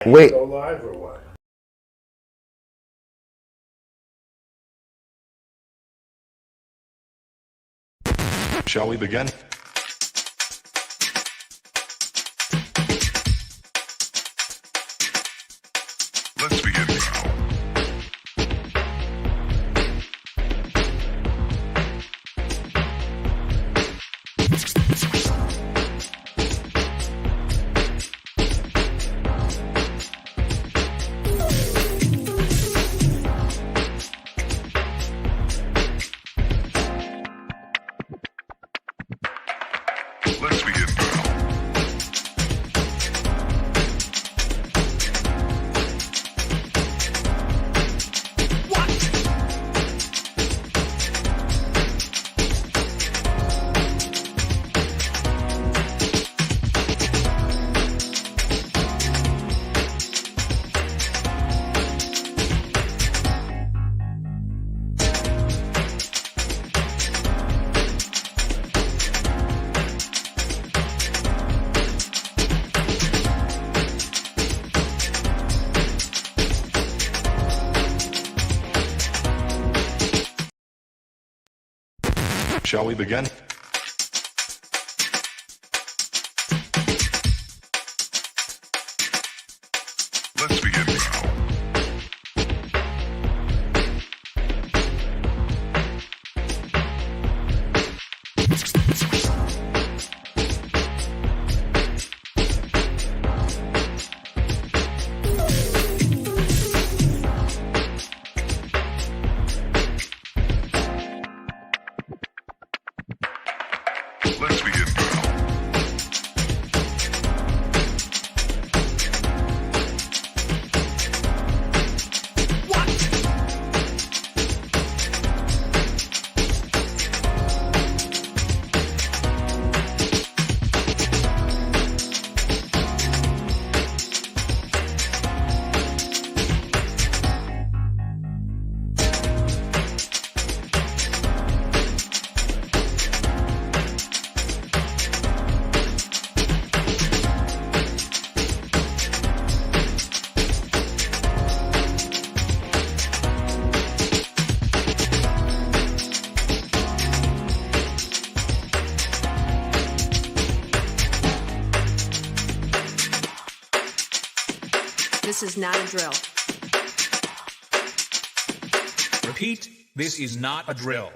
Wait. Go live or what? Shall we begin? Let's begin now. Let's begin now. Shall we begin? Let's begin now. Let's begin now. This is not a drill. Repeat, this is not a drill.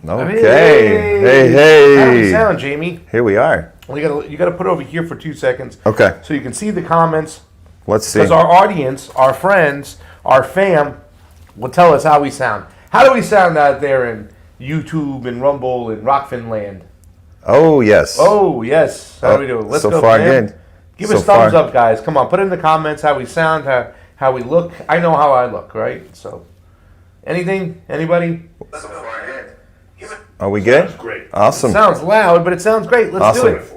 Okay. Hey. How do we sound, Jayme? Here we are. Well, you gotta put it over here for 2 seconds. Okay. So you can see the comments. Let's see. Because our audience, our friends, our fam will tell us how we sound. How do we sound out there in YouTube and Rumble and Rockfin land? Oh, yes. Oh, yes. How do we do? Let's so go, far fam. good. Give So us thumbs far. up, guys. Come on, put in the comments how we sound, how we look. I know how I look, right? So, anything? Anybody? Are we good? Sounds great. Awesome. Sounds loud, but it sounds great. Let's do Awesome. it.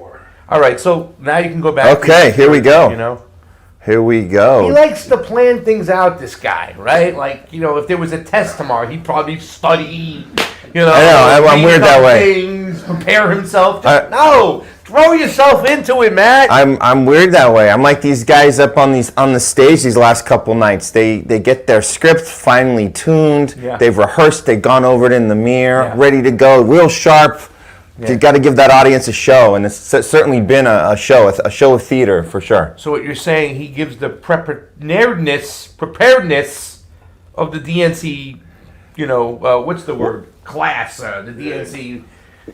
All right, so now you can go back. Okay, here we go. You know, Here we he go. likes to plan things out. This guy, right? Like, you know, if there was a test tomorrow, he'd probably study. You know, I know, I'm read weird that some way. Things, prepare himself. No, throw yourself into it, Matt. I'm weird that way. I'm like these guys up on the stage these last couple nights. They get their script finely tuned. Yeah. They've rehearsed. They've gone over it in the mirror, Yeah. ready to go, real sharp. You got to give that audience a show, and it's certainly been a show of theater for sure. So what you're saying, he gives the preparedness of the DNC, you know, what's the word? Class, the DNC.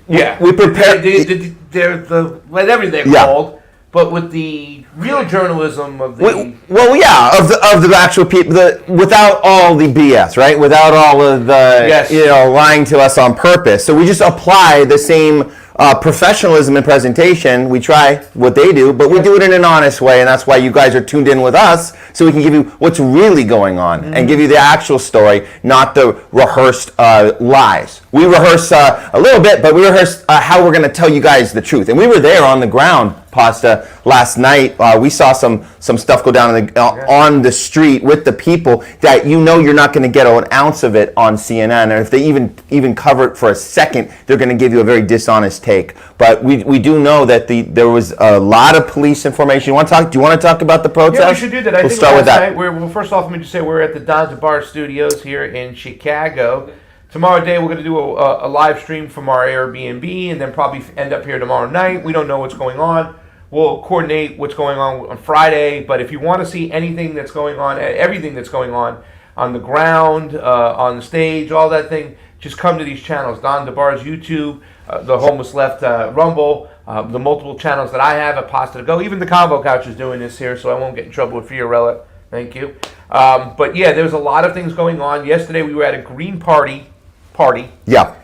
Yeah. We prepare- They're the whatever they're Yeah. called, but with the real journalism of the. Well, yeah, of the actual people, without all the BS, right? Without all of the Yes. lying to us on purpose. So we just apply the same professionalism in presentation. We try what they do, but we do it in an honest way, and that's why you guys are tuned in with us, so we can give you what's really going on and give you the actual story, not the rehearsed lies. We rehearse a little bit, but we rehearse how we're going to tell you guys the truth. And we were there on the ground, Pasta, last night. We saw some stuff go down on the street with the people that you're not going to get an ounce of it on CNN. And if they even cover it for a second, they're going to give you a very dishonest take. But we do know that there was a lot of police information. Do you want to talk about the protest? Yeah, we should do that. I We'll think start with last that. night, well, first off, let me just say we're at the Don DeBar studios here in Chicago. Tomorrow day, we're going to do a live stream from our Airbnb and then probably end up here tomorrow night. We don't know what's going on. We'll coordinate what's going on Friday. But if you want to see anything that's going on, everything that's going on the ground, on the stage, all that thing, just come to these channels. Don DeBar's YouTube, the Homeless Left Rumble, the multiple channels that I have at Pasta to Go. Even the Combo Couch is doing this here, so I won't get in trouble with Fiorella. Thank you. But yeah, there's a lot of things going on. Yesterday we were at a Green Party. Yeah.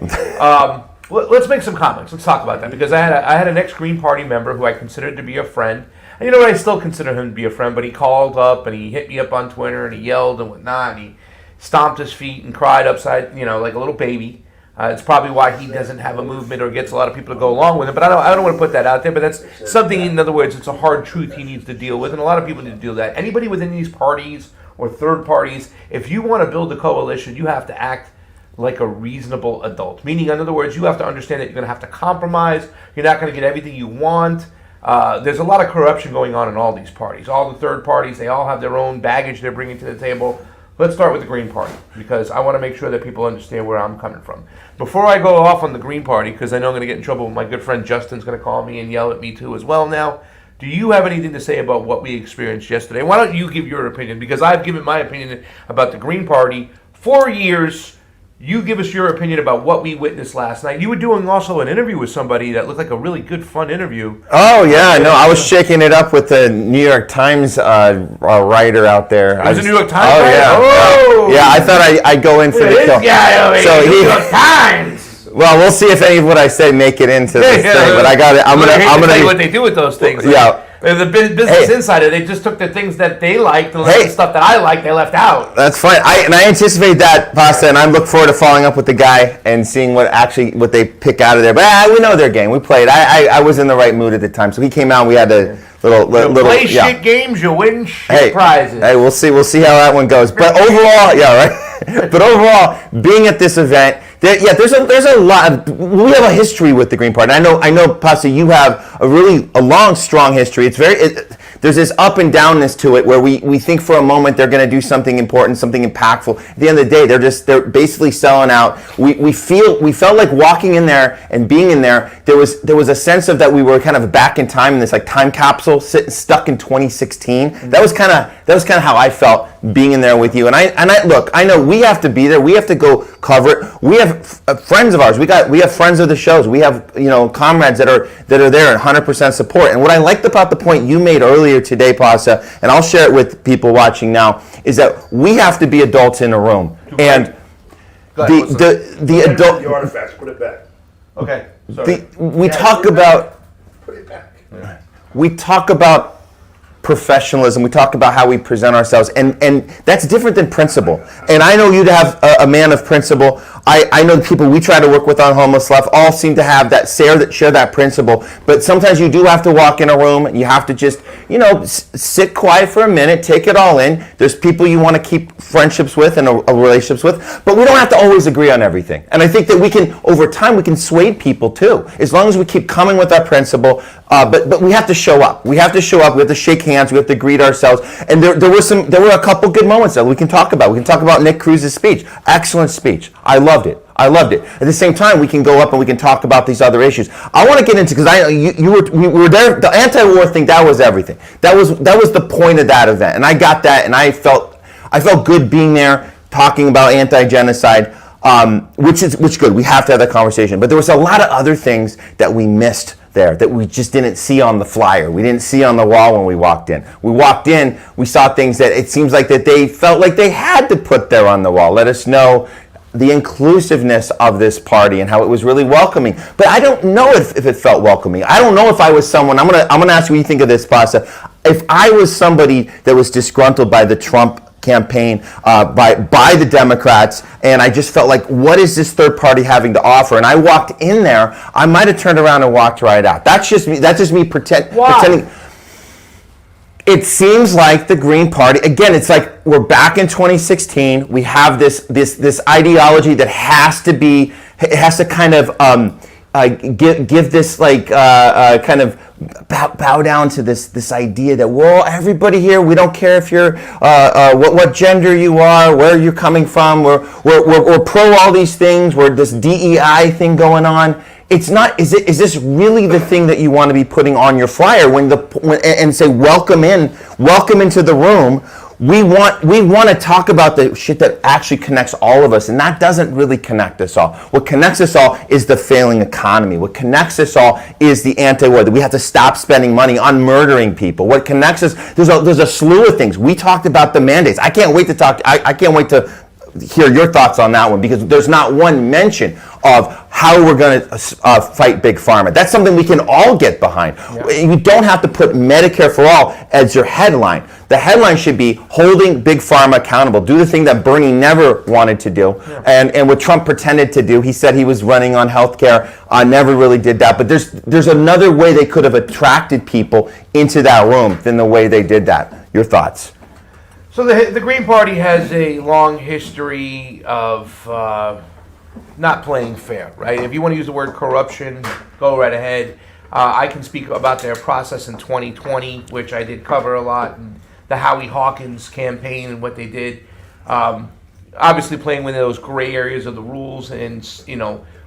Let's make some comments. Let's talk about that, because I had an ex-Green Party member who I considered to be a friend. And you know what? I still consider him to be a friend, but he called up and he hit me up on Twitter and he yelled and whatnot. And he stomped his feet and cried upside, like a little baby. It's probably why he doesn't have a movement or gets a lot of people to go along with him. But I don't want to put that out there. But that's something, in other words, it's a hard truth he needs to deal with. And a lot of people need to deal with that. Anybody within these parties or third parties, if you want to build a coalition, you have to act like a reasonable adult. Meaning, in other words, you have to understand that you're going to have to compromise. You're not going to get everything you want. There's a lot of corruption going on in all these parties. All the third parties, they all have their own baggage they're bringing to the table. Let's start with the Green Party, because I want to make sure that people understand where I'm coming from. Before I go off on the Green Party, because I know I'm going to get in trouble, my good friend Justin's going to call me and yell at me too as well now. Do you have anything to say about what we experienced yesterday? Why don't you give your opinion? Because I've given my opinion about the Green Party 4 years. You give us your opinion about what we witnessed last night. You were doing also an interview with somebody that looked like a really good, fun interview. Oh, yeah, no, I was shaking it up with the New York Times writer out there. It was a New York Times Oh, writer? yeah. Oh! Yeah, I thought I'd go in for the This kill. guy over So here, he- New York Times! Well, we'll see if any of what I say make it into this thing, but I got it. I'm I hate to gonna tell you what they do with those things. Yeah. The Business Hey. Insider, they just took the things that they liked and left Hey. the stuff that I liked, they left out. That's fine. I anticipate that, Pasta, and I look forward to following up with the guy and seeing what they pick out of there. But we know their game. We played. I was in the right mood at the time, so he came out. We had a little. You play yeah. shit games, you win shit prizes. Hey, we'll see how that one goes. But overall, yeah, right. But overall, being at this event, there's a lot. We have a history with the Green Party. I know, Pasta, you have a long, strong history. this up and downness to it where we think for a moment they're going to do something important, something impactful. At the end of the day, they're basically selling out. We felt like walking in there and being in there. There was a sense of that we were kind of back in time in this like time capsule, stuck in 2016. Mm-hmm. That was kind of how I felt being in there with you. And I look, I know we have to be there. We have to go cover it. We have friends of ours. We have friends of the shows. We have comrades that are there and 100% support. And what I liked about the point you made earlier today, Pasa, and I'll share it with people watching now, is that we have to be adults in a room. And the adult. The artifacts. Put it back. Okay. Sorry. We talk about. Put it back. We talk about professionalism. We talk about how we present ourselves, and that's different than principle. And I know you to have a man of principle. I know the people we try to work with on Homeless Left all seem to have that share that principle. But sometimes you do have to walk in a room and you have to just sit quiet for a minute, take it all in. There's people you want to keep friendships with and relationships with, but we don't have to always agree on everything. And I think that we can, over time, we can sway people too, as long as we keep coming with our principle. But we have to show up. We have to show up. We have to shake hands. We have to greet ourselves. And there were a couple good moments that we can talk about. We can talk about Nick Cruz's speech. Excellent speech. I loved it. At the same time, we can go up and we can talk about these other issues. I want to get into, because we were there. The anti-war thing, that was everything. That was the point of that event, and I got that, and I felt good being there, talking about anti-genocide, which good. We have to have that conversation. But there was a lot of other things that we missed there that we just didn't see on the flyer. We didn't see on the wall when we walked in. We walked in, we saw things that it seems like that they felt like they had to put there on the wall. Let us know the inclusiveness of this party and how it was really welcoming. But I don't know if it felt welcoming. I don't know if I was someone, I'm gonna ask you what you think of this, Pasa. If I was somebody that was disgruntled by the Trump campaign, by the Democrats, and I just felt like, what is this third party having to offer? And I walked in there, I might have turned around and walked right out. That's just me pretending. It seems like the Green Party, again, it's like we're back in 2016. We have this ideology that has to kind of give this like kind of bow down to this idea that everybody here, we don't care if you're what gender you are, where you're coming from, we're pro all these things, we're this DEI thing going on. It's not. Is this really the thing that you want to be putting on your flyer and say welcome into the room? We want to talk about the shit that actually connects all of us, and that doesn't really connect us all. What connects us all is the failing economy. What connects us all is the anti-war, that we have to stop spending money on murdering people. What connects us, there's a slew of things. We talked about the mandates. I can't wait to hear your thoughts on that one, because there's not one mention of how we're going to fight Big Pharma. That's something we can all get behind. Yeah. You don't have to put Medicare for all as your headline. The headline should be holding Big Pharma accountable. Do the thing that Bernie never wanted to do, and what Trump pretended to do. He said he was running on healthcare, never really did that. But there's another way they could have attracted people into that room than the way they did that. Your thoughts? So the Green Party has a long history of not playing fair, right? If you want to use the word corruption, go right ahead. I can speak about their process in 2020, which I did cover a lot, and the Howie Hawkins campaign and what they did. Obviously playing with those gray areas of the rules and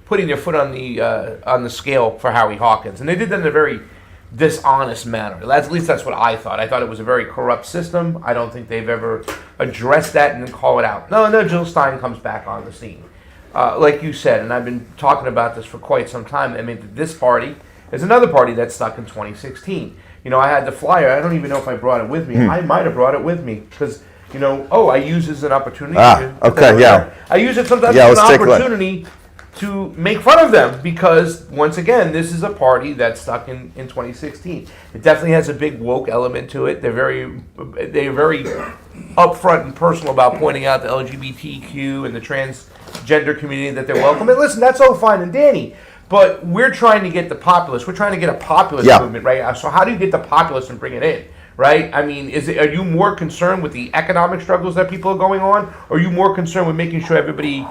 putting their foot on the scale for Howie Hawkins, and they did that in a very dishonest manner. At least that's what I thought. I thought it was a very corrupt system. I don't think they've ever addressed that and then call it out. No, Jill Stein comes back on the scene. Like you said, and I've been talking about this for quite some time, I mean, this party is another party that's stuck in 2016. I had the flyer. I don't even know if I brought it with me. I might have brought it with me because, I use it as an opportunity. I use it sometimes as an opportunity to make fun of them, because once again, this is a party that's stuck in 2016. It definitely has a big woke element to it. They're very upfront and personal about pointing out the LGBTQ and the transgender community, that they're welcome. And listen, that's all fine and dandy, but we're trying to get the populace. We're trying to get a populist movement, right? So how do you get the populace and bring it in? Right? I mean, are you more concerned with the economic struggles that people are going on, or are you more concerned with making sure everybody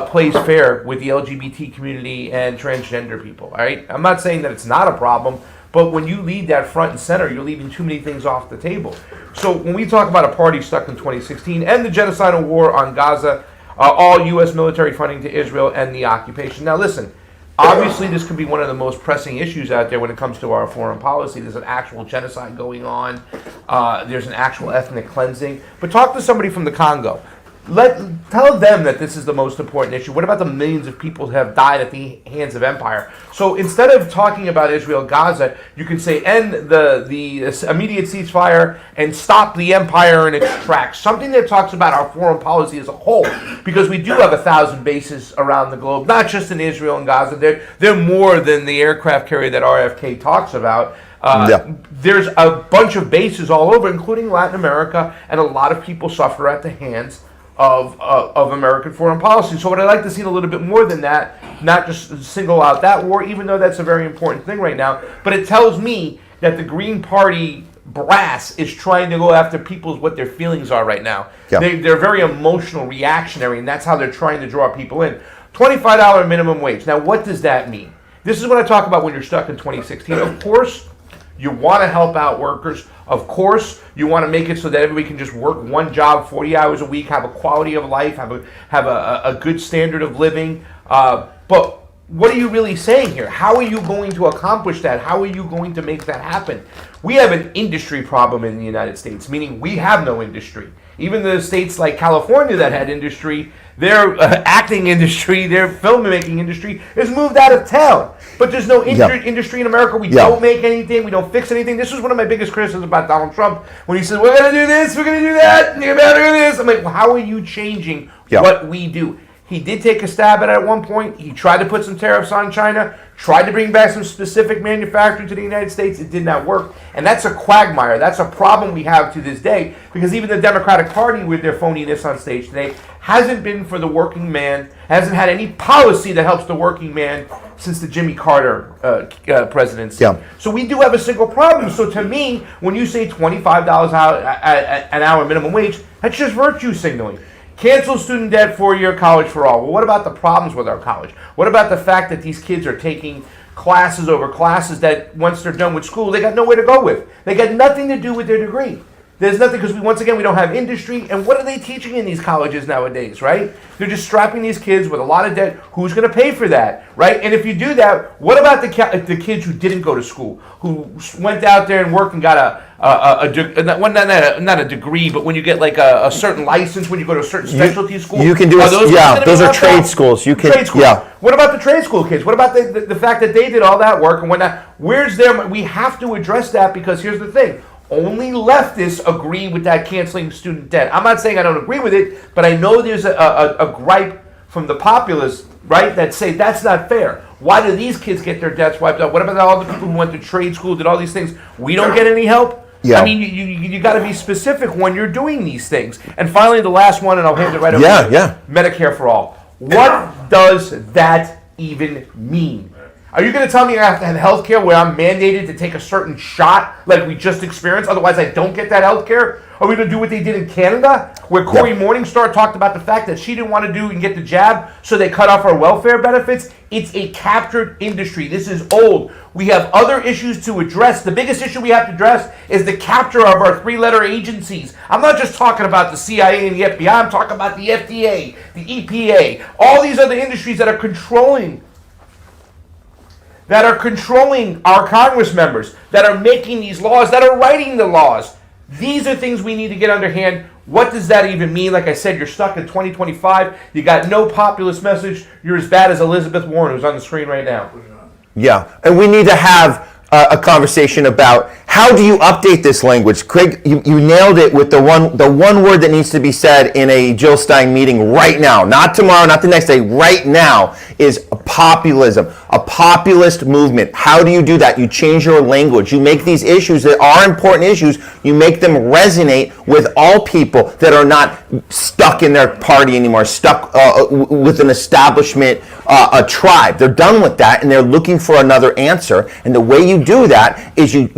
plays fair with the LGBT community and transgender people? All right? I'm not saying that it's not a problem, But when you lead that front and center, you're leaving too many things off the table. So when we talk about a party stuck in 2016 and the genocidal war on Gaza, all U.S. military funding to Israel and the occupation. Now listen, obviously this could be one of the most pressing issues out there when it comes to our foreign policy. There's an actual genocide going on. There's an actual ethnic cleansing. But talk to somebody from the Congo. Tell them that this is the most important issue. What about the millions of people who have died at the hands of empire? So instead of talking about Israel, Gaza, you can say end the immediate ceasefire and stop the empire in its tracks. Something that talks about our foreign policy as a whole, because we do have 1,000 bases around the globe, not just in Israel and Gaza. They're more than the aircraft carrier that RFK talks about. There's a bunch of bases all over, including Latin America, and a lot of people suffer at the hands of American foreign policy. So what I'd like to see a little bit more than that, not just single out that war, even though that's a very important thing right now, but it tells me that the Green Party brass is trying to go after what their feelings are right now. Yeah. They're very emotional, reactionary, and that's how they're trying to draw people in. $25 minimum wage. Now, what does that mean? This is what I talk about when you're stuck in 2016. Of course, you want to help out workers. Of course, you want to make it so that everybody can just work one job 40 hours a week, have a quality of life, have a good standard of living. But what are you really saying here? How are you going to accomplish that? How are you going to make that happen? We have an industry problem in the United States, meaning we have no industry. Even the states like California that had industry, their acting industry, their filmmaking industry is moved out of town. But there's no industry in America. We don't make anything. We don't fix anything. This was one of my biggest criticisms about Donald Trump when he said, we're going to do this, we're going to do that, you're going to do this. I'm like, well, how are you changing what we do? He did take a stab at it at one point. He tried to put some tariffs on China, tried to bring back some specific manufacturing to the United States. It did not work. And that's a quagmire. That's a problem we have to this day, because even the Democratic Party, with their phoniness on stage today, hasn't been for the working man, hasn't had any policy that helps the working man since the Jimmy Carter presidency. Yeah. So we do have a single problem. So to me, when you say $25 an hour minimum wage, that's just virtue signaling. Cancel student debt, 4-year college for all. Well, what about the problems with our college? What about the fact that these kids are taking classes over classes that once they're done with school, they got nowhere to go with? They got nothing to do with their degree. There's nothing, because we don't have industry. And what are they teaching in these colleges nowadays, right? They're just strapping these kids with a lot of debt. Who's going to pay for that, right? And if you do that, what about the kids who didn't go to school, who went out there and worked and got not a degree, but when you get like a certain license, when you go to a certain specialty school, you can do those are trade schools. You can What about the trade school kids? What about the fact that they did all that work and whatnot? Where's their? We have to address that, because here's the thing. Only leftists agree with that canceling student debt. I'm not saying I don't agree with it, but I know there's a gripe from the populists, right, that say that's not fair. Why do these kids get their debts wiped out? What about all the people who went to trade school, did all these things? We don't get any help? Yeah. I mean, you got to be specific when you're doing these things. And finally, the last one, and I'll hand it right over to you. Medicare for all. What does that even mean? Are you going to tell me I have to have health care where I'm mandated to take a certain shot like we just experienced, otherwise I don't get that health care? Are we going to do what they did in Canada, where Cory Morningstar talked about the fact that she didn't want to do and get the jab, so they cut off our welfare benefits? It's a captured industry. This is old. We have other issues to address. The biggest issue we have to address is the capture of our 3-letter agencies. I'm not just talking about the CIA and the FBI. I'm talking about the FDA, the EPA, all these other industries that are controlling our Congress members, that are making these laws, that are writing the laws. These are things we need to get underhand. What does that even mean? Like I said, you're stuck in 2025. You got no populist message. You're as bad as Elizabeth Warren, who's on the screen right now. Yeah, and we need to have a conversation about how do you update this language. Craig, you nailed it with the one word that needs to be said in a Jill Stein meeting right now, not tomorrow, not the next day, right now, is populism, a populist movement. How do you do that? You change your language. You make these issues that are important issues, you make them resonate with all people that are not stuck in their party anymore, stuck with an establishment, a tribe. They're done with that and they're looking for another answer. And the way you do that is you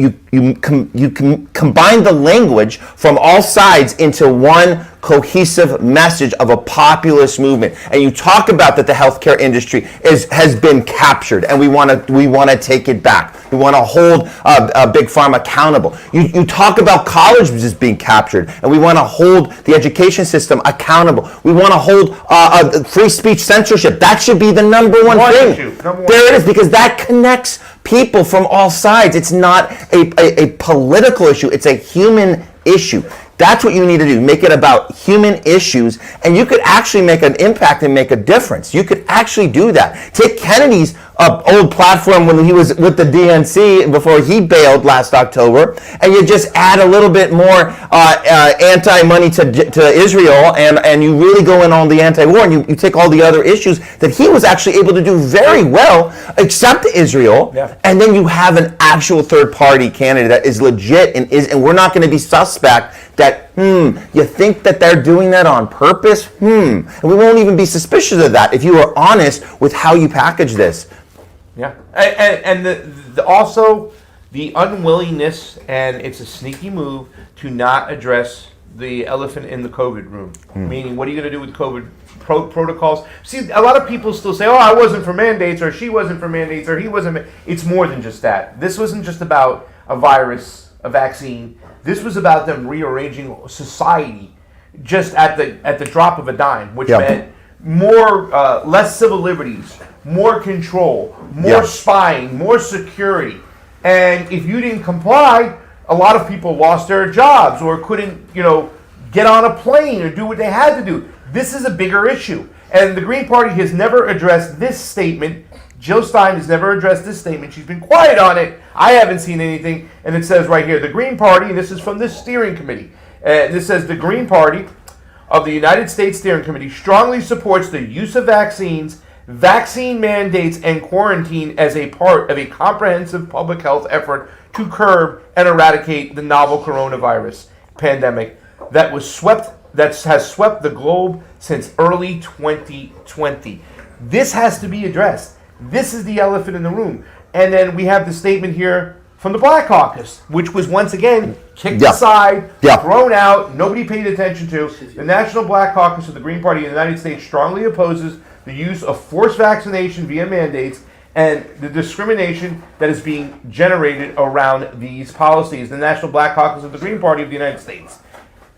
combine the language from all sides into one cohesive message of a populist movement, and you talk about that the healthcare industry has been captured, and we want to take it back. We want to hold big pharma accountable. You talk about colleges as being captured, and we want to hold the education system accountable. We want to hold free speech censorship. That should be the number one thing. There it is, because that connects people from all sides. It's not a political issue. It's a human issue. That's what you need to do. Make it about human issues, and you could actually make an impact and make a difference. You could actually do that. Take Kennedy's old platform when he was with the DNC before he bailed last October, and you just add a little bit more anti-money to Israel, and you really go in on the anti-war, and you take all the other issues that he was actually able to do very well, except Israel, and then you have an actual third-party candidate that is legit, and we're not going to be suspect that, you think that they're doing that on purpose? And we won't even be suspicious of that if you are honest with how you package this. Yeah, and also the unwillingness, and it's a sneaky move to not address the elephant in the COVID room. Meaning, what are you going to do with COVID protocols? See, a lot of people still say, "Oh, I wasn't for mandates," or "She wasn't for mandates," or "He wasn't." It's more than just that. This wasn't just about a virus, a vaccine. This was about them rearranging society just at the drop of a dime, which meant less civil liberties, more control, more spying, more security. And if you didn't comply, a lot of people lost their jobs or couldn't, get on a plane or do what they had to do. This is a bigger issue. And the Green Party has never addressed this statement. Jill Stein has never addressed this statement. She's been quiet on it. I haven't seen anything. And it says right here, the Green Party, and this is from this steering committee. This says the Green Party of the United States Steering Committee strongly supports the use of vaccines, vaccine mandates, and quarantine as a part of a comprehensive public health effort to curb and eradicate the novel coronavirus pandemic that has swept the globe since early 2020. This has to be addressed. This is the elephant in the room. And then we have the statement here from the Black Caucus, which was once again kicked aside, thrown out, nobody paid attention to. The National Black Caucus of the Green Party of the United States strongly opposes the use of forced vaccination via mandates and the discrimination that is being generated around these policies. The National Black Caucus of the Green Party of the United States.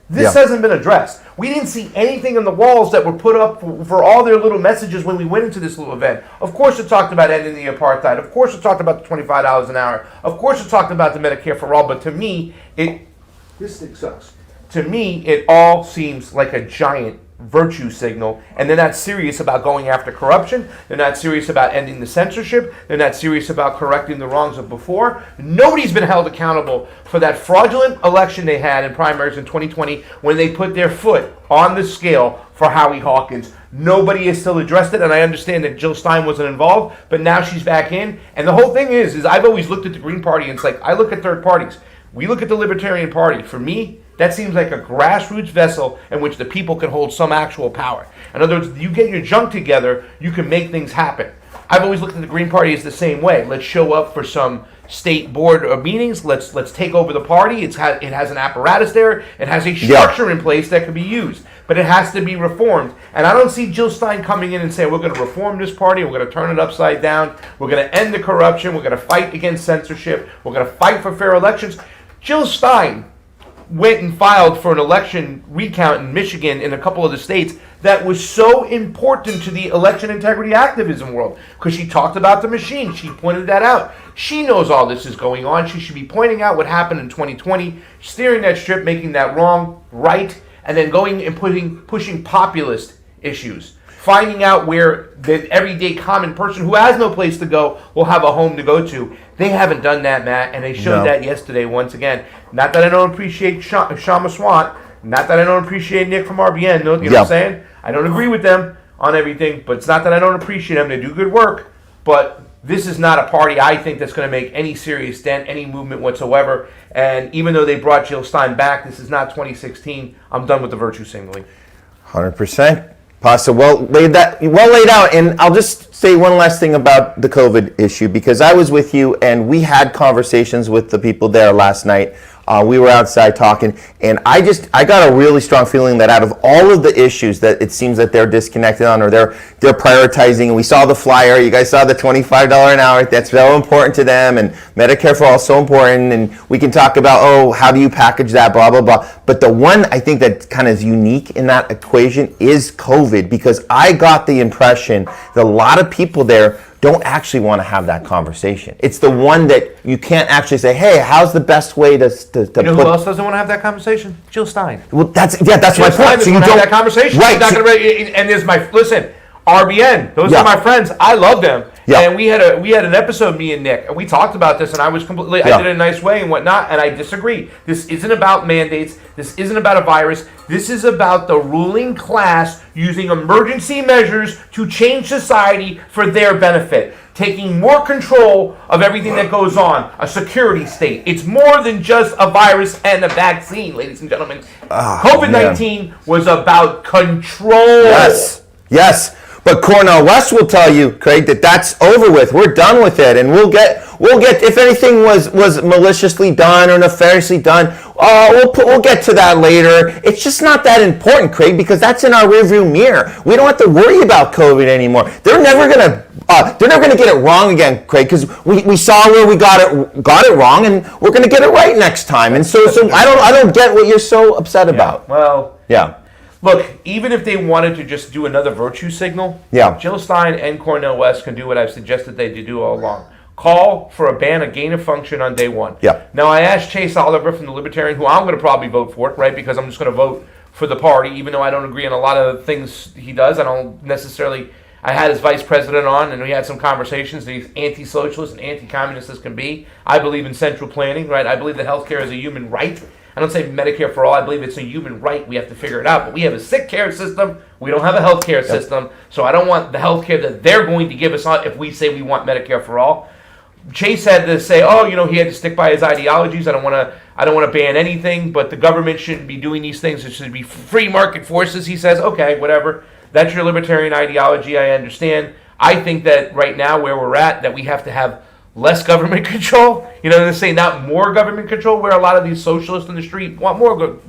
This hasn't been addressed. We didn't see anything on the walls that were put up for all their little messages when we went into this little event. Of course it talked about ending the apartheid. Of course it talked about the $25 an hour. Of course it talked about the Medicare for all. But to me, this thing sucks. To me, it all seems like a giant virtue signal, and they're not serious about going after corruption. They're not serious about ending the censorship. They're not serious about correcting the wrongs of before. Nobody's been held accountable for that fraudulent election they had in primaries in 2020 when they put their foot on the scale for Howie Hawkins. Nobody has still addressed it, and I understand that Jill Stein wasn't involved, but now she's back in. And the whole thing is I've always looked at the Green Party, and it's like I look at third parties. We look at the Libertarian Party. For me, that seems like a grassroots vessel in which the people can hold some actual power. In other words, you get your junk together, you can make things happen. I've always looked at the Green Party as the same way. Let's show up for some state board of meetings. Let's take over the party. It has an apparatus there. It has a structure in place that can be used. But it has to be reformed. And I don't see Jill Stein coming in and saying, we're going to reform this party. We're going to turn it upside down. We're going to end the corruption. We're going to fight against censorship. We're going to fight for fair elections. Jill Stein went and filed for an election recount in Michigan and a couple of the states that was so important to the election integrity activism world because she talked about the machine. She pointed that out. She knows all this is going on. She should be pointing out what happened in 2020, steering that ship, making that wrong right, and then going and pushing populist issues. Finding out where the everyday common person who has no place to go will have a home to go to. They haven't done that, Matt, and they showed that yesterday once again. Not that I don't appreciate Shama Swant, not that I don't appreciate Nick from RBN, you know what I'm saying? I don't agree with them on everything, but it's not that I don't appreciate them. They do good work, but this is not a party I think that's going to make any serious dent, any movement whatsoever. And even though they brought Jill Stein back, this is not 2016. I'm done with the virtue signaling. 100%. Pasta, well laid out. And I'll just say one last thing about the COVID issue, because I was with you and we had conversations with the people there last night We were outside talking, and I got a really strong feeling that out of all of the issues that it seems that they're disconnected on, or they're prioritizing, and we saw the flyer, you guys saw the $25 an hour, that's so important to them, and Medicare for all is so important, and we can talk about, oh, how do you package that, blah, blah, blah. But the one I think that kind of is unique in that equation is COVID, because I got the impression that a lot of people there don't actually want to have that conversation. It's the one that you can't actually say, hey, how's the best way to You know who else doesn't want to have that conversation? Jill Stein. Well, that's my Jill point. Stein doesn't want to have that conversation. Right. She's not gonna, and there's listen, RBN, those Yeah. are my friends. I love them. Yeah. And we had an episode, me and Nick, and we talked about this, and I was completely, I did it in a nice way and whatnot, and I disagree. This isn't about mandates. This isn't about a virus. This is about the ruling class using emergency measures to change society for their benefit, taking more control of everything that goes on, a security state. It's more than just a virus and a vaccine, ladies and gentlemen. COVID-19 was about control. Yes. But Cornel West will tell you, Craig, that that's over with. We're done with it, and we'll get. If anything was maliciously done or nefariously done, we'll get to that later. It's just not that important, Craig, because that's in our rearview mirror. We don't have to worry about COVID anymore. They're never gonna get it wrong again, Craig, because we saw where we got it wrong, and we're gonna get it right next time. And so I don't get what you're so upset about. Well, yeah. Look, even if they wanted to just do another virtue signal, Jill Stein and Cornel West can do what I've suggested they do all along. Call for a ban of gain of function on day one. Yeah. Now, I asked Chase Oliver from the Libertarian, who I'm going to probably vote for, right, because I'm just going to vote for the party, even though I don't agree on a lot of things he does. I had his vice president on, and we had some conversations that he's anti-socialist and anti-communist as can be. I believe in central planning, right? I believe that healthcare is a human right. I don't say Medicare for all. I believe it's a human right. We have to figure it out. But we have a sick care system. We don't have a health care system. So I don't want the health care that they're going to give us on if we say we want Medicare for all. Chase had to say, he had to stick by his ideologies. I don't want to ban anything, but the government shouldn't be doing these things. It should be free market forces. He says, okay, whatever. That's your libertarian ideology. I understand. I think that right now where we're at, that we have to have less government control. They say not more government control, where a lot of these socialists in the street want more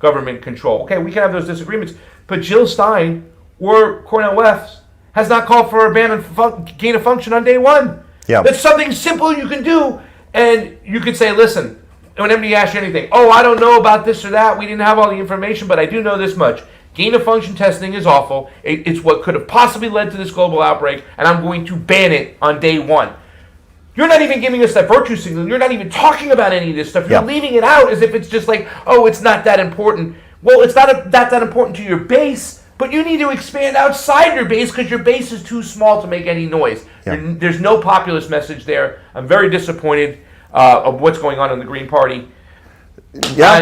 government control. Okay, we can have those disagreements. But Jill Stein or Cornel West has not called for a ban of gain of function on day one. Yeah. That's something simple you can do. And you could say, listen, when anybody asks you anything, I don't know about this or that. We didn't have all the information, but I do know this much. Gain of function testing is awful. It's what could have possibly led to this global outbreak, and I'm going to ban it on day one. You're not even giving us that virtue signal. You're not even talking about any of this stuff. You're leaving it out as if it's just like, it's not that important. Well, it's not that important to your base, but you need to expand outside your base because your base is too small to make any noise. Yeah. There's no populist message there. I'm very disappointed of what's going on in the Green Party. Yeah,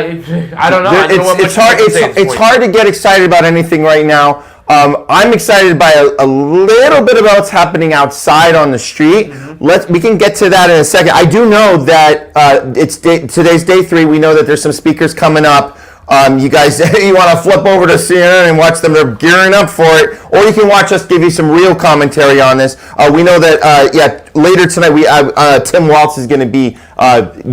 I don't know. It's hard to get excited about anything right now. I'm excited by a little bit about what's happening outside on the street. We can get to that in a second. I do know that today's day 3. We know that there's some speakers coming up. You guys, you want to flip over to CNN and watch them. They're gearing up for it. Or you can watch us give you some real commentary on this. We know that, later tonight, Tim Waltz is going to be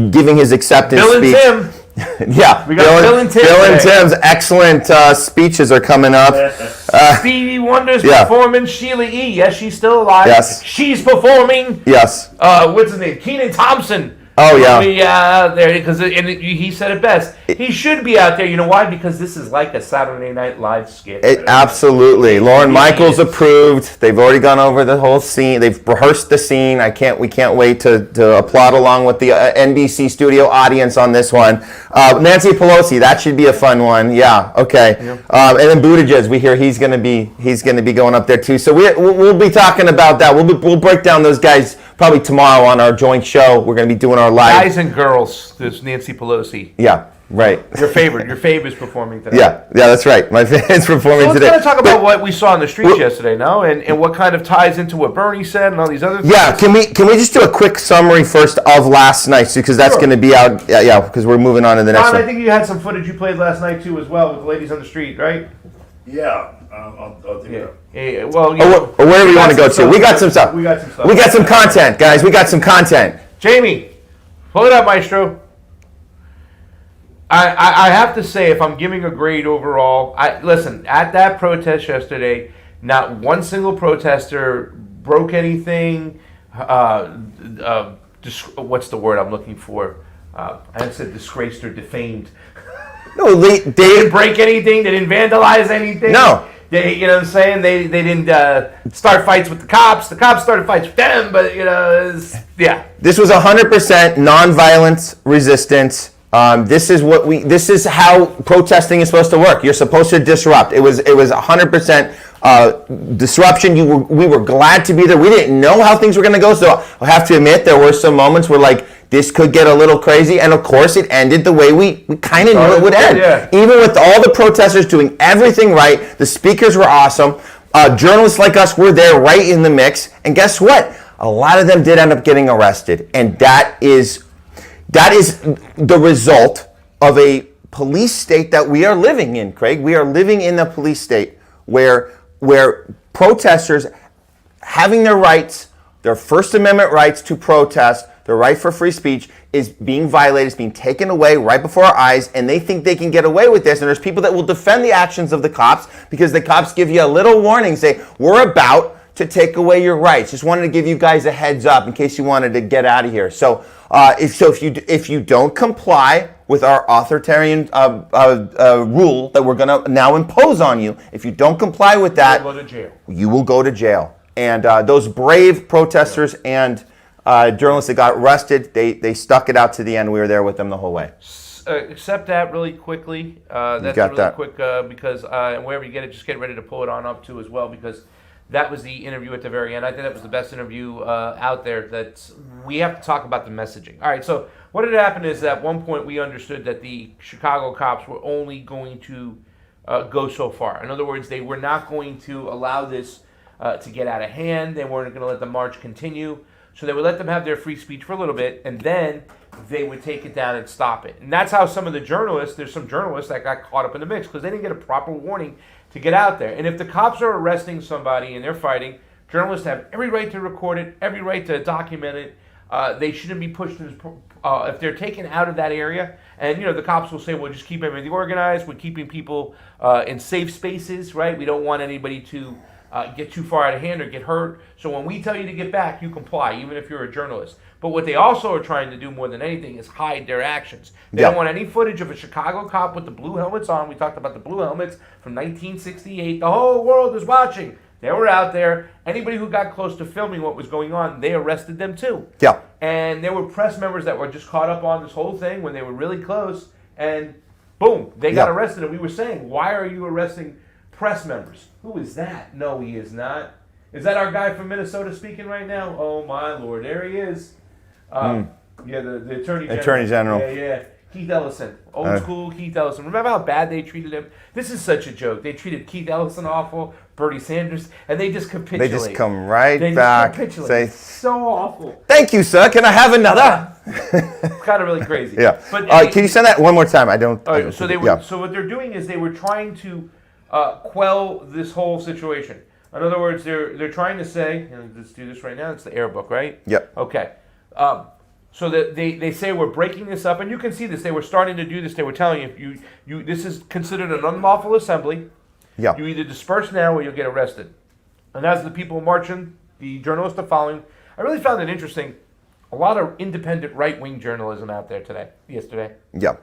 giving his acceptance speech. Bill and Tim. Yeah, we got Bill and Tim. Bill and Tim's excellent speeches are coming up. Stevie Wonder's performing. Sheila E. Yes, she's still alive. Yes, she's performing. Yes. What's his name? Kenan Thompson. Oh yeah. There because he said it best. He should be out there. You know why? Because this is like a Saturday Night Live skit. Absolutely. Lauren Michaels approved. They've already gone over the whole scene. They've rehearsed the scene. We can't wait to applaud along with the NBC studio audience on this one. Nancy Pelosi, that should be a fun one. Yeah. Okay. And then Buttigieg, we hear he's going to be going up there too. So we'll be talking about that. We'll break down those guys probably tomorrow on our joint show. We're going to be doing our live. Guys and girls, there's Nancy Pelosi. Yeah, right. Your fave is performing today. Yeah, that's right. My favorite's performing today. Let's kind of talk about what we saw on the streets yesterday, and what kind of ties into what Bernie said and all these other things. Yeah, can we just do a quick summary first of last night, because that's going to be out. Yeah, because we're moving on to the next one. I think you had some footage you played last night too, as well, with the ladies on the street, right? Yeah, I'll do that. Yeah, well, or wherever you want to go to. We got some stuff. We got some stuff. We got some content, guys. We got some content. Jayme, pull it up, Maestro. I have to say, if I'm giving a grade overall, listen, at that protest yesterday, not one single protester broke anything. What's the word I'm looking for? I said disgraced or defamed. No, they Didn't break anything. They didn't vandalize anything. No. They, you know what I'm saying? They didn't start fights with the cops. The cops started fights with them, but, you know, yeah. This was 100% nonviolence resistance. This is how protesting is supposed to work. You're supposed to disrupt. It was 100% disruption. We were glad to be there. We didn't know how things were going to go, so I have to admit there were some moments where like this could get a little crazy, and of course it ended the way we kind of knew it would end. Yeah. Even with all the protesters doing everything right, the speakers were awesome. Journalists like us were there right in the mix, and guess what? A lot of them did end up getting arrested, and that is the result of a police state that we are living in, Craig. We are living in a police state where protesters having their rights, their First Amendment rights to protest, their right for free speech is being violated, it's being taken away right before our eyes, and they think they can get away with this. And there's people that will defend the actions of the cops because the cops give you a little warning, say, we're about to take away your rights. Just wanted to give you guys a heads up in case you wanted to get out of here. So if you don't comply with our authoritarian rule that we're going to now impose on you, if you don't comply with that, You'll go to jail. You will go to jail. And those brave protesters and journalists that got arrested, they stuck it out to the end. We were there with them the whole way. Accept that really quickly. That's got really that. quick because wherever you get it, just get ready to pull it on up too as well, because that was the interview at the very end. I think that was the best interview out there. We have to talk about the messaging. All right, so what had happened is at one point we understood that the Chicago cops were only going to go so far. In other words, they were not going to allow this to get out of hand. They weren't going to let the march continue. So they would let them have their free speech for a little bit, and then they would take it down and stop it. And that's how some of the journalists, there's some journalists that got caught up in the mix because they didn't get a proper warning to get out there. And if the cops are arresting somebody and they're fighting, journalists have every right to record it, every right to document it. They shouldn't be pushed if they're taken out of that area. And, you know, the cops will say, well, just keep everything organized. We're keeping people in safe spaces, right? We don't want anybody to get too far out of hand or get hurt. So when we tell you to get back, you comply, even if you're a journalist. But what they also are trying to do more than anything is hide their actions. They don't want any footage of a Chicago cop with the blue helmets on. We talked about the blue helmets from 1968. The whole world is watching. They were out there. Anybody who got close to filming what was going on, they arrested them too. Yeah. And there were press members that were just caught up on this whole thing when they were really close. And boom, they got arrested. And we were saying, why are you arresting press members? Who is that? No, he is not. Is that our guy from Minnesota speaking right now? Oh, my Lord. There he is. Yeah, the Attorney General. Attorney General. Yeah. Keith Ellison. Old school Keith Ellison. Remember how bad they treated him? This is such a joke. They treated Keith Ellison awful, Bernie Sanders, and they just capitulate. They just come right back. Say, so awful. thank you, sir. Can I have another? It's kind of really crazy. Yeah. But Can you send that one more time? I don't. All right, so what they're doing is they were trying to quell this whole situation. In other words, they're trying to say, and let's do this right now. It's the air book, right? Yep. Okay. So that they say we're breaking this up, and you can see this. They were starting to do this. They were telling you this is considered an unlawful assembly. Yeah. You either disperse now or you'll get arrested. And as the people marching, the journalists are following. I really found it interesting. A lot of independent right-wing journalism out there yesterday. Yeah.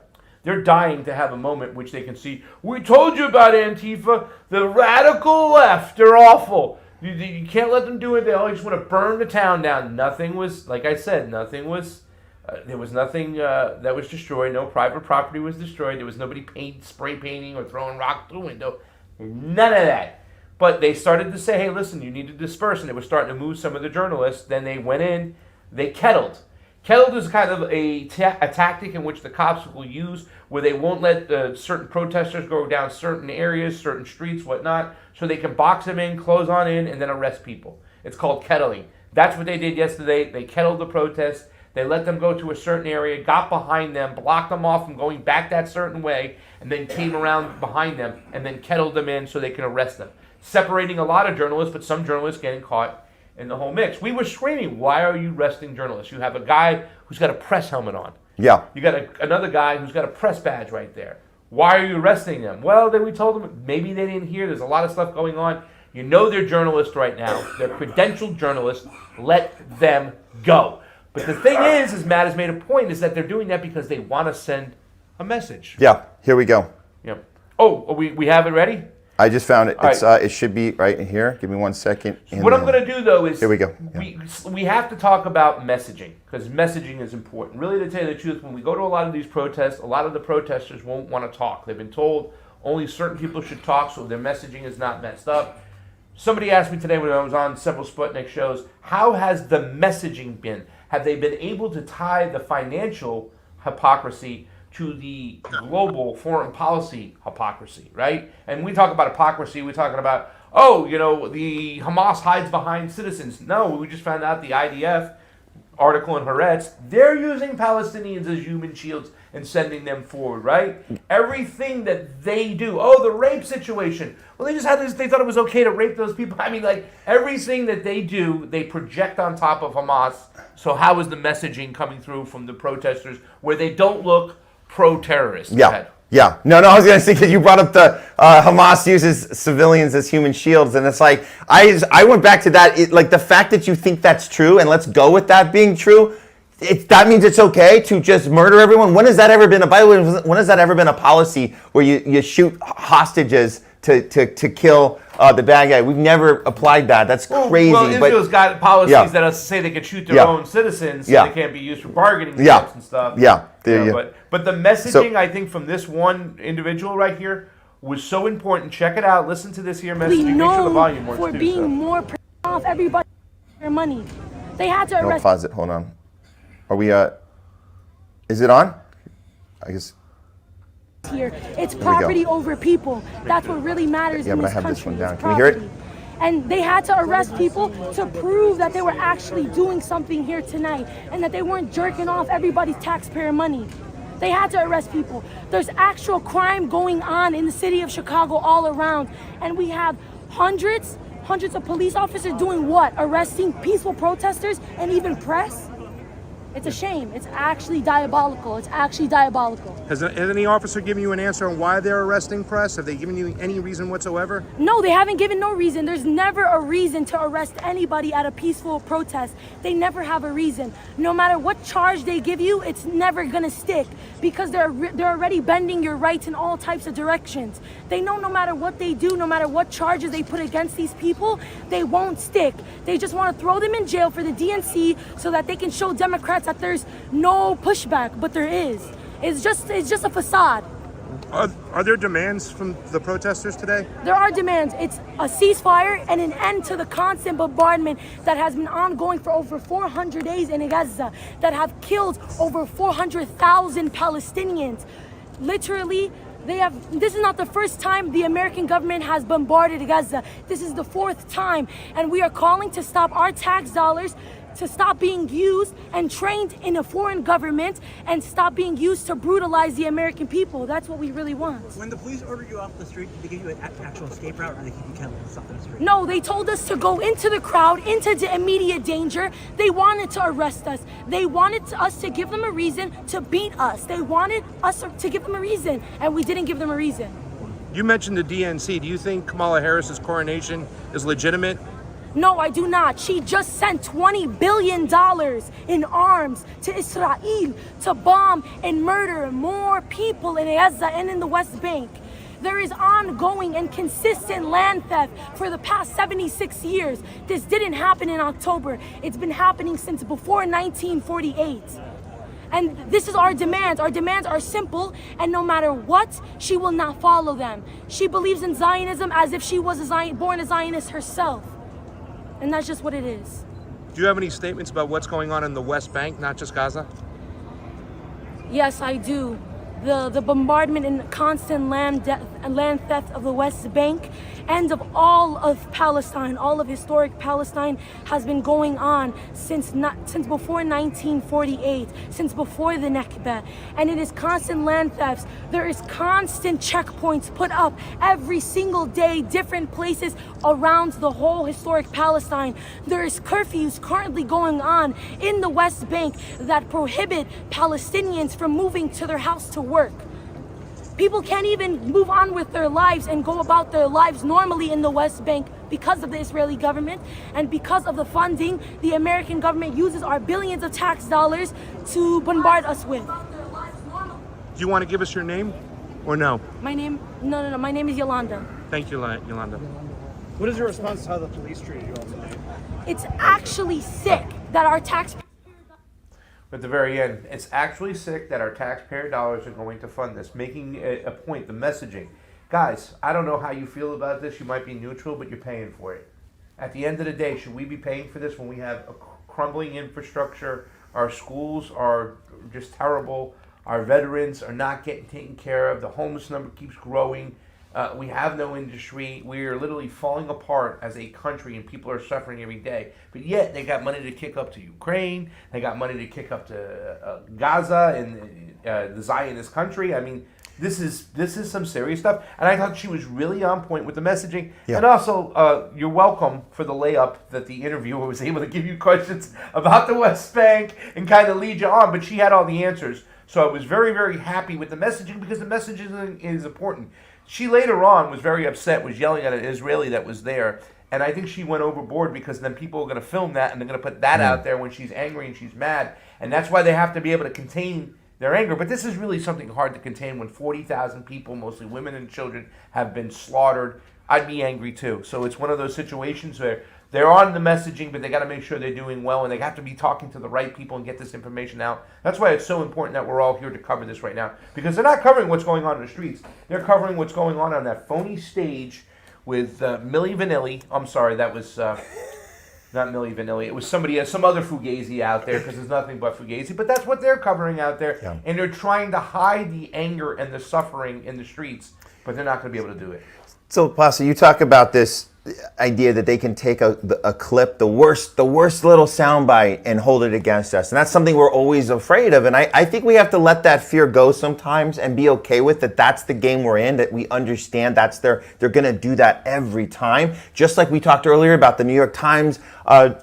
They're dying to have a moment which they can see, we told you about Antifa, the radical left, they're awful. You can't let them do it. They always want to burn the town down. Nothing was, like I said, there was nothing that was destroyed. No private property was destroyed. There was nobody spray painting or throwing rock through a window. None of that. But they started to say, hey, listen, you need to disperse. And they were starting to move some of the journalists. Then they went in, they kettled. Kettled is kind of a tactic in which the cops will use where they won't let certain protesters go down certain areas, certain streets, whatnot, so they can box them in, close on in, and then arrest people. It's called kettling. That's what they did yesterday. They kettled the protest. They let them go to a certain area, got behind them, blocked them off from going back that certain way, and then came around behind them and then kettled them in so they can arrest them. Separating a lot of journalists, but some journalists getting caught in the whole mix. We were screaming, why are you arresting journalists? You have a guy who's got a press helmet on. Yeah. You got another guy who's got a press badge right there. Why are you arresting them? Well, then we told them maybe they didn't hear. There's a lot of stuff going on. You know they're journalists right now. They're credentialed journalists. Let them go. But the thing is Matt has made a point, is that they're doing that because they want to send a message. Yeah, here we go. Yeah. Oh, we have it ready? I just found it. All It's right. it should be right in here. Give me 1 second. What I'm going to do, though, is here we go. we have to talk about messaging, because messaging is important. Really, to tell you the truth, when we go to a lot of these protests, a lot of the protesters won't want to talk. They've been told only certain people should talk, so their messaging is not messed up. Somebody asked me today when I was on several Sputnik shows, how has the messaging been? Have they been able to tie the financial hypocrisy to the global foreign policy hypocrisy, right? And we talk about hypocrisy, we're talking about, the Hamas hides behind citizens. No, we just found out the IDF article in Haaretz, they're using Palestinians as human shields and sending them forward, right? Everything that they do, the rape situation. Well, they just had this, they thought it was okay to rape those people. I mean, everything that they do, they project on top of Hamas. So how is the messaging coming through from the protesters where they don't look pro-terrorist? Yeah. Yeah. No, I was going to say, because you brought up the Hamas uses civilians as human shields. And it's like, I went back to that. The fact that you think that's true, and let's go with that being true, that means it's okay to just murder everyone. When has that ever been? By the way, when has that ever been a policy where you shoot hostages to kill the bad guy? We've never applied that. That's crazy. Well, Israel's got policies that say they can shoot their own citizens, so they can't be used for bargaining chips and stuff. Yeah. But the messaging, I think, from this one individual right here was so important. Check it out. Listen to this here messaging. Make sure the volume works for being more off everybody their money. They had to arrest. Pause it. Hold on. Are we? Is it on? I guess. Here, it's property over people. That's what really matters in this country. Yeah, but I have this one down. Can we hear it? And they had to arrest people to prove that they were actually doing something here tonight and that they weren't jerking off everybody's taxpayer money. They had to arrest people. There's actual crime going on in the city of Chicago all around. And we have hundreds of police officers doing what? Arresting peaceful protesters and even press? It's a shame. It's actually diabolical. It's actually diabolical. Has any officer given you an answer on why they're arresting press? Have they given you any reason whatsoever? No, they haven't given no reason. There's never a reason to arrest anybody at a peaceful protest. They never have a reason. No matter what charge they give you, it's never gonna stick because they're already bending your rights in all types of directions. They know no matter what they do, no matter what charges they put against these people, they won't stick. They just want to throw them in jail for the DNC so that they can show Democrats that there's no pushback, but there is. It's just a facade. Are there demands from the protesters today? There are demands. It's a ceasefire and an end to the constant bombardment that has been ongoing for over 400 days in Gaza, that have killed over 400,000 Palestinians. Literally, this is not the first time the American government has bombarded Gaza. This is the fourth time, and we are calling to stop our tax dollars to stop being used and trained in a foreign government and stop being used to brutalize the American people. That's what we really want. When the police order you off the street, did they give you an actual escape route, or they keep you kind of stuck in the street? No, they told us to go into the crowd, into the immediate danger. They wanted to arrest us. They wanted us to give them a reason to beat us. They wanted us to give them a reason, and we didn't give them a reason. You mentioned the DNC. Do you think Kamala Harris's coronation is legitimate? No, I do not. She just sent $20 billion in arms to Israel to bomb and murder more people in Gaza and in the West Bank. There is ongoing and consistent land theft for the past 76 years. This didn't happen in October. It's been happening since before 1948. And this is our demands. Our demands are simple, and no matter what, she will not follow them. She believes in Zionism as if she was born a Zionist herself. And that's just what it is. Do you have any statements about what's going on in the West Bank, not just Gaza? Yes, I do. The bombardment and constant land theft of the West Bank end of all of Palestine, all of historic Palestine has been going on since before 1948, since before the Nakba. And it is constant land thefts. There is constant checkpoints put up every single day, different places around the whole historic Palestine. There is curfews currently going on in the West Bank that prohibit Palestinians from moving to their house to work. People can't even move on with their lives and go about their lives normally in the West Bank because of the Israeli government and because of the funding the American government uses our billions of tax dollars to bombard us with. Do you want to give us your name or no? My name is Yolanda. Thank you, Yolanda. What is your response to how the police treated you all tonight? It's actually sick that our taxpayers. At the very end, it's actually sick that our taxpayer dollars are going to fund this, making a point, the messaging. Guys, I don't know how you feel about this. You might be neutral, but you're paying for it. At the end of the day, should we be paying for this when we have a crumbling infrastructure? Our schools are just terrible. Our veterans are not getting taken care of. The homeless number keeps growing. We have no industry. We are literally falling apart as a country, and people are suffering every day. But yet, they got money to kick up to Ukraine. They got money to kick up to Gaza and the Zionist country. I mean, this is some serious stuff. And I thought she was really on point with the messaging. Yeah. And also, you're welcome for the layup that the interviewer was able to give you questions about the West Bank and kind of lead you on. But she had all the answers. So I was very, very happy with the messaging because the messaging is important. She later on was very upset, was yelling at an Israeli that was there. And I think she went overboard because then people are going to film that and they're going to put that out there when she's angry and she's mad. And that's why they have to be able to contain their anger. But this is really something hard to contain when 40,000 people, mostly women and children, have been slaughtered. I'd be angry too. So it's one of those situations where they're on the messaging, but they got to make sure they're doing well, and they have to be talking to the right people and get this information out. That's why it's so important that we're all here to cover this right now, because they're not covering what's going on in the streets. They're covering what's going on that phony stage with Milli Vanilli. I'm sorry, that was not Milli Vanilli. It was somebody, some other Fugazi out there, because there's nothing but Fugazi. But that's what they're covering out there, and they're trying to hide the anger and the suffering in the streets, but they're not going to be able to do it. So, Pasa, you talk about this idea that they can take a clip, the worst little soundbite, and hold it against us. And that's something we're always afraid of. And I think we have to let that fear go sometimes and be okay with that. That's the game we're in, that we understand they're going to do that every time. Just like we talked earlier about the New York Times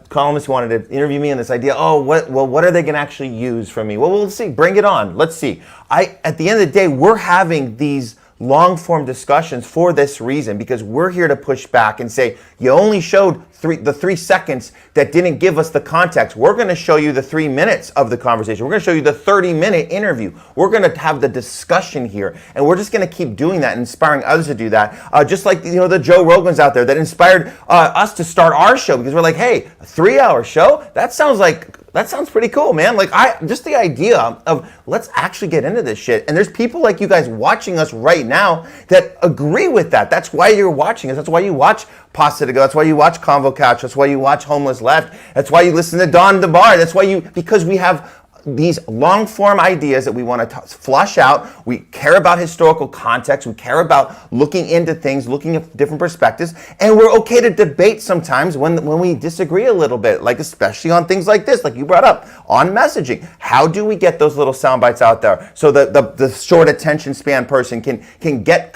columnist who wanted to interview me on this idea. Oh, what are they going to actually use from me? Well, we'll see. Bring it on. Let's see. At the end of the day, we're having these long-form discussions for this reason, because we're here to push back and say, you only showed the 3 seconds that didn't give us the context. We're going to show you the 3 minutes of the conversation. We're going to show you the 30-minute interview. We're going to have the discussion here, and we're just going to keep doing that, inspiring others to do that. Just like the Joe Rogans out there that inspired us to start our show, because we're like, hey, a 3-hour show? That sounds pretty cool, man. Like, just the idea of let's actually get into this shit. And there's people like you guys watching us right now that agree with that. That's why you're watching us. That's why you watch Pasta to Go. That's why you watch Convo Couch. That's why you watch Homeless Left. That's why you listen to Don DeBar. That's why because we have these long-form ideas that we want to flush out. We care about historical context. We care about looking into things, looking at different perspectives, and we're okay to debate sometimes when we disagree a little bit, like especially on things like this, like you brought up, on messaging. How do we get those little sound bites out there so that the short attention span person can get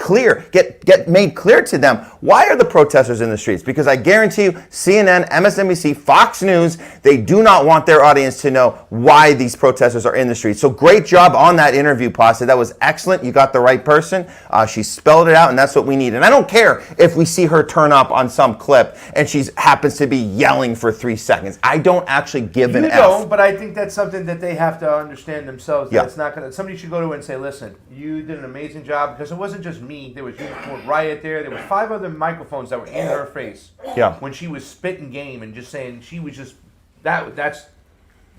made clear to them? Why are the protesters in the streets? Because I guarantee you, CNN, MSNBC, Fox News, they do not want their audience to know why these protesters are in the streets. So great job on that interview, Pasta. That was excellent. You got the right person. She spelled it out, and that's what we need. And I don't care if we see her turn up on some clip and she happens to be yelling for 3 seconds. I don't actually give an F. You don't, but I think that's something that they have to understand themselves. That Yeah. It's not going to. Somebody should go to her and say, "Listen, you did an amazing job," because it wasn't just me. There was Riot there. There were 5 other microphones that were in her face. Yeah. When she was spitting game and just saying she was just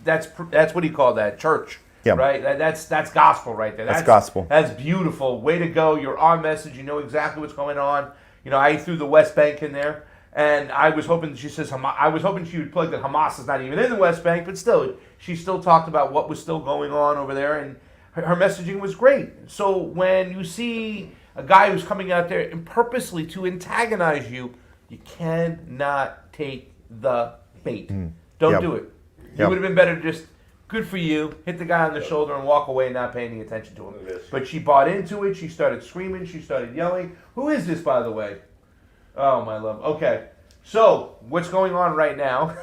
that's what do you call that? Church. Yeah. Right? That's gospel right there. That's gospel. That's beautiful. Way to go. You're on message. You know exactly what's going on. I threw the West Bank in there, and I was hoping she says I was hoping she would plug that Hamas is not even in the West Bank, but still, she still talked about what was still going on over there, and her messaging was great. So when you see a guy who's coming out there and purposely to antagonize you, you cannot take the bait. Don't Yep. do it. It Yep. would have been better to just, good for you, hit the guy on the shoulder and walk away and not pay any attention to him. Yes. But she bought into it. She started screaming. She started yelling. Who is this, by the way? Oh, my love. Okay. So, what's going on right now?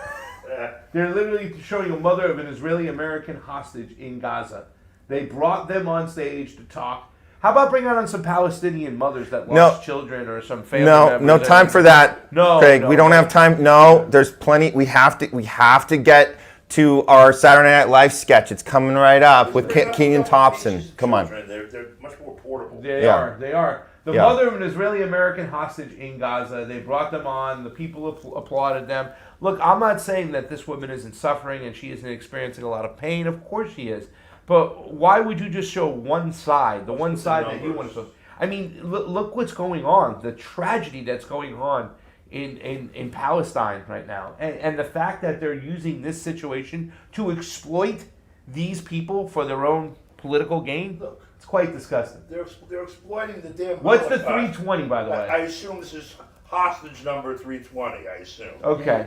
They're literally showing a mother of an Israeli-American hostage in Gaza. They brought them on stage to talk. How about bringing on some Palestinian mothers that lost children or some family members? No time for that. No, Craig, no, we don't no. have time. No, there's plenty. We have to get to our Saturday Night Live sketch. It's coming right up with Keenan Thompson. Come on. They're much more portable. They Yeah. are. They are. The Yeah. mother of an Israeli-American hostage in Gaza. They brought them on. The people applauded them. Look, I'm not saying that this woman isn't suffering and she isn't experiencing a lot of pain. Of course she is. But why would you just show one side, the one side that you want to show? I mean, look what's going on, the tragedy that's going on in Palestine right now. And the fact that they're using this situation to exploit these people for their own political gain, Look, it's quite disgusting. they're exploiting the damn. What's the Holocaust. 320, by the way? I assume this is hostage number 320. I assume. Okay.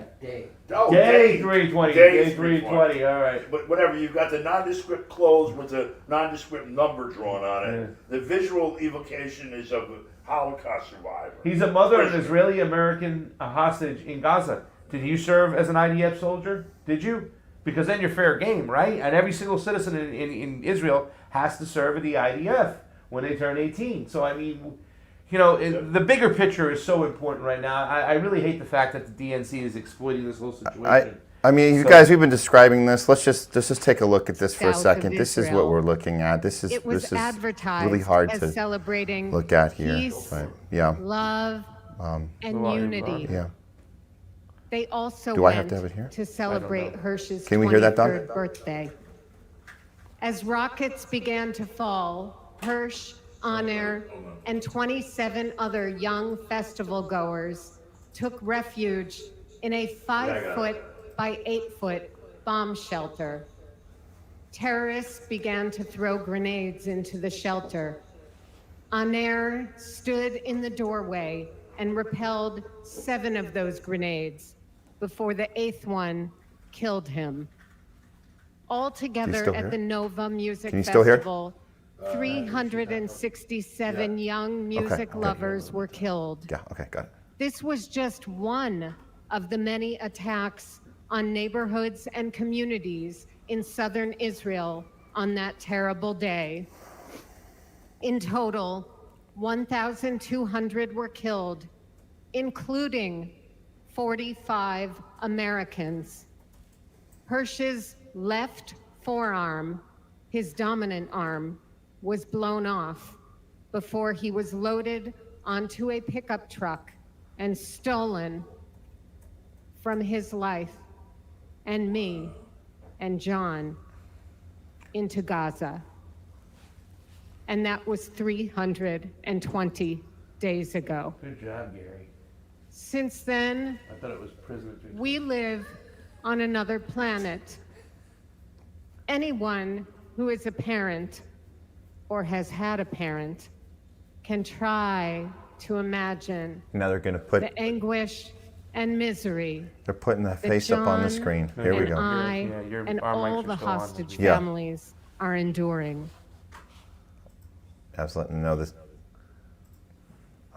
Oh, Day 320. Day Day 320. All right. But whatever, you've got the nondescript clothes with the nondescript number drawn on it. Yeah. The visual evocation is of a Holocaust survivor. He's a mother of an Israeli-American hostage in Gaza. Did you serve as an IDF soldier? Did you? Because then you're fair game, right? And every single citizen in Israel has to serve in the IDF when they turn 18. So, I mean, you know, the bigger picture is so important right now. I really hate the fact that the DNC is exploiting this whole situation. I mean, you guys, we've been describing this. Let's just take a look at this for a second. This is what we're looking at. This is advertised really hard as to celebrating look at here. peace, But yeah, love, and unity. yeah. They also Do I went have to have it here? to celebrate Hirsch's Can we hear that, Don? 23rd birthday. As rockets began to fall, Hirsch, Honor, and 27 other young festival goers took refuge in a 5-foot by 8-foot bomb shelter. Terrorists began to throw grenades into the shelter. Honor stood in the doorway and repelled 7 of those grenades before the 8th one killed him. Altogether still at hear? the Nova Music Can you still hear? Festival, 367 young music okay. lovers were killed. Yeah. Okay. Got it. This was just one of the many attacks on neighborhoods and communities in southern Israel on that terrible day. In total, 1,200 were killed, including 45 Americans. Hirsch's left forearm, his dominant arm, was blown off before he was loaded onto a pickup truck and stolen from his life and me and John into Gaza. And that was 320 days ago. Good job, Gary. Since then, I thought it was prison. we live on another planet. Anyone who is a parent or has had a parent can try to imagine Now they're gonna put. the anguish and misery They're putting the that face up on the John screen. Here we and go. I Yeah, and our mics all are the still on. hostage Yeah. families are enduring. I was letting them know this.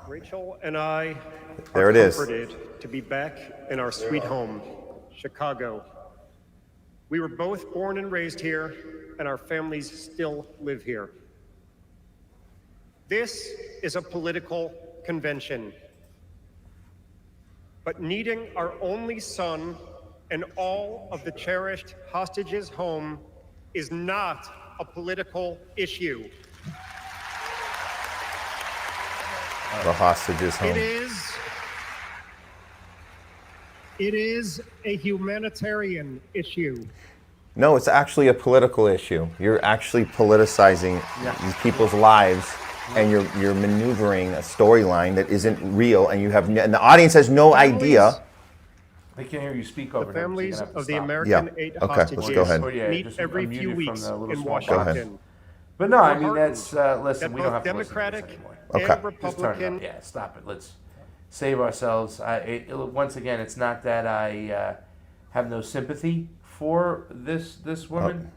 Rachel and I There are it is. comforted to be back in our sweet home, Chicago. We were both born and raised here, and our families still live here. This is a political convention. But needing our only son and all of the cherished hostages home is not a political issue. The hostages home. It is a humanitarian issue. No, it's actually a political issue. You're actually politicizing these people's lives, and you're maneuvering a storyline that isn't real, and and the audience has no idea. They can't hear you speak over The them, so you're families gonna have to of the stop. American Yeah. aid Okay, let's hostages go ahead. Oh, yeah, meet just every unmute few it from weeks the little in small box. Go ahead. Washington. But no, I mean, heartened that's, listen, that we don't both have to listen to Democratic this anymore. Okay. and Just turn it Republican. off. Yeah, stop it. Let's save ourselves. Once again, it's not that I have no sympathy for this woman.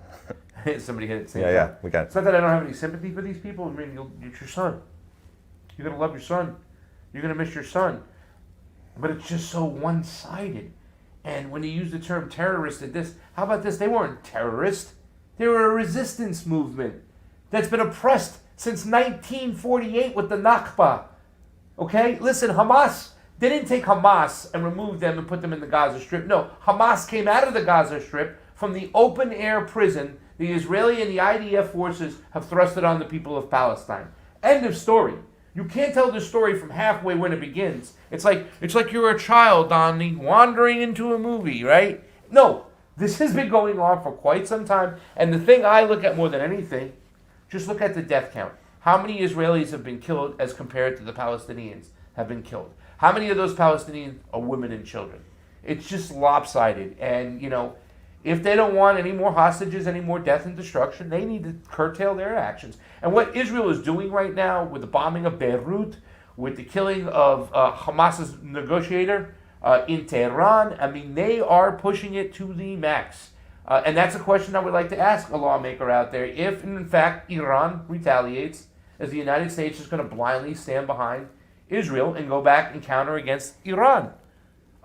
Somebody hit it. Yeah, we got it. It's not that I don't have any sympathy for these people. I mean, it's your son. You're gonna love your son. You're gonna miss your son. But it's just so one-sided. And when you use the term terrorist at this, how about this? They weren't terrorists. They were a resistance movement that's been oppressed since 1948 with the Nakba. Okay? Listen, Hamas, they didn't take Hamas and remove them and put them in the Gaza Strip. No, Hamas came out of the Gaza Strip from the open-air prison the Israeli and the IDF forces have thrusted on the people of Palestine. End of story. You can't tell the story from halfway when it begins. It's like you're a child, Donnie, wandering into a movie, right? No, this has been going on for quite some time. And the thing I look at more than anything, just look at the death count. How many Israelis have been killed as compared to the Palestinians have been killed? How many of those Palestinians are women and children? It's just lopsided. And, if they don't want any more hostages, any more death and destruction, they need to curtail their actions. And what Israel is doing right now with the bombing of Beirut, with the killing of Hamas's negotiator in Tehran, I mean, they are pushing it to the max. And that's a question I would like to ask a lawmaker out there. If, in fact, Iran retaliates, is the United States just going to blindly stand behind Israel and go back and counter against Iran?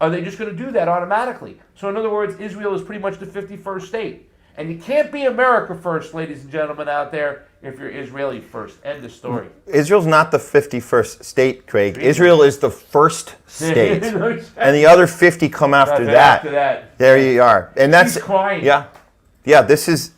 Are they just going to do that automatically? So in other words, Israel is pretty much the 51st state. And you can't be America first, ladies and gentlemen out there, if you're Israeli first. End of story. Israel's not the 51st state, Craig. Israel is the first state. And the other 50 come after that. After that. There you are. And that's... He's crying. Yeah. Yeah, this is...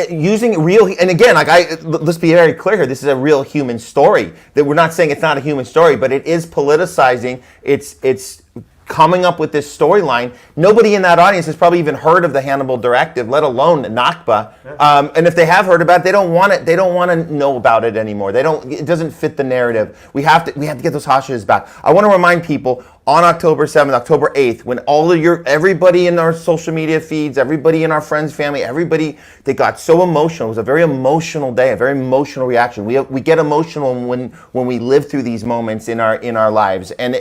using real, and again, let's be very clear here. This is a real human story. That we're not saying it's not a human story, but it is politicizing. It's coming up with this storyline. Nobody in that audience has probably even heard of the Hannibal Directive, let alone the Nakba. And if they have heard about it, they don't want it. They don't want to know about it anymore. It doesn't fit the narrative. We have to get those hostages back. I want to remind people on October 7th, October 8th, when everybody in our social media feeds, everybody in our friends, family, everybody, they got so emotional. It was a very emotional day, a very emotional reaction. We get emotional when we live through these moments in our lives. And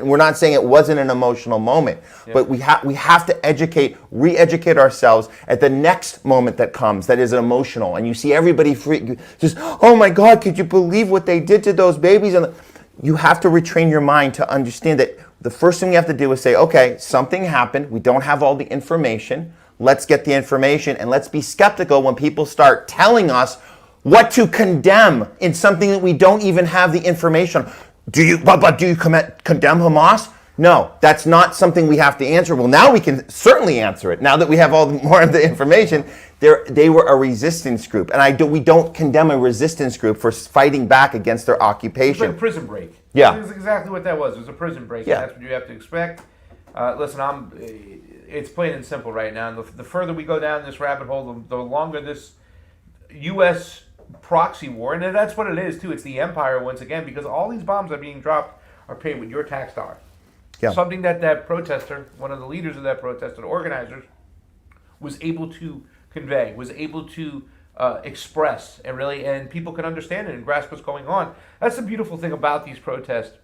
we're not saying it wasn't an emotional moment, but we have to re-educate ourselves at the next moment that comes that is emotional. And you see everybody just, oh my God, could you believe what they did to those babies? And you have to retrain your mind to understand that the first thing we have to do is say, okay, something happened. We don't have all the information. Let's get the information, and let's be skeptical when people start telling us what to condemn in something that we don't even have the information on. Do you condemn Hamas? No, that's not something we have to answer. Well, now we can certainly answer it. Now that we have more of the information, they were a resistance group, and we don't condemn a resistance group for fighting back against their occupation. It was like a prison break. Yeah, that's exactly what that was. It was a prison break. Yeah, and that's what you have to expect. Listen, it's plain and simple right now. And the further we go down this rabbit hole, the longer this U.S. proxy war, and that's what it is too. It's the empire once again, because all these bombs that are being dropped are paid with your tax dollar. Yeah. Something that protester, one of the leaders of that protest, the organizers, was able to convey, was able to express, and people can understand it and grasp what's going on. That's the beautiful thing about these protests.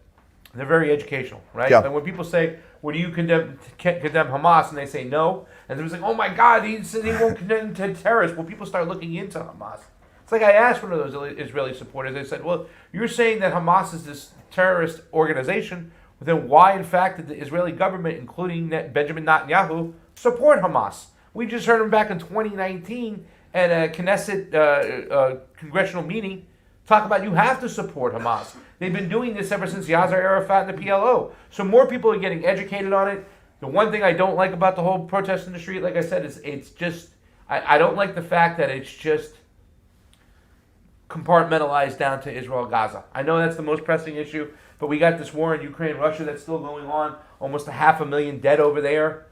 They're very educational, right? Yeah. And when people say, "Well, do you condemn Hamas?" and they say no, and they're like, "Oh my God, he said he won't condemn terrorists." Well, people start looking into Hamas. It's like I asked one of those Israeli supporters. They said, "Well, you're saying that Hamas is this terrorist organization. Then why, in fact, did the Israeli government, including Benjamin Netanyahu, support Hamas? We just heard him back in 2019 at a Knesset congressional meeting talk about you have to support Hamas. They've been doing this ever since Yasser Arafat and the PLO. So more people are getting educated on it. The one thing I don't like about the whole protest in the street, like I said, is it's just, I don't like the fact that it's just compartmentalized down to Israel-Gaza. I know that's the most pressing issue, but we got this war in Ukraine, Russia that's still going on, almost 500,000 dead over there,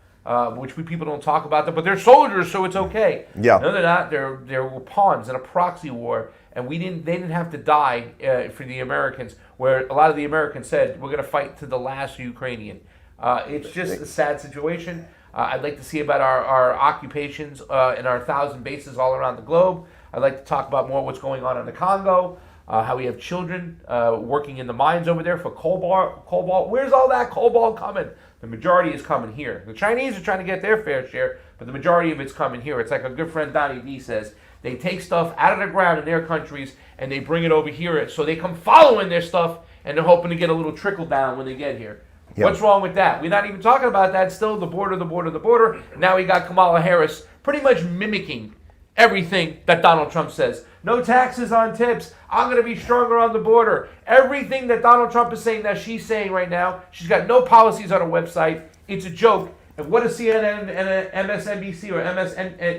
which people don't talk about them, but they're soldiers, so it's okay. Yeah. No, they're not. They were pawns in a proxy war, and they didn't have to die for the Americans, where a lot of the Americans said, we're going to fight to the last Ukrainian. It's just a sad situation. I'd like to see about our occupations and our 1,000 bases all around the globe. I'd like to talk about more what's going on in the Congo, how we have children working in the mines over there for cobalt. Where's all that cobalt coming? The majority is coming here. The Chinese are trying to get their fair share, but the majority of it's coming here. It's like a good friend Donnie D says, they take stuff out of the ground in their countries and they bring it over here, so they come following their stuff and they're hoping to get a little trickle down when they get here. Yep. What's wrong with that? We're not even talking about that. Still the border. Now we got Kamala Harris pretty much mimicking everything that Donald Trump says. No taxes on tips. I'm going to be stronger on the border. Everything that Donald Trump is saying that she's saying right now, she's got no policies on her website. It's a joke. And what is CNN and MSNBC or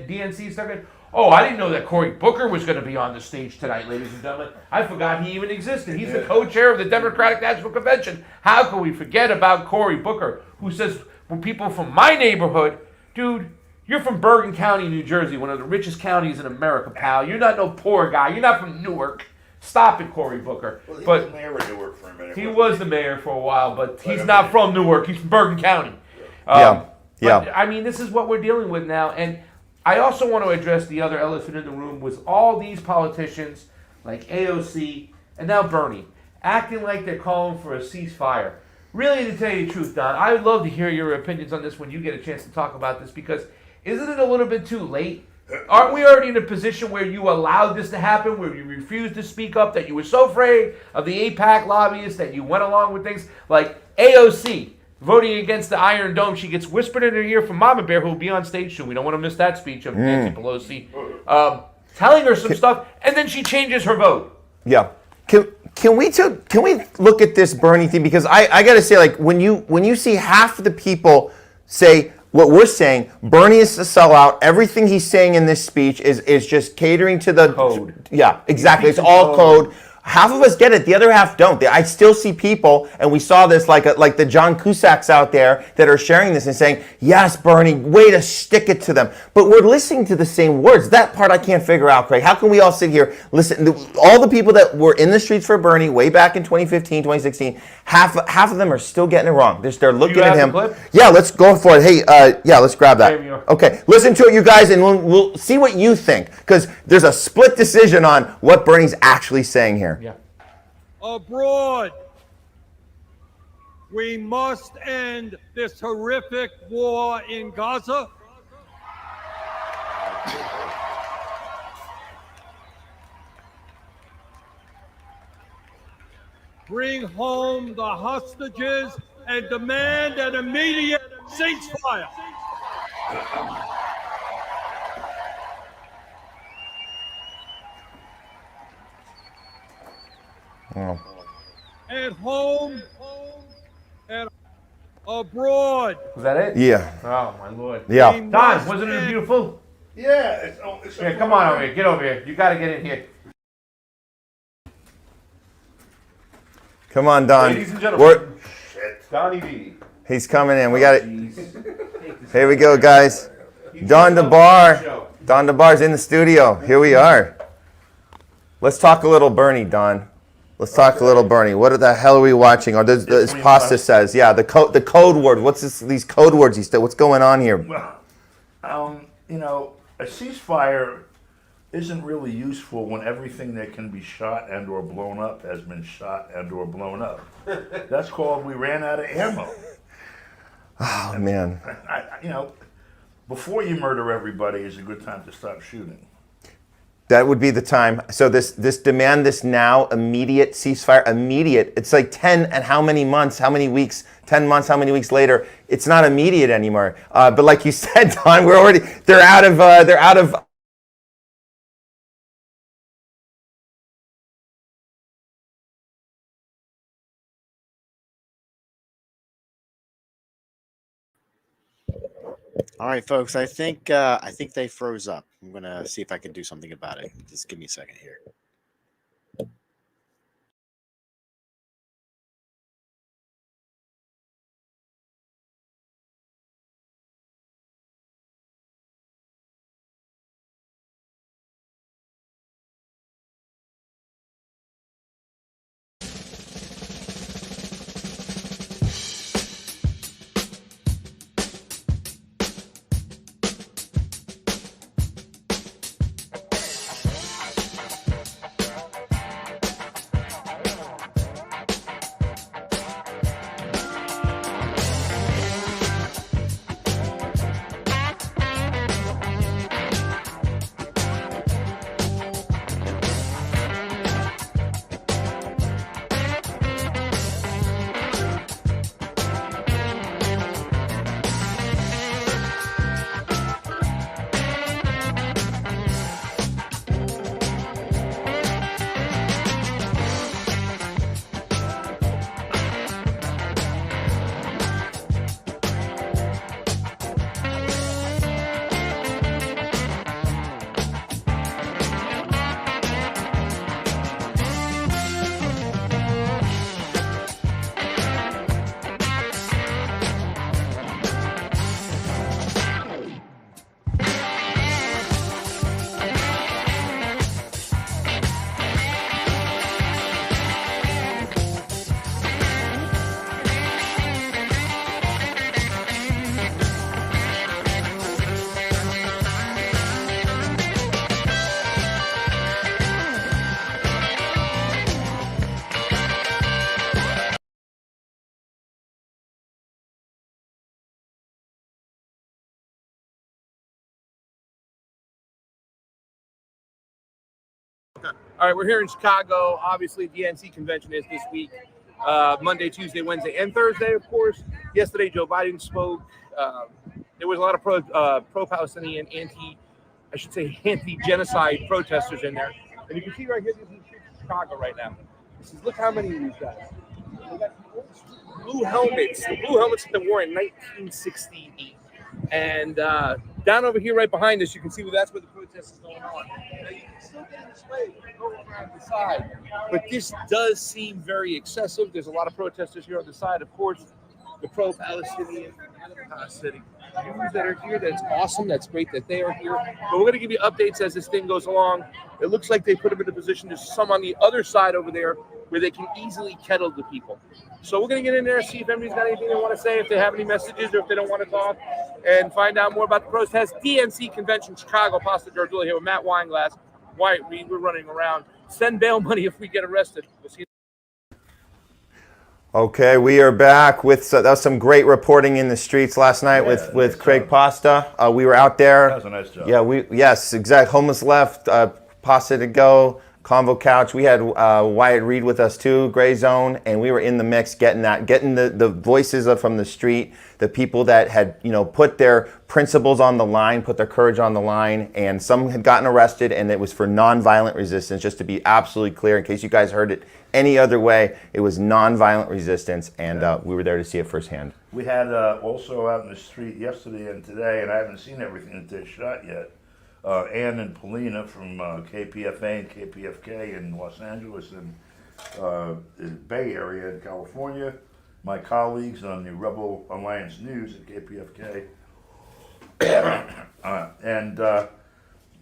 DNC talking? Oh, I didn't know that Cory Booker was going to be on the stage tonight, ladies and gentlemen. I forgot he even existed. He's the co-chair of the Democratic National Convention. How can we forget about Cory Booker, who says, when people from my neighborhood, dude, you're from Bergen County, New Jersey, one of the richest counties in America, pal. You're not no poor guy. You're not from Newark. Stop it, Cory Booker. Well, he was the mayor of Newark for a minute. He was the mayor for a while, but he's not from Newark. He's from Bergen County. But, I mean, this is what we're dealing with now, and I also want to address the other elephant in the room with all these politicians like AOC and now Bernie acting like they're calling for a ceasefire. Really, to tell you the truth, Don, I would love to hear your opinions on this when you get a chance to talk about this, because isn't it a little bit too late? Aren't we already in a position where you allowed this to happen, where you refused to speak up, that you were so afraid of the AIPAC lobbyists that you went along with things like AOC voting against the Iron Dome? She gets whispered in her ear from Mama Bear, who will be on stage soon. We don't want to miss that speech of Nancy Pelosi, telling her some stuff, and then she changes her vote. Yeah. Can we look at this Bernie thing? Because I got to say, like, when you see half of the people say what we're saying, Bernie is a sellout. Everything he's saying in this speech is just catering to the code. Yeah, exactly. It's all code. Half of us get it. The other half don't. I still see people, and we saw this like the John Cusacks out there that are sharing this and saying, yes, Bernie, way to stick it to them. But we're listening to the same words. That part I can't figure out, Craig. How can we all sit here, listen, all the people that were in the streets for Bernie way back in 2015, 2016, half of them are still getting it wrong. They're looking at him. Yeah, let's go for it. Hey, let's grab that. Okay, listen to it, you guys, and we'll see what you think, because there's a split decision on what Bernie's actually saying here. Yeah. Abroad, we must end this horrific war in Gaza. Bring home the hostages and demand an immediate ceasefire. Oh. At home and abroad. Was that it? Yeah. Oh, my Lord. Yeah. Don, wasn't it beautiful? Yeah. It's here, come on over here. Get over here. You got to get in here. Come on, Don. Ladies and gentlemen. Donnie D. He's coming in. We got it. Here we go, guys. Don DeBar. Don DeBar's in the studio. Here we are. Let's talk a little Bernie, Don. Let's talk a little Bernie. What the hell are we watching? Or this pasta says, yeah, the code word. What's these code words he said? What's going on here? Well, a ceasefire isn't really useful when everything that can be shot and or blown up has been shot and or blown up. That's called we ran out of ammo. Oh, man. Before you murder everybody is a good time to stop shooting. That would be the time. So this demand this now, immediate ceasefire, immediate. It's like 10 and how many months, how many weeks, 10 months, how many weeks later? It's not immediate anymore. But like you said, Don, they're out of. All right, folks. I think they froze up. I'm gonna see if I can do something about it. Just give me a second here. All right, we're here in Chicago. Obviously, DNC convention is this week. Monday, Tuesday, Wednesday, and Thursday, of course. Yesterday, Joe Biden spoke. There was a lot of pro-Palestinian, anti-genocide protesters in there. And you can see right here, this is the streets of Chicago right now. Look how many of these guys. They got blue helmets, the blue helmets that they wore in 1968. And down over here right behind us, you can see that's where the protest is going on. Now, you can still get in this way and go around the side. But this does seem very excessive. There's a lot of protesters here on the side. Of course, the pro-Palestinian Jews that are here. That's awesome. That's great that they are here. But we're going to give you updates as this thing goes along. It looks like they put them in a position. There's some on the other side over there where they can easily kettle the people. So we're going to get in there, see if anybody's got anything they want to say, if they have any messages, or if they don't want to talk, and find out more about the protest. DNC Convention, Chicago. Pasta Georgula here with Matt Weinglass, Wyatt Reed. We're running around. Send bail money if we get arrested. We'll see you. Okay, we are back with that was some great reporting in the streets last night with Craig Pasta. We were out there. That was a nice job. Yeah, yes, exact. Homeless left, Pasta to go, Convo Couch. We had Wyatt Reed with us too, Gray Zone, and we were in the mix getting the voices from the street, the people that had put their principles on the line, put their courage on the line, and some had gotten arrested, and it was for nonviolent resistance. Just to be absolutely clear, in case you guys heard it any other way, it was nonviolent resistance, and we were there to see it firsthand. We had also out in the street yesterday and today, and I haven't seen everything that they shot yet. Ann and Polina from KPFA and KPFK in Los Angeles and the Bay Area in California. My colleagues on the Rebel Alliance News at KPFK. And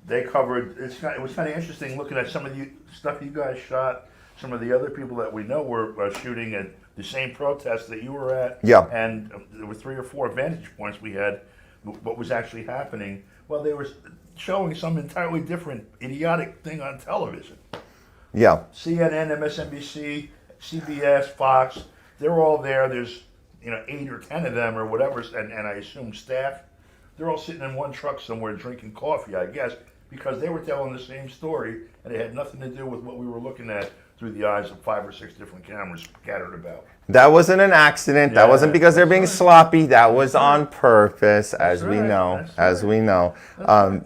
they covered, it was kind of interesting looking at some of the stuff you guys shot. Some of the other people that we know were shooting at the same protest that you were at. Yeah. And there were 3 or 4 vantage points we had, what was actually happening. Well, they were showing some entirely different idiotic thing on television. Yeah. CNN, MSNBC, CBS, Fox, they're all there. There's 8 or 10 of them or whatever, and I assume staff. They're all sitting in one truck somewhere drinking coffee, I guess, because they were telling the same story, and it had nothing to do with what we were looking at through the eyes of 5 or 6 different cameras scattered about. That wasn't an accident. That wasn't because they're being sloppy. That was on purpose, as we know.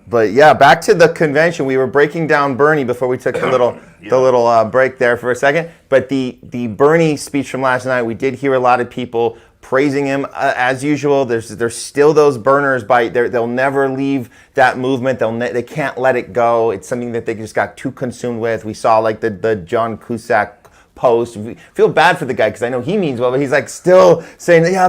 But yeah, back to the convention. We were breaking down Bernie before we took the little break there for a second. But the Bernie speech from last night, we did hear a lot of people praising him as usual. There's still those burners they'll never leave that movement. They can't let it go. It's something that they just got too consumed with. We saw like the John Cusack post. We feel bad for the guy because I know he means well, but he's like still saying, yeah,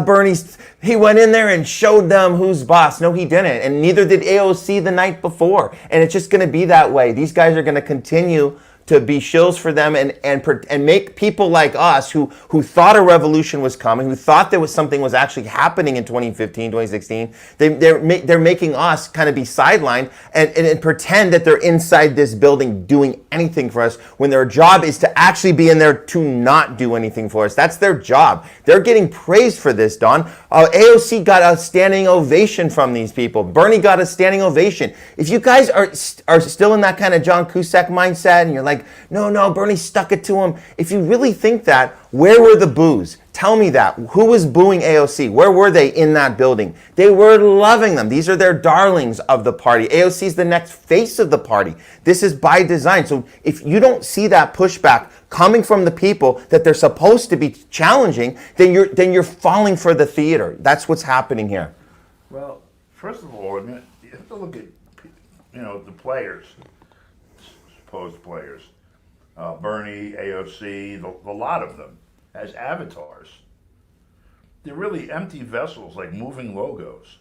he went in there and showed them who's boss. No, he didn't, and neither did AOC the night before. And it's just going to be that way. These guys are going to continue to be shills for them and make people like us who thought a revolution was coming, who thought there was something was actually happening in 2015, 2016, they're making us kind of be sidelined and pretend that they're inside this building doing anything for us when their job is to actually be in there to not do anything for us. That's their job. They're getting praised for this, Don. AOC got a standing ovation from these people. Bernie got a standing ovation. If you guys are still in that kind of John Cusack mindset and you're like, no, Bernie stuck it to him. If you really think that, where were the boos? Tell me that. Who was booing AOC? Where were they in that building? They were loving them. These are their darlings of the party. AOC is the next face of the party. This is by design. So if you don't see that pushback coming from the people that they're supposed to be challenging, then you're falling for the theater. That's what's happening here. Well, first of all, I mean, you have to look at the players. Supposed players, Bernie, AOC, the lot of them, as avatars. They're really empty vessels, like moving logos.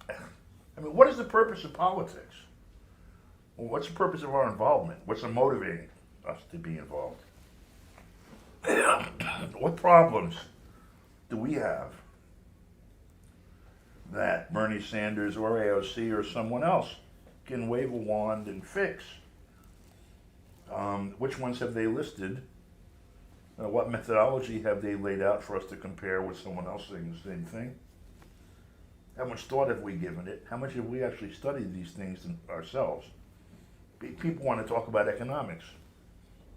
I mean, what is the purpose of politics? Well, what's the purpose of our involvement? What's motivating us to be involved? What problems do we have that Bernie Sanders or AOC or someone else can wave a wand and fix? Which ones have they listed? What methodology have they laid out for us to compare with someone else saying the same thing? How much thought have we given it? How much have we actually studied these things ourselves? People want to talk about economics.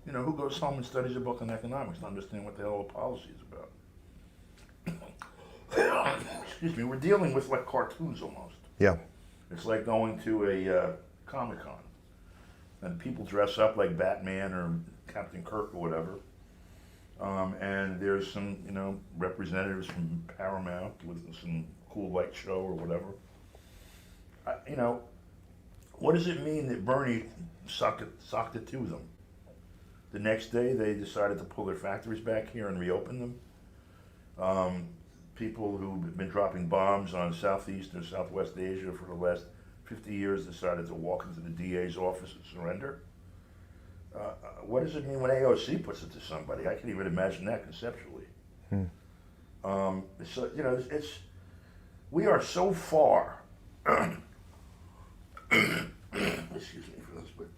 You know, who goes home and studies a book on economics to understand what the hell a policy is about? Excuse me, we're dealing with like cartoons almost. Yeah. It's like going to a Comic-Con and people dress up like Batman or Captain Kirk or whatever. And there's some, you know, representatives from Paramount with some cool light show or whatever. You know, what does it mean that Bernie socked it to them? The next day they decided to pull their factories back here and reopen them. People who've been dropping bombs on Southeast or Southwest Asia for the last 50 years decided to walk into the DA's office and surrender. What does it mean when AOC puts it to somebody? I can't even imagine that conceptually. So, you know, we are so far. Excuse me for this, but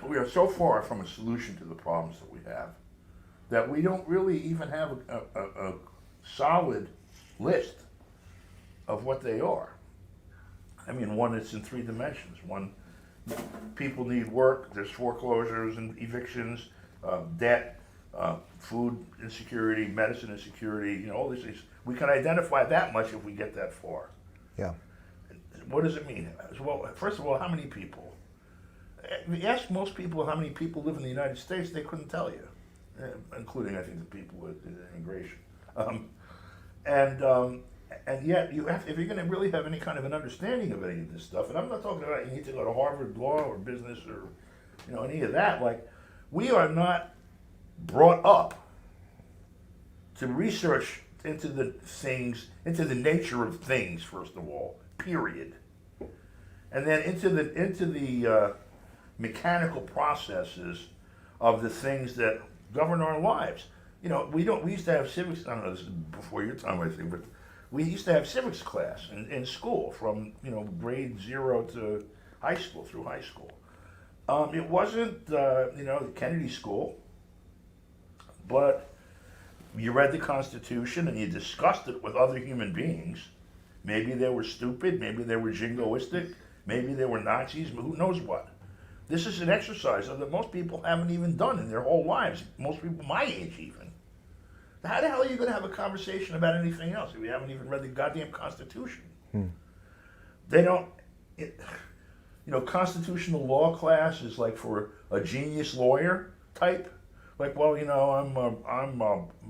we are so far from a solution to the problems that we have that we don't really even have a solid list of what they are. I mean, one, it's in 3 dimensions. One, people need work, there's foreclosures and evictions, debt, food insecurity, medicine insecurity, you know, all these things. We can identify that much if we get that far. Yeah. What does it mean? Well, first of all, how many people? If you ask most people how many people live in the United States, they couldn't tell you, including, I think, the people with immigration. And yet, you have, if you're going to really have any kind of an understanding of any of this stuff, and I'm not talking about you need to go to Harvard Law or business or, you know, any of that. Like, we are not brought up to research into the things, into the nature of things, first of all, period, and then into the mechanical processes of the things that govern our lives. You know, we used to have civics. I don't know, this is before your time, I think, but we used to have civics class in school from, you know, grade 0 to high school, through high school. It wasn't, you know, Kennedy School, but you read the Constitution and you discussed it with other human beings. Maybe they were stupid, maybe they were jingoistic, maybe they were Nazis, but who knows what. This is an exercise that most people haven't even done in their whole lives, most people my age even. How the hell are you going to have a conversation about anything else if you haven't even read the goddamn Constitution? They don't, you know, constitutional law class is like for a genius lawyer type. Like, well, you know, I'm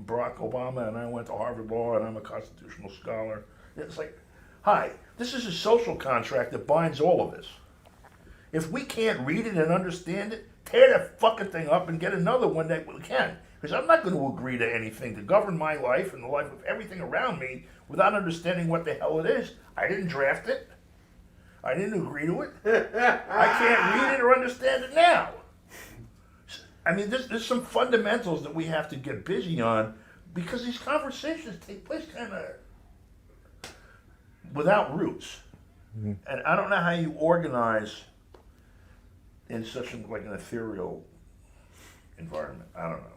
Barack Obama and I went to Harvard Law and I'm a constitutional scholar. It's like, hi, this is a social contract that binds all of us. If we can't read it and understand it, tear that fucking thing up and get another one that we can. Because I'm not going to agree to anything to govern my life and the life of everything around me without understanding what the hell it is. I didn't draft it. I didn't agree to it. I can't read it or understand it now. I mean, there's some fundamentals that we have to get busy on because these conversations take place kind of without roots. And I don't know how you organize in such an ethereal environment. I don't know.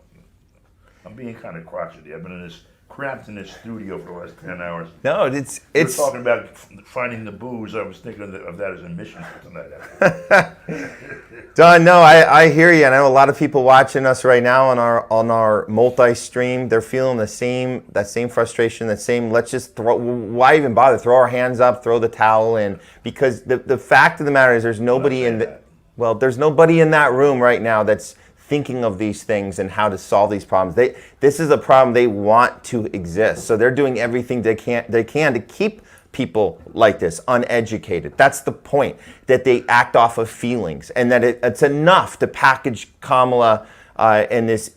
I'm being kind of crotchety. I've been cramped in this studio for the last 10 hours. No, it's We're talking about finding the booze. I was thinking of that as a mission for tonight. Don, no, I hear you. And I know a lot of people watching us right now on our multi-stream. They're feeling that same frustration, that same. Let's just throw. Why even bother? Throw our hands up, throw the towel in. Because the fact of the matter is, there's nobody there's nobody in that room right now that's thinking of these things and how to solve these problems. This is a problem they want to exist. So they're doing everything they can to keep people like this uneducated. That's the point, that they act off of feelings, and that it's enough to package Kamala and this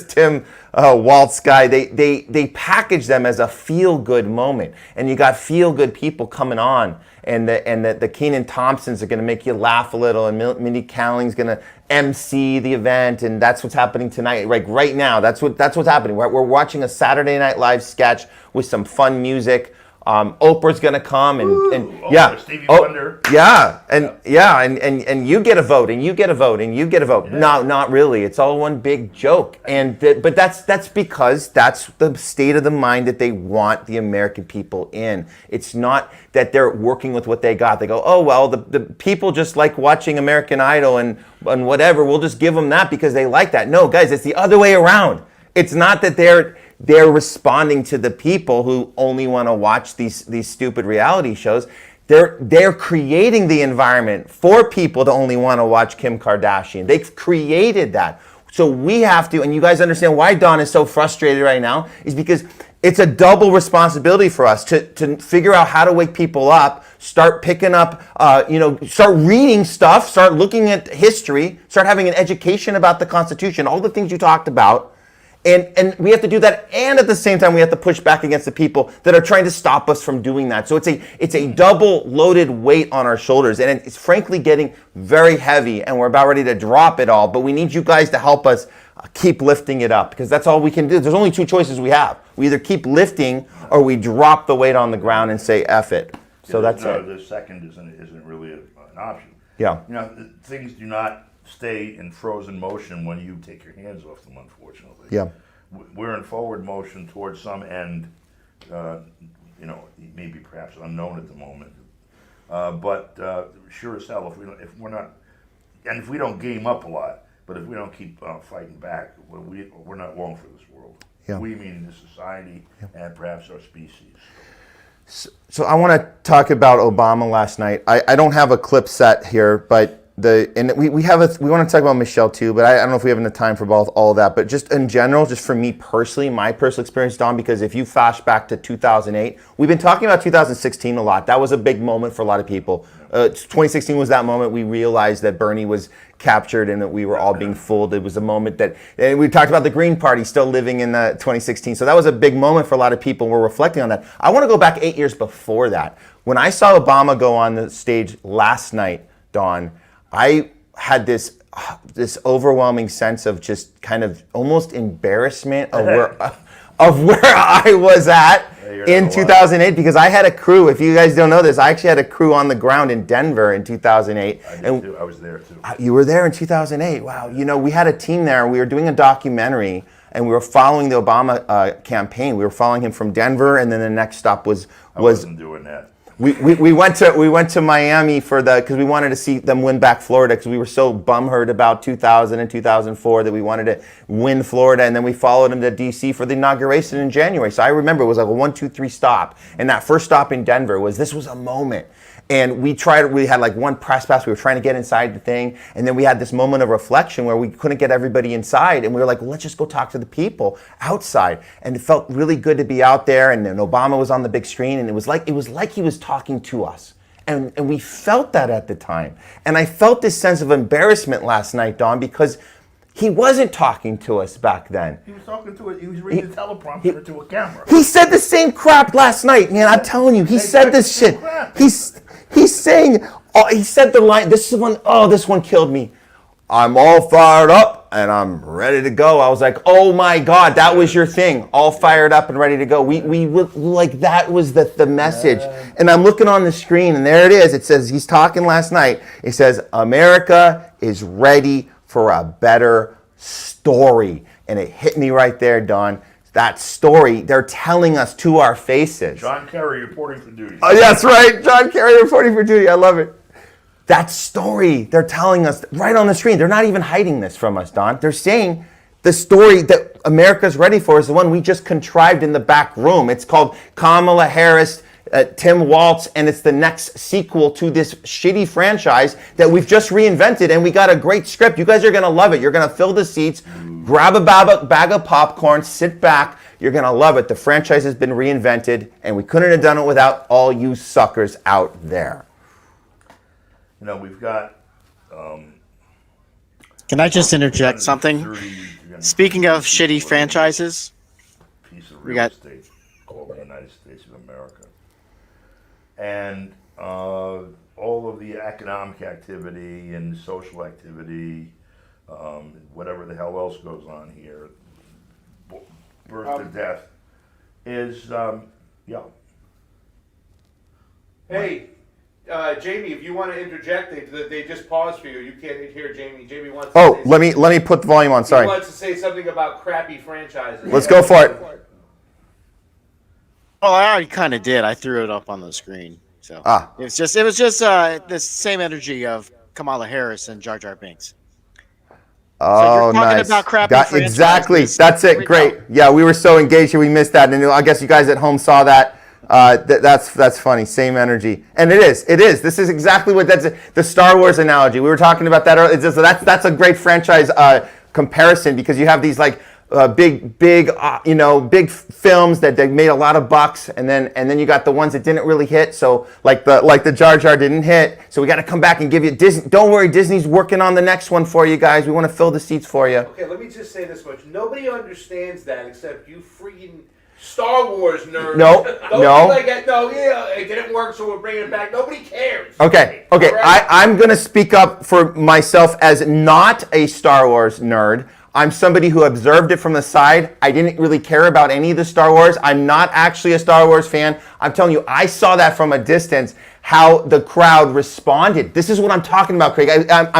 Tim Waltz guy. They package them as a feel-good moment, and you got feel-good people coming on, and the Kenan Thompsons are going to make you laugh a little, and Mindy Kaling's going to MC the event, and that's what's happening tonight. Like right now, that's what's happening. We're watching a Saturday Night Live sketch with some fun music. Oprah's gonna come, and Oprah, yeah, Stevie Wonder. yeah, and you get a vote, and you get a vote, and you get a vote. No, not really. It's all one big joke. But that's because that's the state of the mind that they want the American people in. It's not that they're working with what they got. They go, oh well, the people just like watching American Idol and whatever. We'll just give them that because they like that. No, guys, it's the other way around. It's not that they're responding to the people who only want to watch these stupid reality shows. They're creating the environment for people to only want to watch Kim Kardashian. They've created that. So we have to, and you guys understand why Don is so frustrated right now, is because it's a double responsibility for us to figure out how to wake people up, start picking up, start reading stuff, start looking at history, start having an education about the Constitution, all the things you talked about. And we have to do that, and at the same time we have to push back against the people that are trying to stop us from doing that. So it's a double loaded weight on our shoulders, and it's frankly getting very heavy, and we're about ready to drop it all. But we need you guys to help us keep lifting it up, because that's all we can do. There's only two choices we have. We either keep lifting or we drop the weight on the ground and say F it. So that's it. The second isn't really an option. Yeah. Things do not stay in frozen motion when you take your hands off them, unfortunately. Yeah. We're in forward motion towards some end, maybe perhaps unknown at the moment. But sure as hell, if we don't game up a lot, but if we don't keep fighting back, we're not long for this world. Yeah. We mean the society and perhaps our species. So I want to talk about Obama last night. I don't have a clip set here, but we want to talk about Michelle too, but I don't know if we have enough time for all of that. But just in general, just for me personally, my personal experience, Don, because if you flash back to 2008, we've been talking about 2016 a lot. That was a big moment for a lot of people. 2016 was that moment we realized that Bernie was captured and that we were all being fooled. It was a moment that, and we talked about the Green Party still living in 2016. So that was a big moment for a lot of people. We're reflecting on that. I want to go back 8 years before that. When I saw Obama go on the stage last night, Don, I had this overwhelming sense of just kind of almost embarrassment of where I was at in 2008, because I had a crew. If you guys don't know this, I actually had a crew on the ground in Denver in 2008. I was there too. You were there in 2008. Wow. We had a team there. We were doing a documentary, and we were following the Obama campaign. We were following him from Denver, and then the next stop was. I wasn't doing that. We went to Miami because we wanted to see them win back Florida, because we were so bumhurt about 2000 and 2004 that we wanted to win Florida, and then we followed them to DC for the inauguration in January. So I remember it was like a 1, 2, 3 stop, and that first stop in Denver was a moment. And we had like one press pass. We were trying to get inside the thing. And then we had this moment of reflection where we couldn't get everybody inside. And we were like, well, let's just go talk to the people outside. And it felt really good to be out there. And then Obama was on the big screen. And it was like he was talking to us. And we felt that at the time. And I felt this sense of embarrassment last night, Don, because he wasn't talking to us back then. He was talking to it. He was reading the teleprompter to a camera. He said the same crap last night, man. I'm telling you, he said this shit. He said the line. This one killed me. I'm all fired up and I'm ready to go. I was like, oh my God, that was your thing. All fired up and ready to go. We like, that was the message. And I'm looking on the screen, and there it is. It says, he's talking last night. It says, America is ready for a better story. And it hit me right there, Don. That story, they're telling us to our faces. John Kerry reporting for duty. Oh, that's right. John Kerry reporting for duty. I love it. That story, they're telling us right on the screen. They're not even hiding this from us, Don. They're saying the story that America's ready for is the one we just contrived in the back room. It's called Kamala Harris, Tim Walz, and it's the next sequel to this shitty franchise that we've just reinvented, and we got a great script. You guys are going to love it. You're going to fill the seats, grab a bag of popcorn, sit back. You're going to love it. The franchise has been reinvented, and we couldn't have done it without all you suckers out there. We've got... Can I just interject something? Speaking of shitty franchises, piece of real estate called the United States of America. And all of the economic activity and social activity, whatever the hell else goes on here, birth to death, is, Hey, Jayme, if you want to interject, they just paused for you. You can't hear Jayme. Jayme wants to Oh, say let me put the volume on. He Sorry. wants to say something about crappy franchises. Let's go for it. Oh, I already kind of did. I threw it up on the screen. So it was just the same energy of Kamala Harris and Jar Jar Binks. Oh, you're talking nice. about crappy franchises. Exactly. That's it. Great. Yeah, we were so engaged here, we missed that, and I guess you guys at home saw that. That's funny. Same energy, and it is. This is exactly what the Star Wars analogy. We were talking about that earlier. That's a great franchise comparison because you have these like big films that they made a lot of bucks, and then you got the ones that didn't really hit. So like the Jar Jar didn't hit. So we got to come back and give you Disney. Don't worry, Disney's working on the next one for you guys. We want to fill the seats for you. Okay, let me just say this much. Nobody understands that except you freaking Star Wars nerds. No. It didn't work, so we're bringing it back. Nobody cares. Okay. All right? I'm going to speak up for myself as not a Star Wars nerd. I'm somebody who observed it from the side. I didn't really care about any of the Star Wars. I'm not actually a Star Wars fan. I'm telling you, I saw that from a distance, how the crowd responded. This is what I'm talking about, Craig. I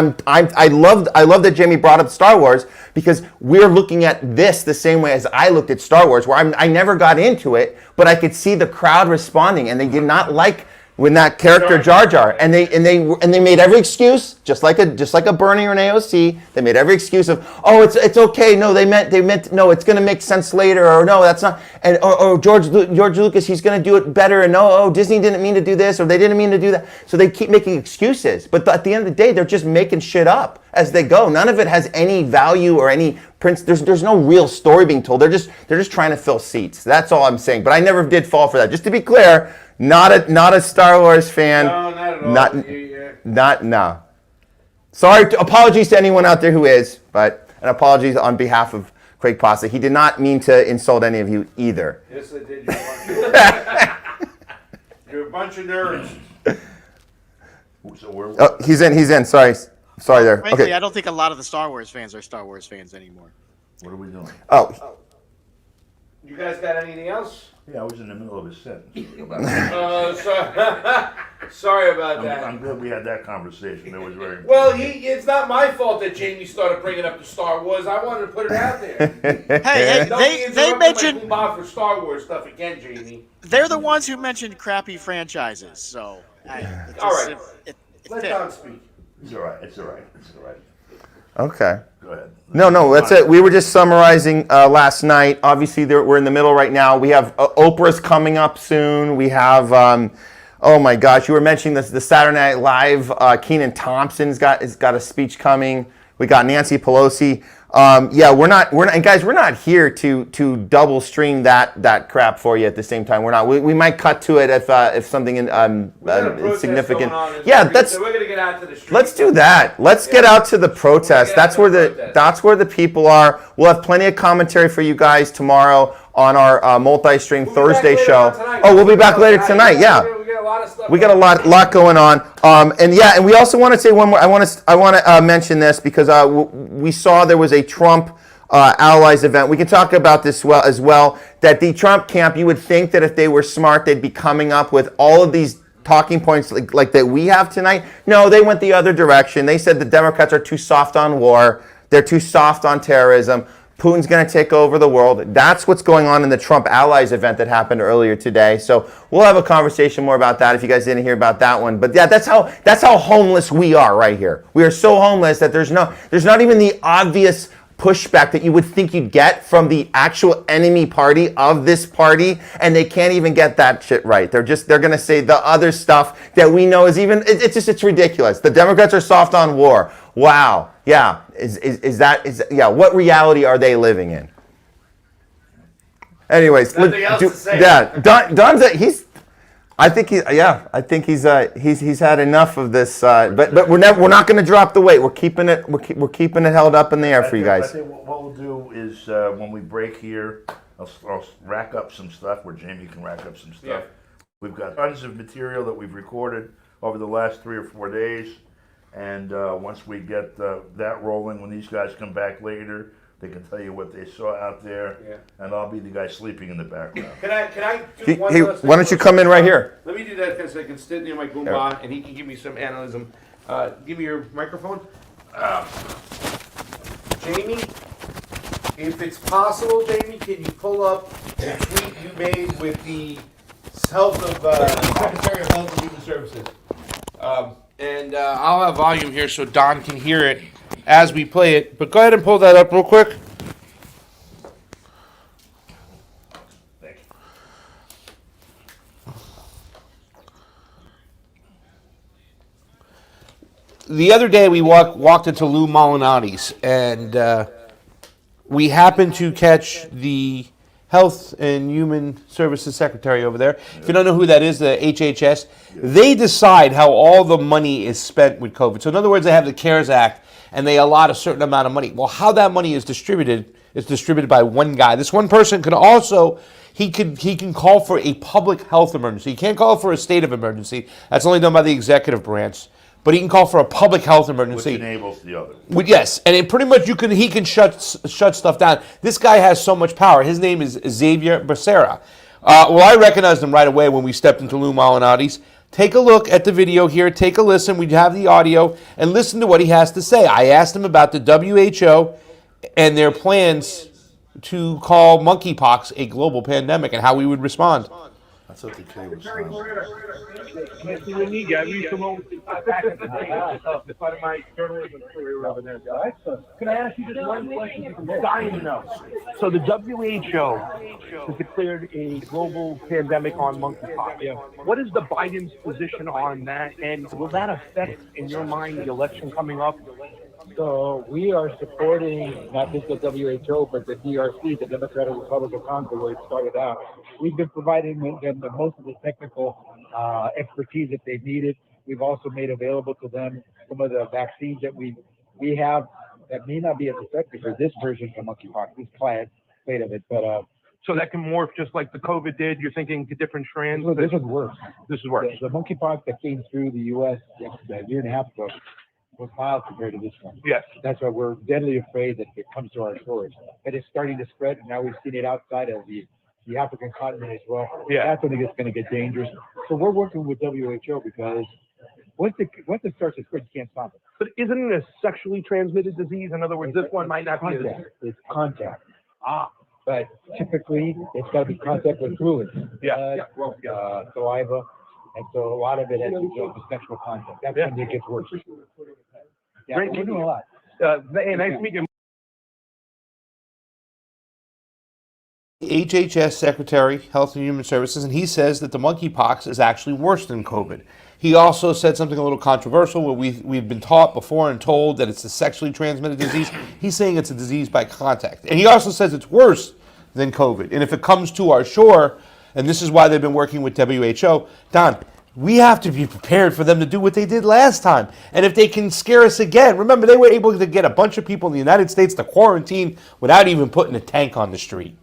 love that Jayme brought up Star Wars because we're looking at this the same way as I looked at Star Wars, where I never got into it, but I could see the crowd responding, and they did not like when that character Jar Jar, and they made every excuse, just like a Bernie or an AOC. They made every excuse of, oh, it's okay. No, they meant no, it's going to make sense later, or no, that's not. And George Lucas, he's going to do it better, and no, Disney didn't mean to do this, or they didn't mean to do that. So they keep making excuses, but at the end of the day, they're just making shit up as they go. None of it has any value or any prince. There's no real story being told. They're just trying to fill seats. That's all I'm saying. But I never did fall for that. Just to be clear. Not a Star Wars fan. No, not at all. No. Sorry. Apologies to anyone out there who is, but an apologies on behalf of Craig Pasa. He did not mean to insult any of you either. Yes, I did. You're a bunch of nerds. Oh, he's in. Sorry there. Frankly, Okay. I don't think a lot of the Star Wars fans are Star Wars fans anymore. What are we doing? Oh. You guys got anything else? Yeah, I was in the middle of a sentence. Sorry about that. I'm glad we had that conversation. It was very important. Well, it's not my fault that Jayme started bringing up the Star Wars. I wanted to put it out there. They mentioned for Star Wars stuff again, Jayme. They're the ones who mentioned crappy franchises. So, All right. Let Don speak. It's all right. Okay. Go ahead. No, that's it. We were just summarizing last night. Obviously, we're in the middle right now. We have Oprah's coming up soon. We have, oh my gosh, you were mentioning the Saturday Night Live. Kenan Thompson's got a speech coming. We got Nancy Pelosi. We're not here to double stream that crap for you at the same time. We're not. We might cut to it if something significant. Yeah, so we're gonna get out to the street. Let's do that. Let's get out to the protest. That's where the people are. We'll have plenty of commentary for you guys tomorrow on our multi-stream Thursday show. Oh, we'll be back later tonight. Yeah. We got a lot going on. And we also want to say one more. I want to mention this because we saw there was a Trump allies event. We can talk about this as well. That the Trump camp, you would think that if they were smart, they'd be coming up with all of these talking points like that we have tonight. No, they went the other direction. They said the Democrats are too soft on war. They're too soft on terrorism. Putin's going to take over the world. That's what's going on in the Trump allies event that happened earlier today. So we'll have a conversation more about that if you guys didn't hear about that one. But yeah, that's how homeless we are right here. We are so homeless that there's not even the obvious pushback that you would think you'd get from the actual enemy party of this party, and they can't even get that shit right. They're going to say the other stuff that we know is even it's ridiculous. The Democrats are soft on war. Wow. Yeah. What reality are they living in? Anyways, nothing else to say. Yeah, Don's I think he's had enough of this. But we're not going to drop the weight. We're keeping it held up in the air for you guys. I think what we'll do is when we break here, I'll rack up some stuff where Jayme can rack up some stuff. Yeah. We've got tons of material that we've recorded over the last 3 or 4 days. And once we get that rolling, when these guys come back later, They can tell you what they saw out there, and I'll be the guy sleeping in the background. Can I do one Hey, last thing? why don't you come in right here? Let me do that because I can sit near my Goomba and he can give me some analysm. Give me your microphone. Jayme, if it's possible, Jayme, can you pull up the tweet you made with the Secretary of Health and Human Services? And I'll have volume here so Don can hear it as we play it. But go ahead and pull that up real quick. The other day we walked into Lou Molinati's and we happened to catch the Health and Human Services Secretary over there. If you don't know who that is, the HHS, they decide how all the money is spent with COVID. So in other words, they have the CARES Act and they allot a certain amount of money. Well, how that money is distributed by one guy. This one person can also, he can call for a public health emergency. He can't call for a state of emergency. That's only done by the executive branch. But he can call for a public health emergency. Which enables the other. Yes, and it pretty much he can shut stuff down. This guy has so much power. His name is Xavier Becerra. Well, I recognized him right away when we stepped into Lou Molinati's. Take a look at the video here. Take a listen. We have the audio and listen to what he has to say. I asked him about the WHO and their plans to call monkeypox a global pandemic and how we would respond. That's what the kid was Can I ask you just one question? I'm dying to know. So the WHO has declared a global pandemic on monkeypox. Yeah. What is the Biden's position on that, and will that affect, in your mind, the election coming up? So we are supporting not just the WHO, but the DRC, the Democratic Republic of Congo, where it started out. We've been providing them most of the technical expertise that they've needed. We've also made available to them some of the vaccines that we have that may not be as effective for this version of monkeypox, this clade of it. But so that can morph just like the COVID did. You're thinking different strands. This is worse. This is worse. The monkeypox that came through the U.S. a year and a half ago was mild compared to this one. Yes. That's why we're deadly afraid that it comes to our shores. But it's starting to spread, and now we've seen it outside of the African continent as well. Yeah. That's when it's going to get dangerous. So we're working with WHO because once it starts to spread, you can't stop it. But isn't it a sexually transmitted disease? In other words, this one might not be. It's contact. But typically, it's got to be contact with fluids. Saliva. And so a lot of it has to do with sexual contact. That's when it gets worse. Yeah, we're doing a lot. Hey, nice to meet you. HHS Secretary, Health and Human Services, and he says that the monkeypox is actually worse than COVID. He also said something a little controversial where we've been taught before and told that it's a sexually transmitted disease. He's saying it's a disease by contact. And he also says it's worse than COVID. And if it comes to our shore, and this is why they've been working with WHO, Don, we have to be prepared for them to do what they did last time. And if they can scare us again, remember they were able to get a bunch of people in the United States to quarantine without even putting a tank on the street.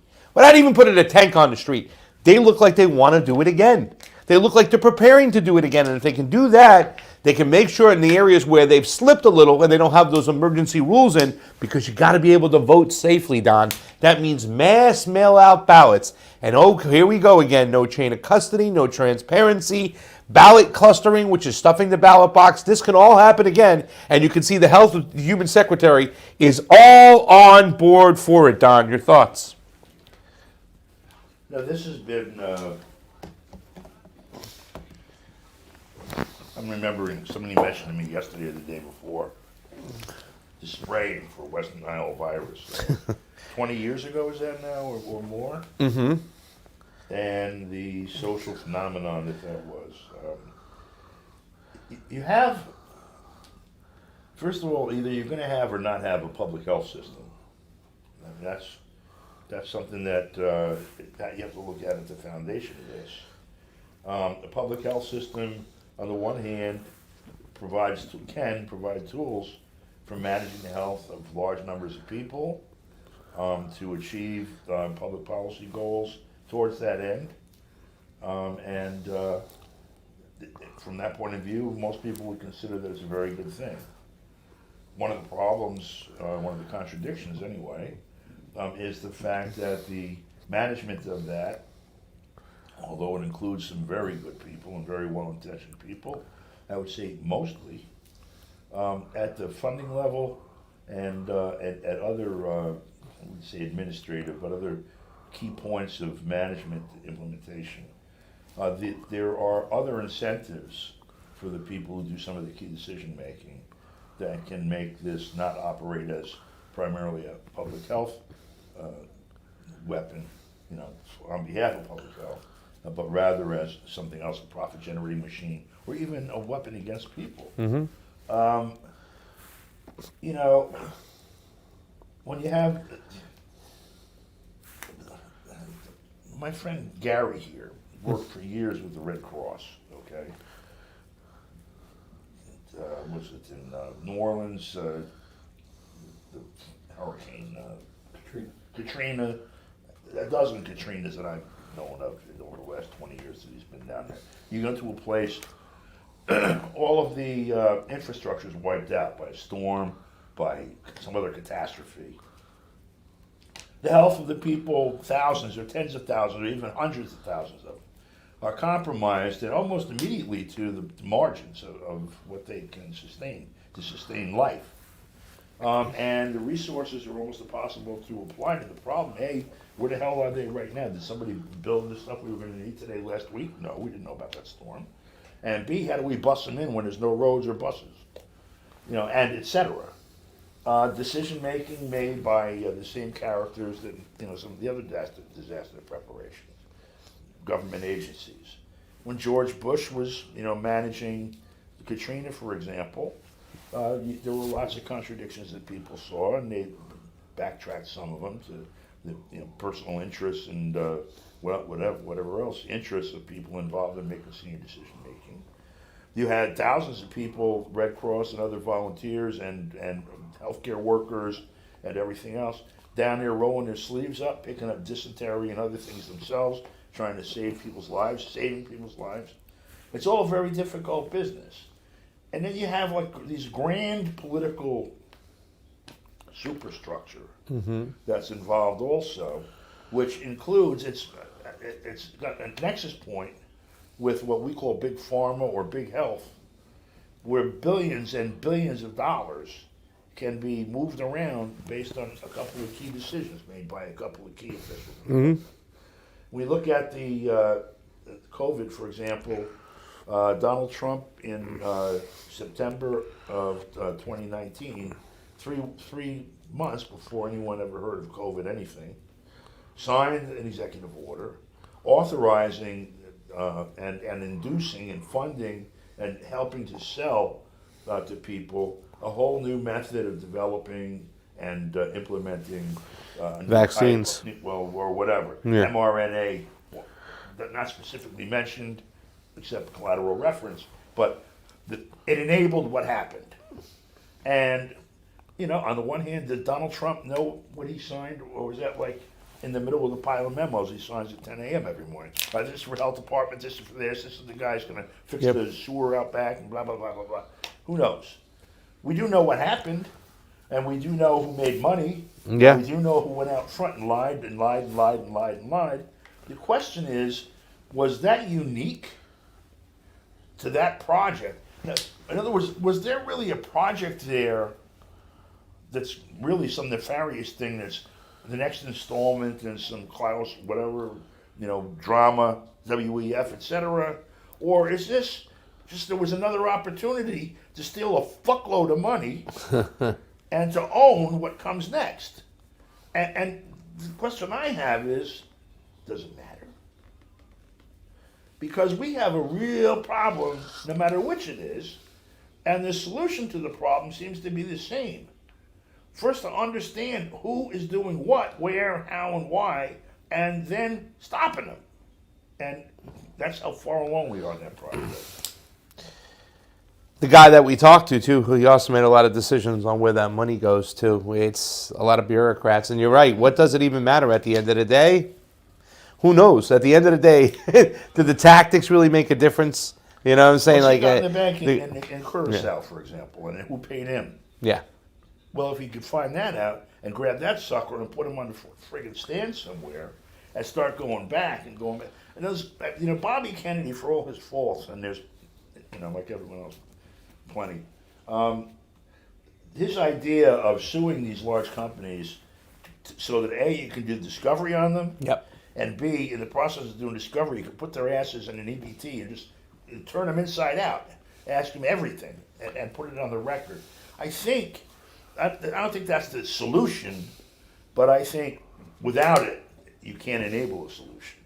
They look like they want to do it again. They look like they're preparing to do it again. And if they can do that, they can make sure in the areas where they've slipped a little and they don't have those emergency rules in, because you got to be able to vote safely, Don. That means mass mail-out ballots. And here we go again. No chain of custody, no transparency, ballot clustering, which is stuffing the ballot box. This can all happen again. And you can see the Health and Human Secretary is all on board for it, Don. Your thoughts? Now, this has been, I'm remembering somebody mentioned to me yesterday or the day before, the spraying for West Nile virus. 20 years ago, is that now, or more? Mm-hmm. And the social phenomenon that was. You have, first of all, either you're going to have or not have a public health system. I mean, that's something that you have to look at the foundation of this. The public health system, on the one hand, can provide tools for managing the health of large numbers of people, to achieve public policy goals towards that end. From that point of view, most people would consider that it's a very good thing. one of the problems, one of the contradictions anyway, is the fact that the management of that, although it includes some very good people and very well-intentioned people, I would say mostly, at the funding level and at other, I wouldn't say administrative, but other key points of management implementation, there are other incentives for the people who do some of the key decision-making that can make this not operate as primarily a public health weapon, on behalf of public health, but rather as something else, a profit-generating machine, or even a weapon against people. When you have my friend Gary here worked for years with the Red Cross, okay? Was it in New Orleans, the hurricane, Katrina, a dozen Katrinas that I've known of over the last 20 years that he's been down there. You go to a place, all of the infrastructure is wiped out by a storm, by some other catastrophe. The health of the people, thousands or tens of thousands or even hundreds of thousands of them, are compromised and almost immediately to the margins of what they can sustain, to sustain life. And the resources are almost impossible to apply to the problem. A, where the hell are they right now? Did somebody build the stuff we were going to need today last week? No, we didn't know about that storm. And B, how do we bus them in when there's no roads or buses? And et cetera. Decision-making made by the same characters that, some of the other disaster preparations. Government agencies. When George Bush was, managing Katrina, for example, there were lots of contradictions that people saw, and they backtracked some of them to the personal interests and whatever else interests of people involved in making senior decision making. You had thousands of people, Red Cross and other volunteers and healthcare workers and everything else, down there rolling their sleeves up, picking up dysentery and other things themselves, trying to save people's lives, saving people's lives. It's all very difficult business. And then you have like these grand political superstructure that's involved also, which includes, it's got a nexus point with what we call big pharma or big health, where billions and billions of dollars can be moved around based on a couple of key decisions made by a couple of key officials. We look at the COVID, for example. Donald Trump in September of 2019, three months before anyone ever heard of COVID anything, signed an executive order authorizing and inducing and funding and helping to sell to people a whole new method of developing and implementing vaccines, or whatever, mRNA, not specifically mentioned, except collateral reference, but it enabled what happened. And, on the one hand, did Donald Trump know what he signed, or was that like in the middle of the pile of memos he signs at 10 a.m. every morning? This is for health department, this is for this is the guy's going to fix the sewer out back, and blah, blah, blah, blah, blah. Who knows? We do know what happened, and we do know who made money. Yeah. We do know who went out front and lied and lied and lied and lied and lied. The question is, was that unique to that project? Now, in other words, was there really a project there that's really some nefarious thing that's the next installment in some Klaus, whatever, drama, WEF, etc.? Or is this just there was another opportunity to steal a fuckload of money and to own what comes next? And the question I have is, does it matter? Because we have a real problem, no matter which it is, and the solution to the problem seems to be the same. First, to understand who is doing what, where, how, and why, and then stopping them. And that's how far along we are in that project. The guy that we talked to, too, he also made a lot of decisions on where that money goes to. It's a lot of bureaucrats. And you're right. What does it even matter at the end of the day? Who knows? At the end of the day, did the tactics really make a difference? You know what I'm saying? Well, the bank in Curacao, for example, and who paid him? Yeah. Well, if he could find that out and grab that sucker and put him on the friggin' stand somewhere and start going back. And those, Bobby Kennedy, for all his faults, and there's, like everyone else, plenty. His idea of suing these large companies so that A, you can do discovery on them. Yep. And B, in the process of doing discovery, you can put their asses in an EBT and just turn them inside out, ask them everything, and put it on the record. I don't think that's the solution, but I think without it, you can't enable a solution.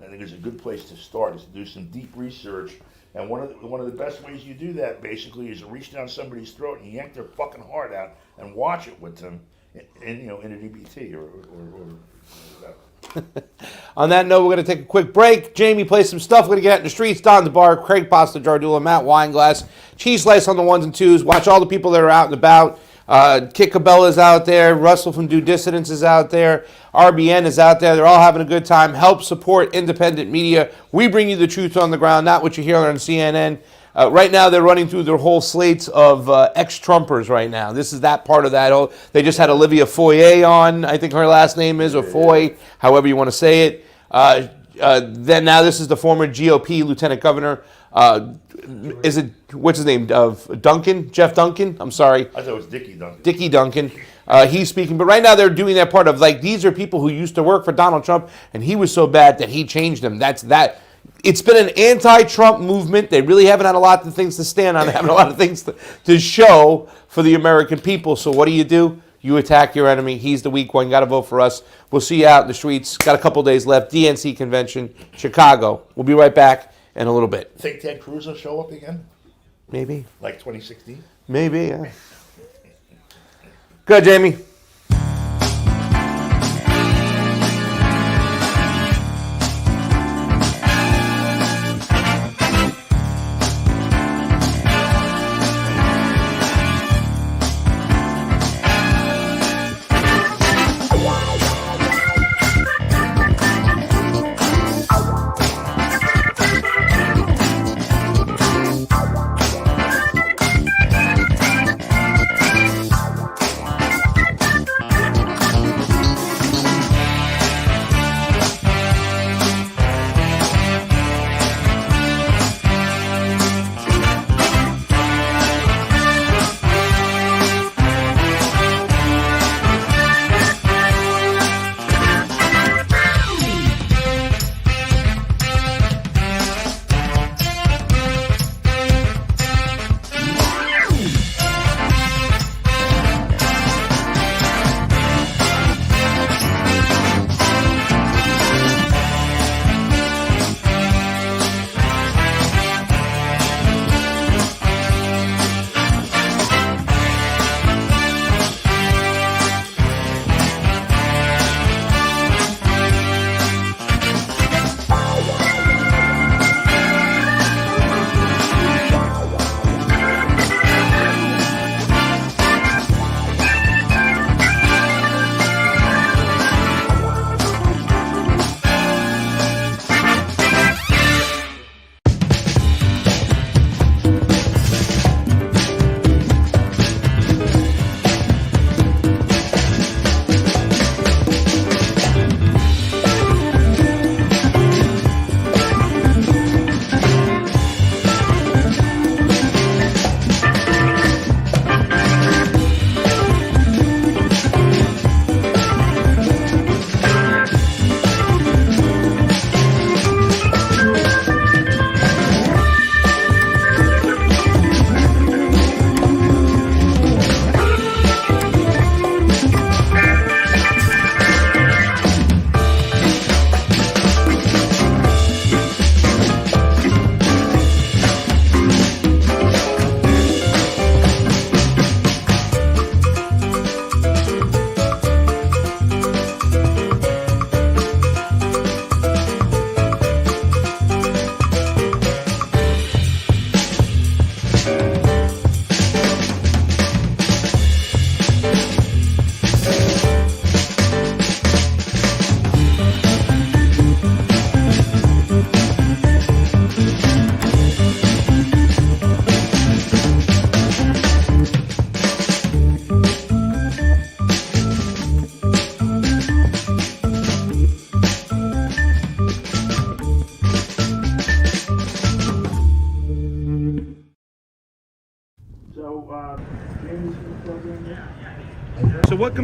I think it's a good place to start, is to do some deep research. And one of the best ways you do that, basically, is to reach down somebody's throat and yank their fucking heart out and watch it with them, in an EBT or whatever. On that note, we're going to take a quick break. Jayme plays some stuff. We're going to get out in the streets. Don DeBar, Craig Pasta Jardula, Matt Weinglass, CheeseSlice on the ones and twos. Watch all the people that are out and about. Kit Cabela's out there. Russell from Due Dissidence is out there. RBN is out there. They're all having a good time. Help support independent media. We bring you the truth on the ground, not what you hear on CNN. Right now, they're running through their whole slates of ex-Trumpers right now. This is that part of that. They just had Olivia Foye on. I think her last name is, or Foy, however you want to say it. Then now this is the former GOP Lieutenant Governor. What's his name? Duncan? Jeff Duncan? I'm sorry. I thought it was Dickie Duncan. Dickie Duncan. He's speaking. But right now they're doing that part of, these are people who used to work for Donald Trump, and he was so bad that he changed them. That's that. It's been an anti-Trump movement. They really haven't had a lot of things to stand on. They haven't a lot of things to show for the American people. So what do? You attack your enemy. He's the weak one. Got to vote for us. We'll see you out in the streets. Got a couple days left. DNC convention, Chicago. We'll be right back in a little bit. Think Ted Cruz will show up again? Maybe. Like 2016? Maybe, yeah. Good, Jayme.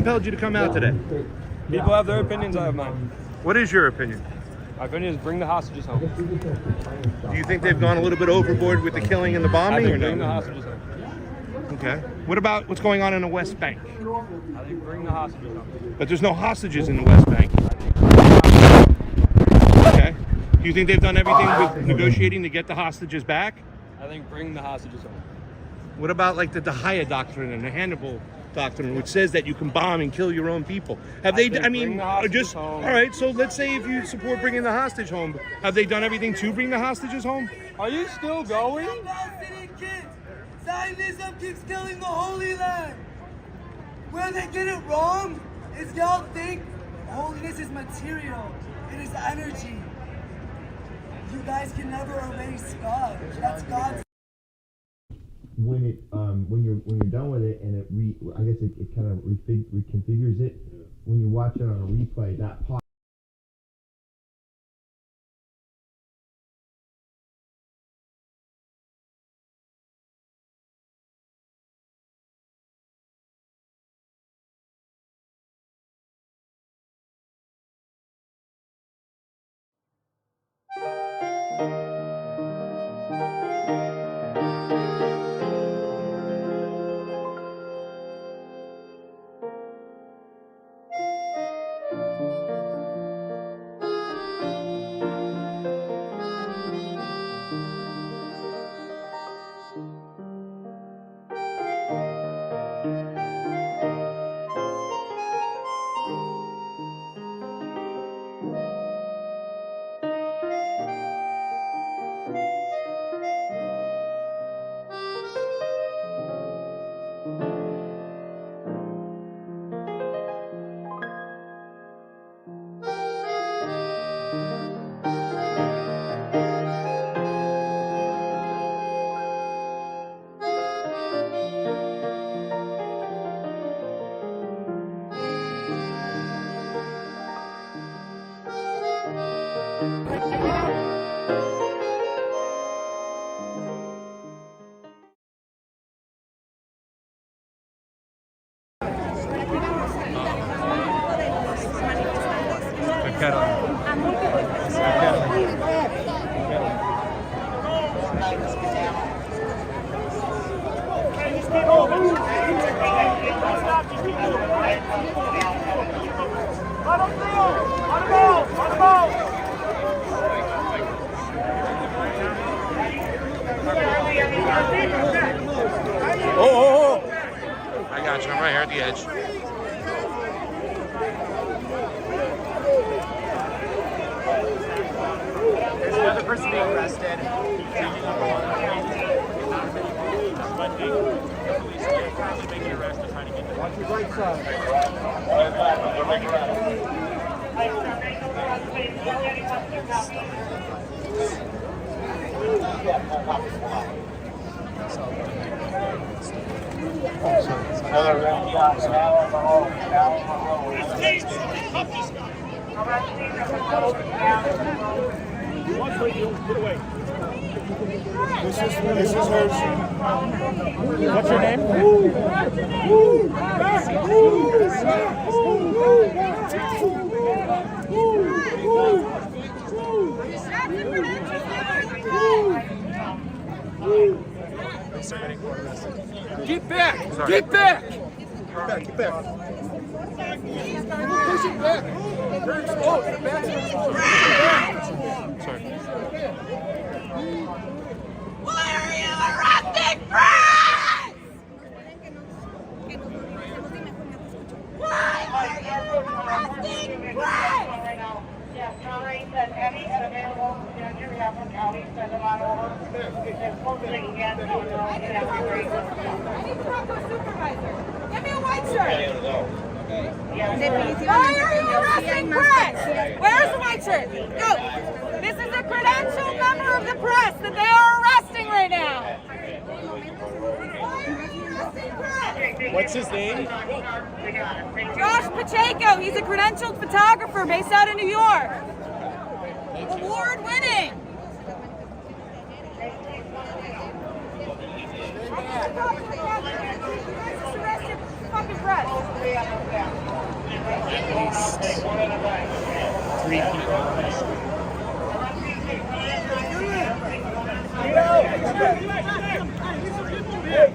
compelled you to come out today? People have their opinions, I have mine. What is your opinion? My opinion is bring the hostages home. Do you think they've gone a little bit overboard with the killing and the bombing, or Bring the no? hostages home. Okay. What about what's going on in the West Bank? I think bring the hostages home. But there's no hostages in the West Bank. Okay. Do you think they've done everything with negotiating to get the hostages back? I think bring the hostages home. What about like the Dahaya doctrine and the Hannibal doctrine, which says that you can bomb and kill your own people? Have they? I mean, just all right. So let's say if you support bringing the hostage home, have they done everything to bring the hostages home? Are you still going? Zionism keeps killing the Holy Land. Where they get it wrong is y'all think holiness is material. It is energy. You guys can never erase God. That's God's. When you're done with it and I guess it kind of reconfigures it. When you watch it on a replay, that part. Oh! I got you. I'm right here at the edge. There's another person being arrested. Watch your right side. Get away. This is hers. What's your name? Get back! Get back! Get back. Push it back! You're exposed. Back. Sorry. Why are you arresting press? Why are you arresting press? Yes, Connie said any available judge we have from county, send them on over. It's posting again, so I need to talk to a supervisor. Give me a white shirt. Why are you arresting press? Where's the white shirt? Go. This is a credentialed member of the press that they are arresting right now. Why are you arresting press? What's his name? Josh Pacheco. He's a credentialed photographer based out of New York. Award winning. arresting press. Three people on the street.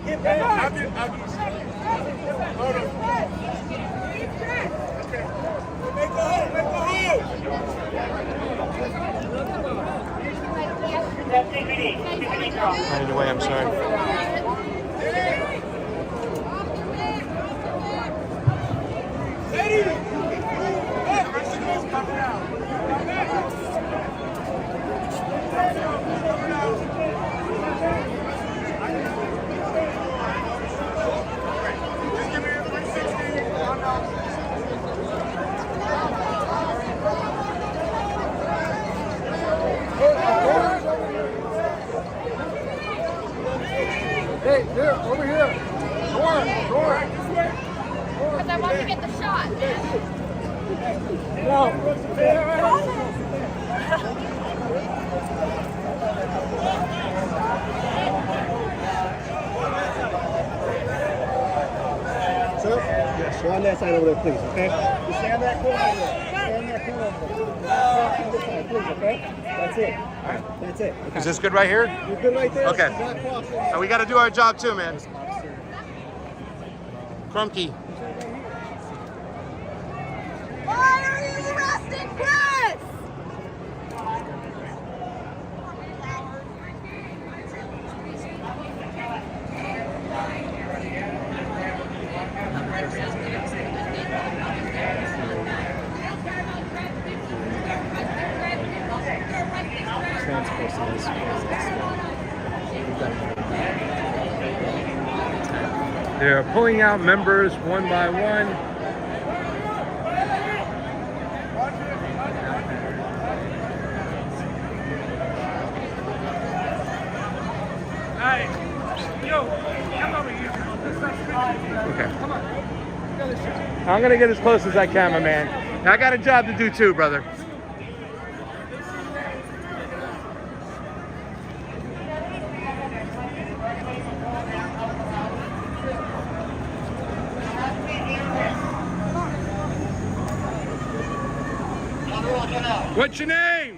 Get back. Make a hole. Anyway, I'm sorry. Hey, here, over here. Door. Because I want to get the shot. Sir? Yes, you're on that side over there, please, okay? Just stay on that corner over there. Stay on that corner over there. On this side, please, okay? That's it. All right? That's it. Okay. Is this good right here? You're good right there. Okay. Not crossing. Now we got to do our job too, man. Crumkey. Why are you arresting press? They're pulling out members one by one. Hey, yo, come over here. Okay. Come on. I'm gonna get as close as I can, my man. I got a job to do too, brother. What's your name?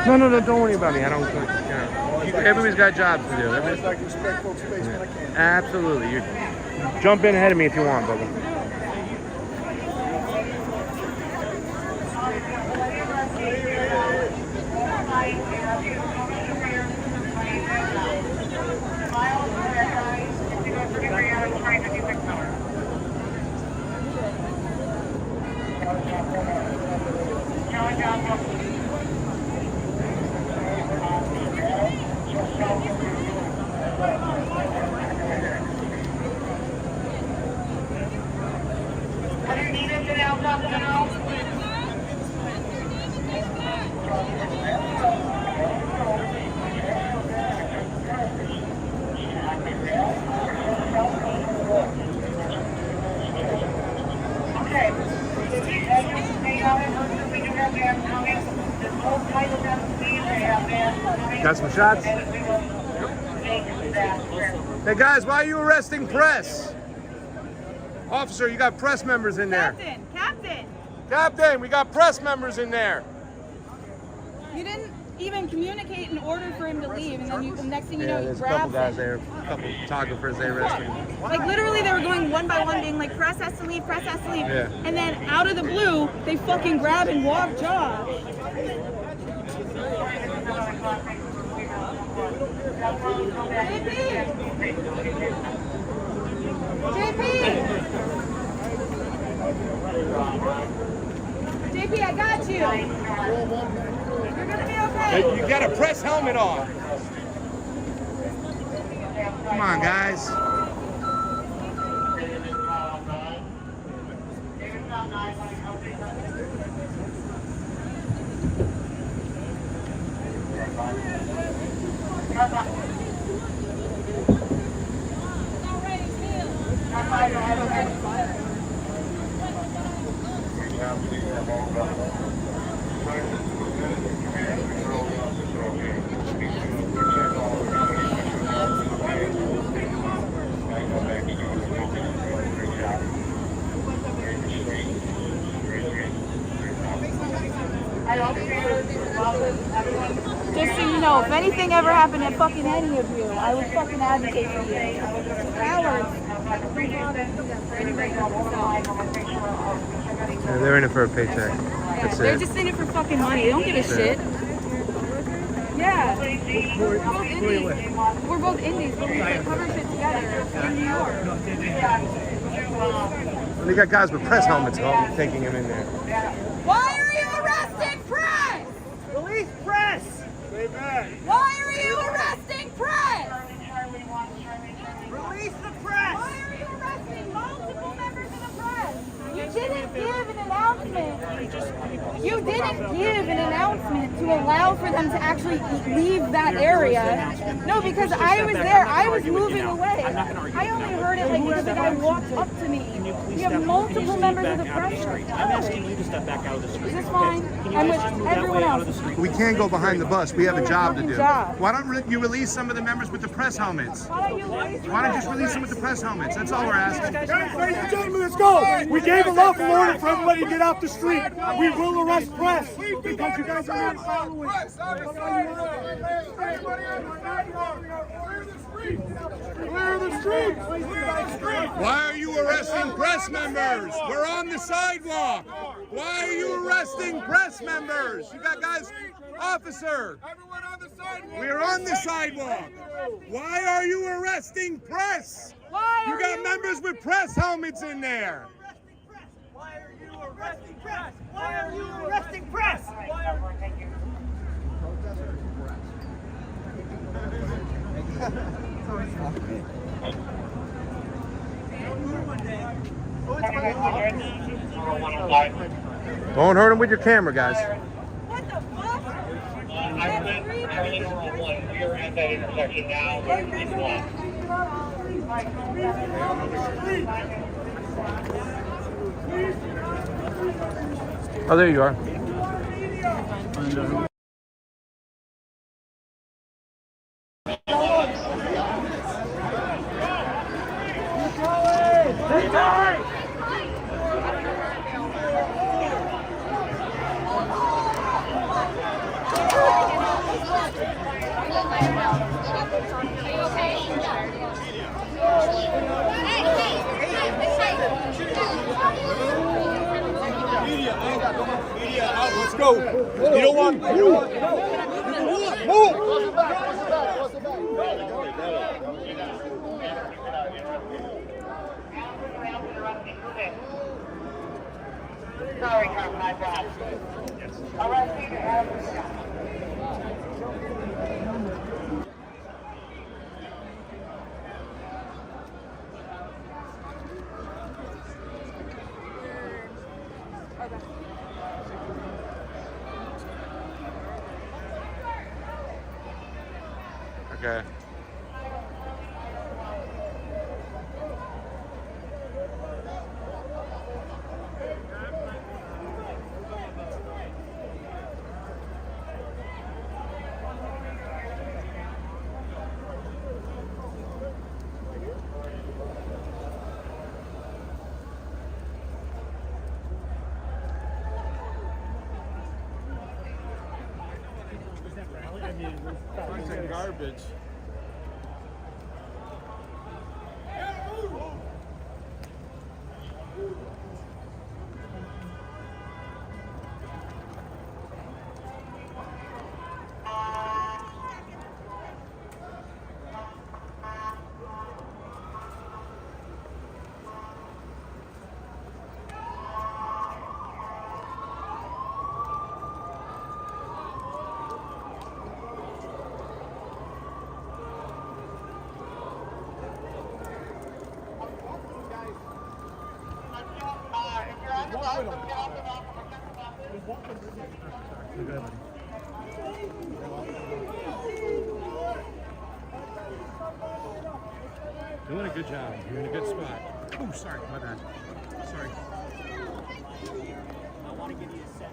No, don't worry about me. I don't, you know. Everybody's got jobs to do. Absolutely. You jump in ahead of me if you want, brother. Got some shots? Hey guys, why are you arresting press? Officer, you got press members in there. Captain, we got press members in there. You didn't even communicate an order for him to leave, and then the next thing you know, you There's a couple grab guys him. there, a couple photographers they arrested. Like literally, they were going one by one, being like, "Press has to leave, press has to leave," Yeah. and then out of the blue, they fucking grab and walk Josh. JP, I got you. You're gonna be okay. Hey, you got a press helmet on. Come on, guys. Just so you know, if anything ever happened to fucking any of you, I would fucking advocate for you. Cowards. Yeah, they're in it for a paycheck. That's They're it. just in it for fucking money. They don't give a shit. Yeah. We're both indies. We're both indies, but we cover shit together in New York. And they got guys with press helmets taking him in there. Why are you arresting press? Release press! Why are you arresting press? Release the press! Why are you arresting multiple members of the press? You didn't give an announcement. You didn't give an announcement to allow for them to actually leave that area. No, because I was there. I was moving away. I only heard it like because the guy walked up to me. We have multiple members of the press. I'm asking you to step back out of the street. Is this fine? I'm with everyone else. We can't go behind the bus. We have a job to do. Job. Why don't you release some of the members with the press helmets? Why don't you release Why don't you just release them with the press helmets? That's all we're asking. Ladies and gentlemen, let's go! We gave a lawful order for everybody to get off the street. We will arrest press because you guys are not following. Clear the streets! Why are you arresting press members? We're on the sidewalk. Why are you arresting press members? You got guys, officer. Everyone on the sidewalk! We're on the sidewalk. Why are you arresting press? You got members with press helmets in there. Why are you arresting press? Why are you arresting press? Don't hurt him with your camera, guys. What the fuck? We are at that intersection now. Oh, there you are. Let's go. You don't want. Move. Sorry, Carmen, I brought. Arresting Okay. Garbage. Doing a good job. You're in a good spot. Oh, sorry, my bad. Sorry. I want to give you a set.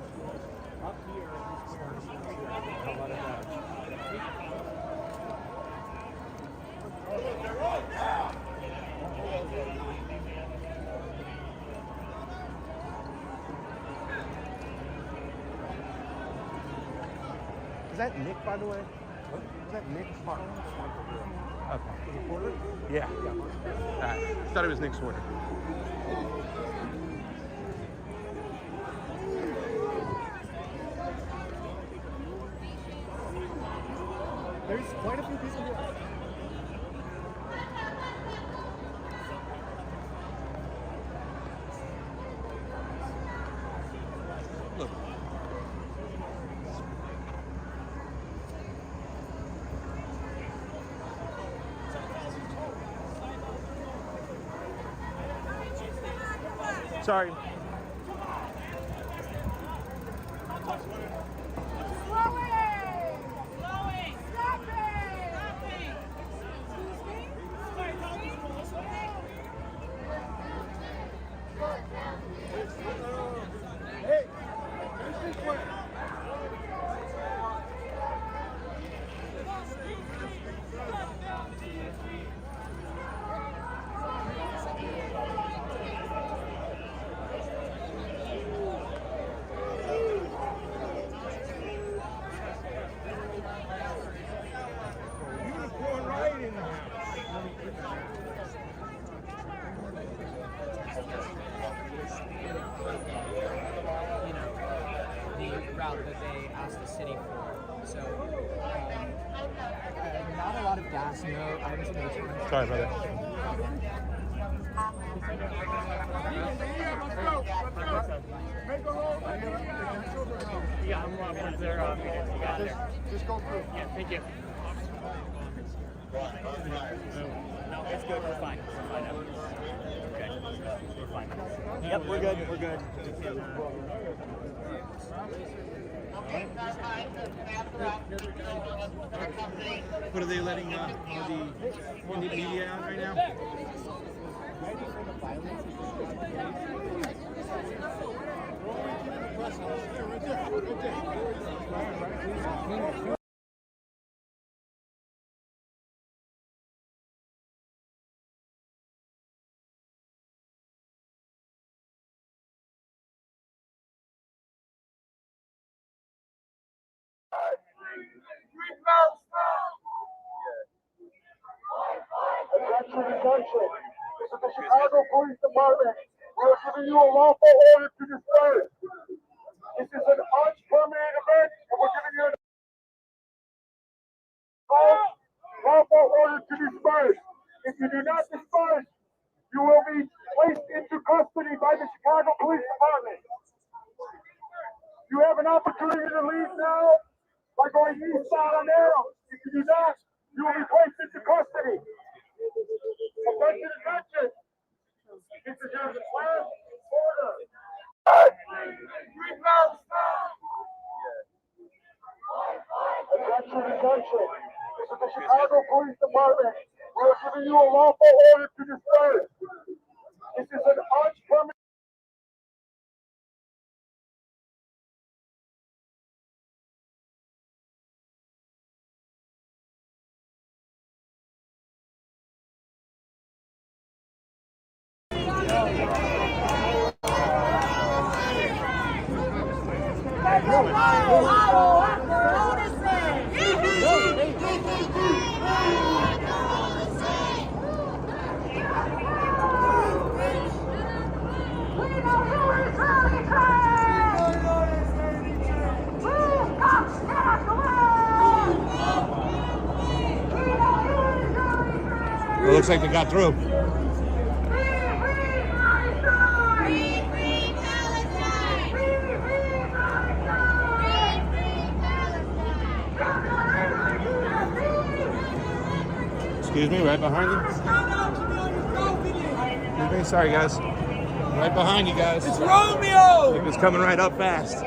Up here is where How about that? Is that Nick, by the way? What? Is that Nick Park? Okay. The reporter? Yeah. I thought it was Nick's order. There's quite a few people here. Look. Sorry. route that they asked the city for. So, not a lot of gas, no items in the return. Sorry, brother. Yeah, I'm once they're just go through. Yeah, thank you. No, it's good. We're fine. We're fine. Okay. We're fine. Yep, we're good. We're good. What are they letting all the media out right now? Attention, attention. This is the Chicago Police Department. We're giving you a lawful order to disperse. This is an unpermitted event, and we're giving you a lawful order to disperse. If you do not disperse, you will be placed into custody by the Chicago Police Department. You have an opportunity to leave now by going eastbound on Arrow. If you do not, you will be placed into custody. Attention, attention. This is your last order. Attention, attention. This is the Chicago Police Department. We're giving you a lawful order to disperse. This is an unpermitted. It looks like they got through. Excuse me, right behind you. Excuse me, sorry guys. Right behind you guys. It's Romeo! It's coming right up fast.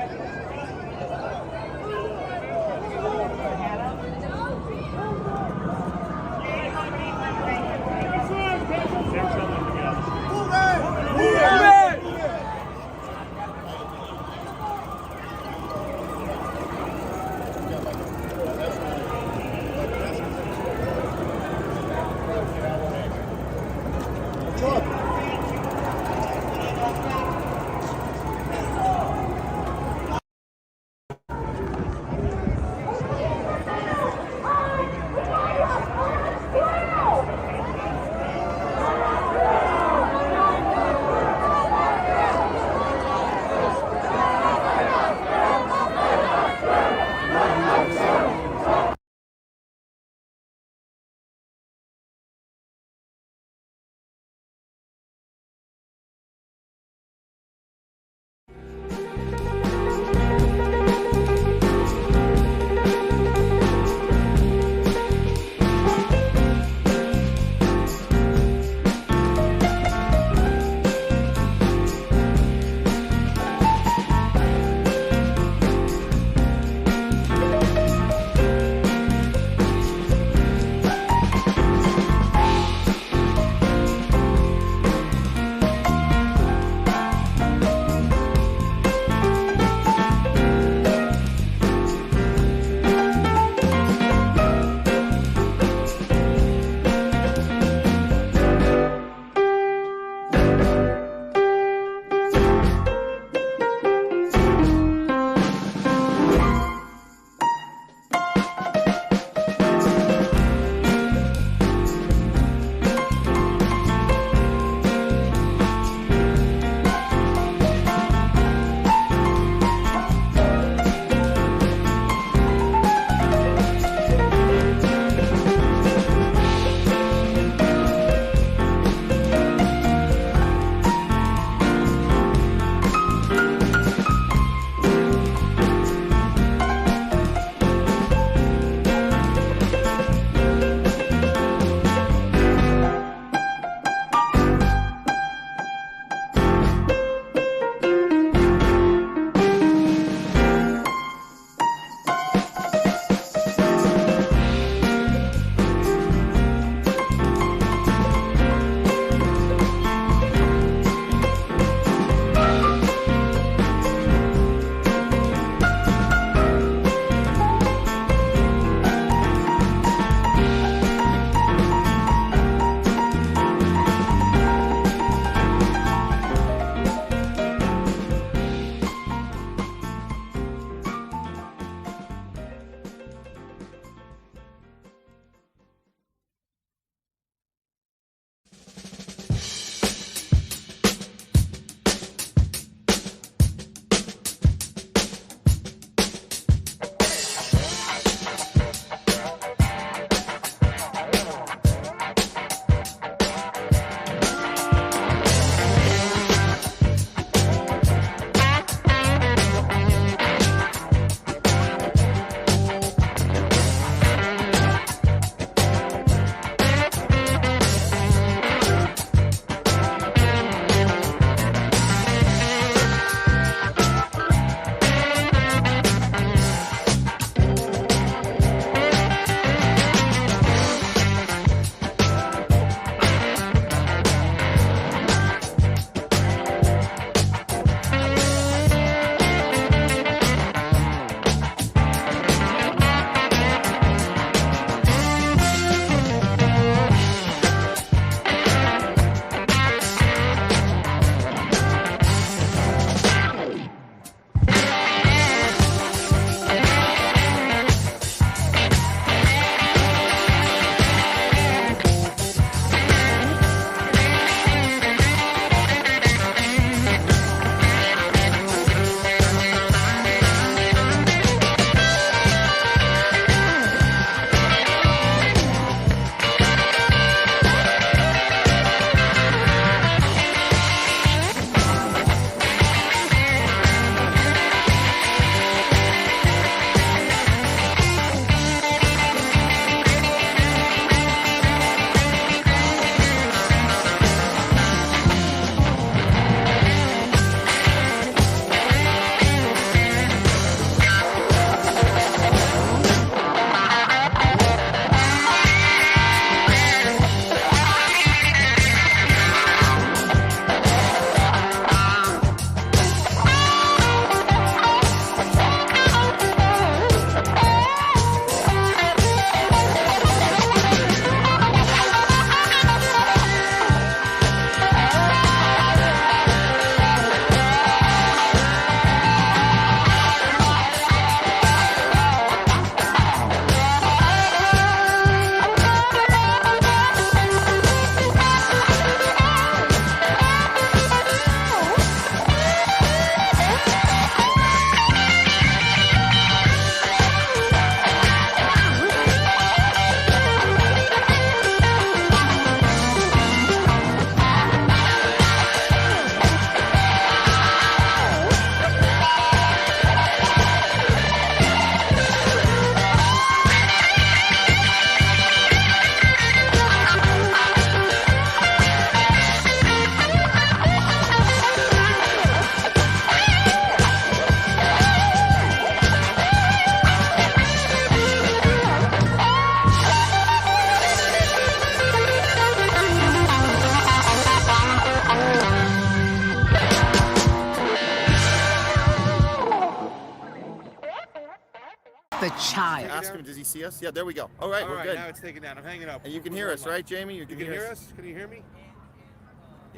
the child. Ask him, does he see us? Yeah, there we go. All right, All we're right, good. now it's taken down. I'm hanging up. And you can hear us, right, Jayme? You can hear us? Can you hear me?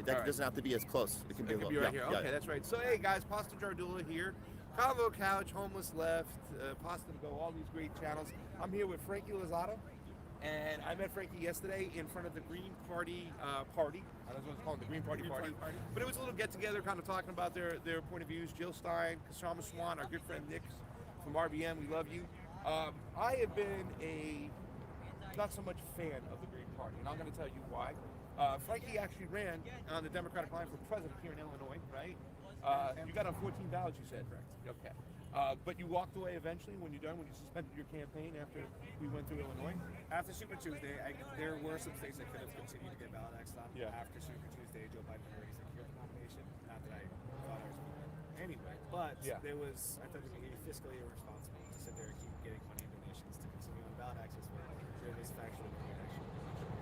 That doesn't have to be as close. It can be a little. right yeah, here. yeah, Okay, that's right. So, hey, guys, Pasta Jardula here. Convo Couch, Homeless Left, Pasta to Go, all these great channels. I'm here with Frankie Lozado, and I met Frankie yesterday in front of the Green Party party. I don't know what it's called, the Green Party party. But it was a little get-together, kind of talking about their point of views. Jill Stein, Kashama Swan, our good friend Nick from RBM, we love you. I have been a not so much fan of the Green Party, and I'm going to tell you why. Frankie actually ran on the Democratic line for president here in Illinois, right? You got on 14 ballots, you said, correct? Okay. But you walked away eventually when you suspended your campaign after we went through Illinois? After Super Tuesday, there were some states that could have continued to get ballot access on. Yeah. After Super Tuesday, Joe Biden already secured the nomination. Not that I thought I was going to anyway, but there was, I thought it would be fiscally irresponsible to sit there and keep getting money and donations to continue on ballot access when there was factual information.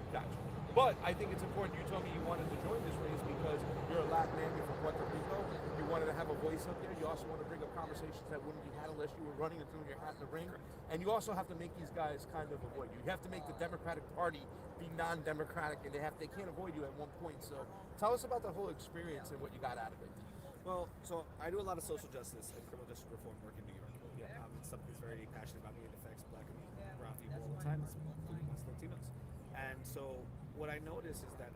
Gotcha. But I think it's important. You told me you wanted to join this race because you're a Latin man, you're from Puerto Rico. You wanted to have a voice up there. You also want to bring up conversations that wouldn't be had unless you were running and throwing your hat in the ring. And you also have to make these guys kind of avoid you. You have to make the Democratic Party be non-democratic, and they can't avoid you at one point. So tell us about the whole experience and what you got out of it. Well, so I do a lot of social justice and criminal justice reform work in New York. It's something that's very passionate about me. It affects black and brown people all the time, including us Latinos. And so what I notice is that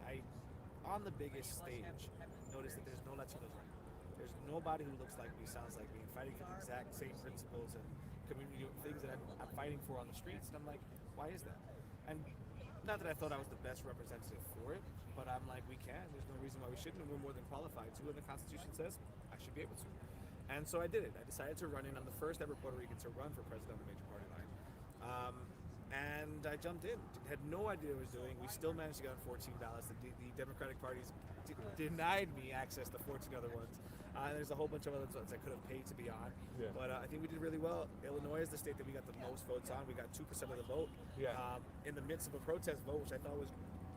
on the biggest stage, notice that there's no Latinos running. There's nobody who looks like me, sounds like me, fighting for the exact same principles and community things that I'm fighting for on the streets. And I'm like, why is that? And not that I thought I was the best representative for it, but I'm like, we can. There's no reason why we shouldn't, and we're more than qualified to. And the Constitution says I should be able to. And so I did it. I decided to run in. I'm the first ever Puerto Rican to run for president on the major party line. And I jumped in. Had no idea what I was doing. We still managed to get on 14 ballots. The Democratic parties denied me access to 14 other ones. There's a whole bunch of other ones I could have paid to be on. Yeah. But I think we did really well. Illinois is the state that we got the most votes on. We got 2% of the vote. Yeah. In the midst of a protest vote, which I thought was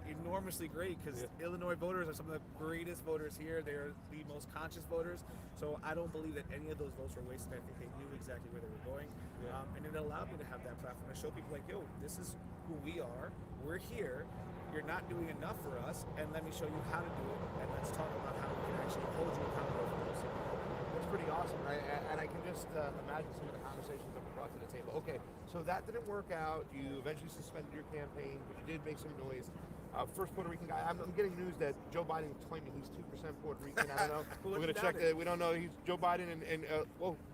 enormously great because Illinois voters are some of the greatest voters here. They're the most conscious voters. So I don't believe that any of those votes were wasted. I think they knew exactly where they were going. And it allowed me to have that platform to show people like, yo, this is who we are. We're here. You're not doing enough for us. And let me show you how to do it. And let's talk about how we can actually hold you accountable for those. That's pretty awesome. And I can just imagine some of the conversations that were brought to the table. Okay, so that didn't work out. You eventually suspended your campaign, but you did make some noise. First Puerto Rican guy. I'm getting news that Joe Biden is claiming he's 2% Puerto Rican. I don't know. We're going to check that. We don't know. He's Joe Biden and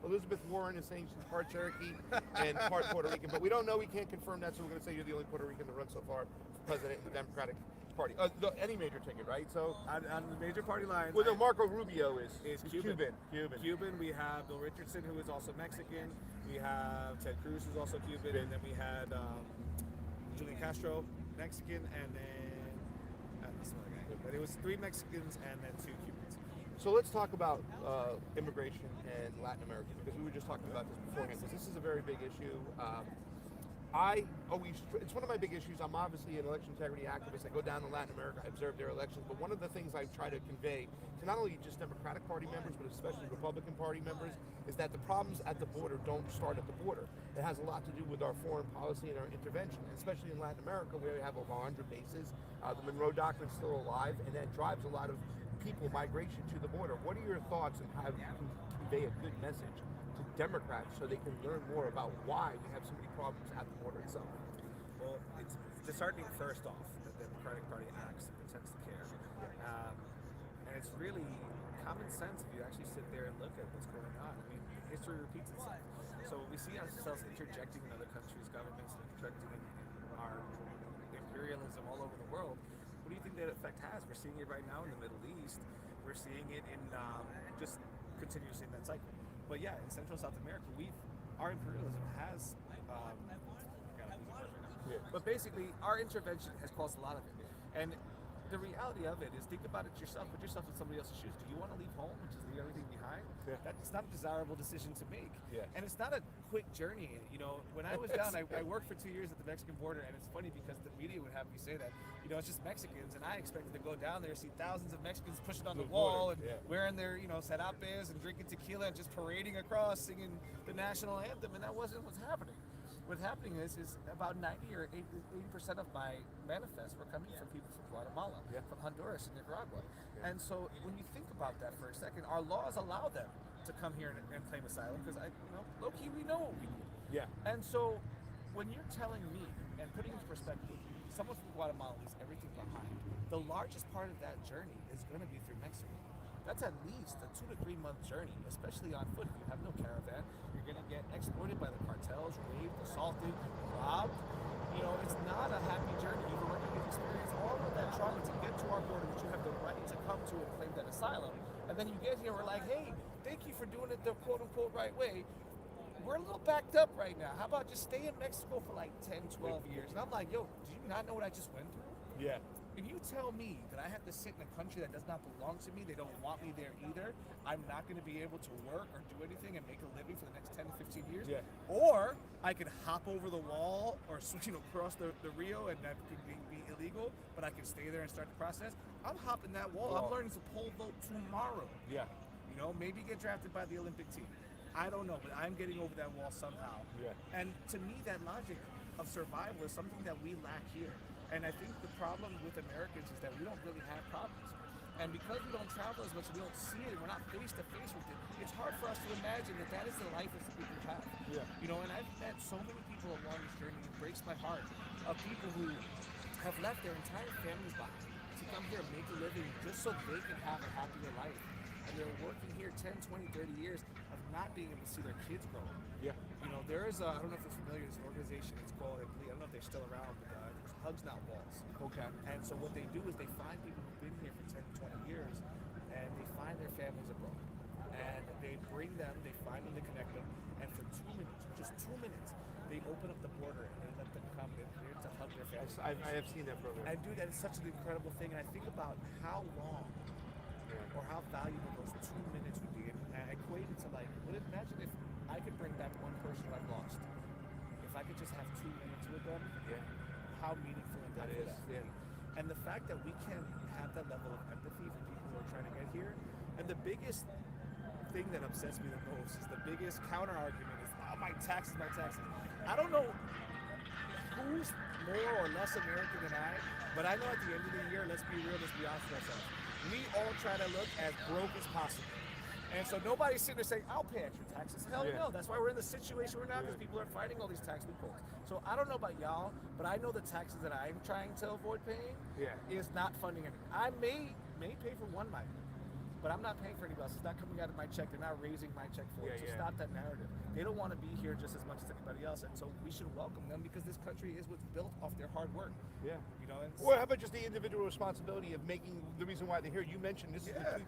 Elizabeth Warren is saying she's part Cherokee and part Puerto Rican, but we don't know. We can't confirm that, so we're going to say you're the only Puerto Rican to run so far for president in the Democratic Party. Any major ticket, right? So on the major party line. Well, no, Marco Rubio is Cuban. Cuban. We have Bill Richardson, who is also Mexican. We have Ted Cruz, who's also Cuban, and then we had Julian Castro, Mexican, and then this other guy. But it was 3 Mexicans and then 2 Cubans. So let's talk about immigration and Latin America, because we were just talking about this beforehand, because this is a very big issue. It's one of my big issues. I'm obviously an election integrity activist. I go down to Latin America, I observe their elections, but one of the things I try to convey to not only just Democratic Party members, but especially Republican Party members, is that the problems at the border don't start at the border. It has a lot to do with our foreign policy and our intervention, especially in Latin America, where we have over 100 bases. The Monroe Doctrine's still alive, and that drives a lot of people migration to the border. What are your thoughts on how you can convey a good message to Democrats so they can learn more about why we have so many problems at the border itself? Well, it's disheartening first off that the Democratic Party acts and pretends to care. And it's really common sense if you actually sit there and look at what's going on. I mean, history repeats itself. So we see ourselves interjecting in other countries' governments, interjecting in our imperialism all over the world. What do you think that effect has? We're seeing it right now in the Middle East. We're seeing it in just continuously in that cycle. But yeah, in Central South America, our imperialism has, but basically our intervention has caused a lot of it. And the reality of it is, think about it yourself. Put yourself in somebody else's shoes. Do you want to leave home and just leave everything behind? Yeah. That's not a desirable decision to make. Yeah. And it's not a quick journey. You know, when I was down, I worked for 2 years at the Mexican border, and it's funny because the media would have me say that, you know, it's just Mexicans, and I expected to go down there, see thousands of Mexicans pushing on the wall and wearing their, you know, serapes and drinking tequila and just parading across, singing the national anthem, and that wasn't what's happening. what's happening is about 90 or 80% of my manifests were coming from people from Guatemala, from Honduras and Nicaragua. And so when you think about that for a second, our laws allow them to come here and claim asylum because, low key, we know what we need. Yeah. And so when you're telling me and putting into perspective, someone from Guatemala leaves everything behind, the largest part of that journey is going to be through Mexico. That's at least a 2 to 3 month journey, especially on foot. If you have no caravan, you're going to get exploited by the cartels, raped, assaulted, robbed. It's not a happy journey. You've already experienced all of that trauma to get to our border, which you have the right to come to and claim that asylum. And then you get here, we're like, hey, thank you for doing it the quote-unquote right way. We're a little backed up right now. How about just stay in Mexico for like 10, 12 years? And I'm like, yo, do you not know what I just went through? Yeah. If you tell me that I have to sit in a country that does not belong to me, they don't want me there either, I'm not going to be able to work or do anything and make a living for the next 10 to 15 years. Yeah. Or I could hop over the wall or cross the Rio, and that could be illegal, but I can stay there and start the process. I'm hopping that wall. I'm learning to pole vote tomorrow. Yeah. Maybe get drafted by the Olympic team. I don't know, but I'm getting over that wall somehow. Yeah. And to me, that logic of survival is something that we lack here. And I think the problem with Americans is that we don't really have problems. And because we don't travel as much, we don't see it, and we're not face to face with it, it's hard for us to imagine that that is the life that some people have. Yeah. And I've met so many people along this journey, it breaks my heart, of people who have left their entire families behind to come here and make a living just so they can have a happier life. And they're working here 10, 20, 30 years of not being able to see their kids grow up. Yeah. There is I don't know if you're familiar with this organization, it's called, I don't know if they're still around, but there's Hugs Not Walls. Okay. And so what they do is they find people who've been here for 10, 20 years, and they find their families abroad. And they bring them, they find them, they connect them, and for 2 minutes, just 2 minutes, they open up the border and they let them come in here to hug their families. I have seen that program. And dude, that is such an incredible thing, and I think about how long or how valuable those 2 minutes would be. And I equate it to imagine if I could bring back one person I've lost. If I could just have 2 minutes with them, how meaningful that is. And the fact that we can have that level of empathy for people who are trying to get here. And the biggest thing that upsets me the most is the biggest counter argument is, my taxes. I don't know who's more or less American than I, but I know at the end of the year, let's be real, let's be honest with ourselves. We all try to look as broke as possible. And so nobody's sitting there saying, I'll pay extra taxes. Hell no. That's why we're in the situation we're now, because people are fighting all these tax loopholes. So I don't know about y'all, but I know the taxes that I'm trying to avoid paying is not funding anything. I may pay for one migrant, but I'm not paying for anybody else. It's not coming out of my check. They're not raising my check for it. So stop that narrative. They don't want to be here just as much as anybody else. And so we should welcome them because this country is what's built off their hard work. Yeah. Or how about just the individual responsibility of making the reason why they're here? You mentioned this is a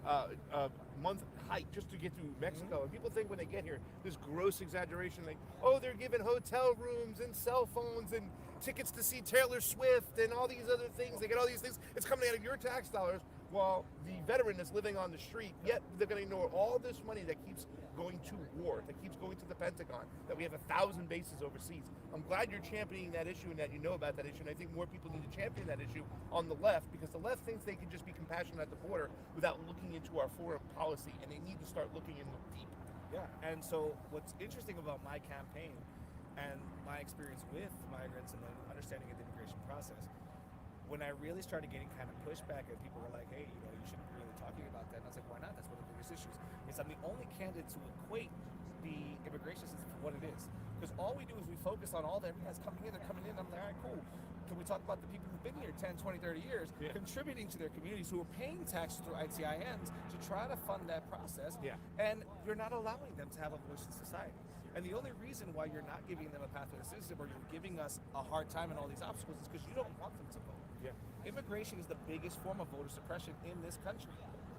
2-3 month hike just to get through Mexico. And people think when they get here, this gross exaggeration, like, they're given hotel rooms and cell phones and tickets to see Taylor Swift and all these other things. They get all these things. It's coming out of your tax dollars while the veteran is living on the street. Yet they're going to ignore all this money that keeps going to war, that keeps going to the Pentagon, that we have 1,000 bases overseas. I'm glad you're championing that issue and that you know about that issue. And I think more people need to champion that issue on the left, because the left thinks they can just be compassionate at the border without looking into our foreign policy, and they need to start looking and look deep. Yeah. And so what's interesting about my campaign and my experience with migrants and the understanding of the immigration process, when I really started getting kind of pushback and people were like, hey, you shouldn't be really talking about that. And I was like, why not? That's one of the biggest issues. Is I'm the only candidate to equate the immigration system for what it is. Because all we do is we focus on all the everybody's coming in, they're coming in. I'm like, all right, cool. Can we talk about the people who've been here 10, 20, 30 years, contributing to their communities, who are paying taxes through ITINs to try to fund that process, and you're not allowing them to have a voice in society. And the only reason why you're not giving them a pathway to citizenship, or you're giving us a hard time and all these obstacles, is because you don't want them to vote. Immigration is the biggest form of voter suppression in this country.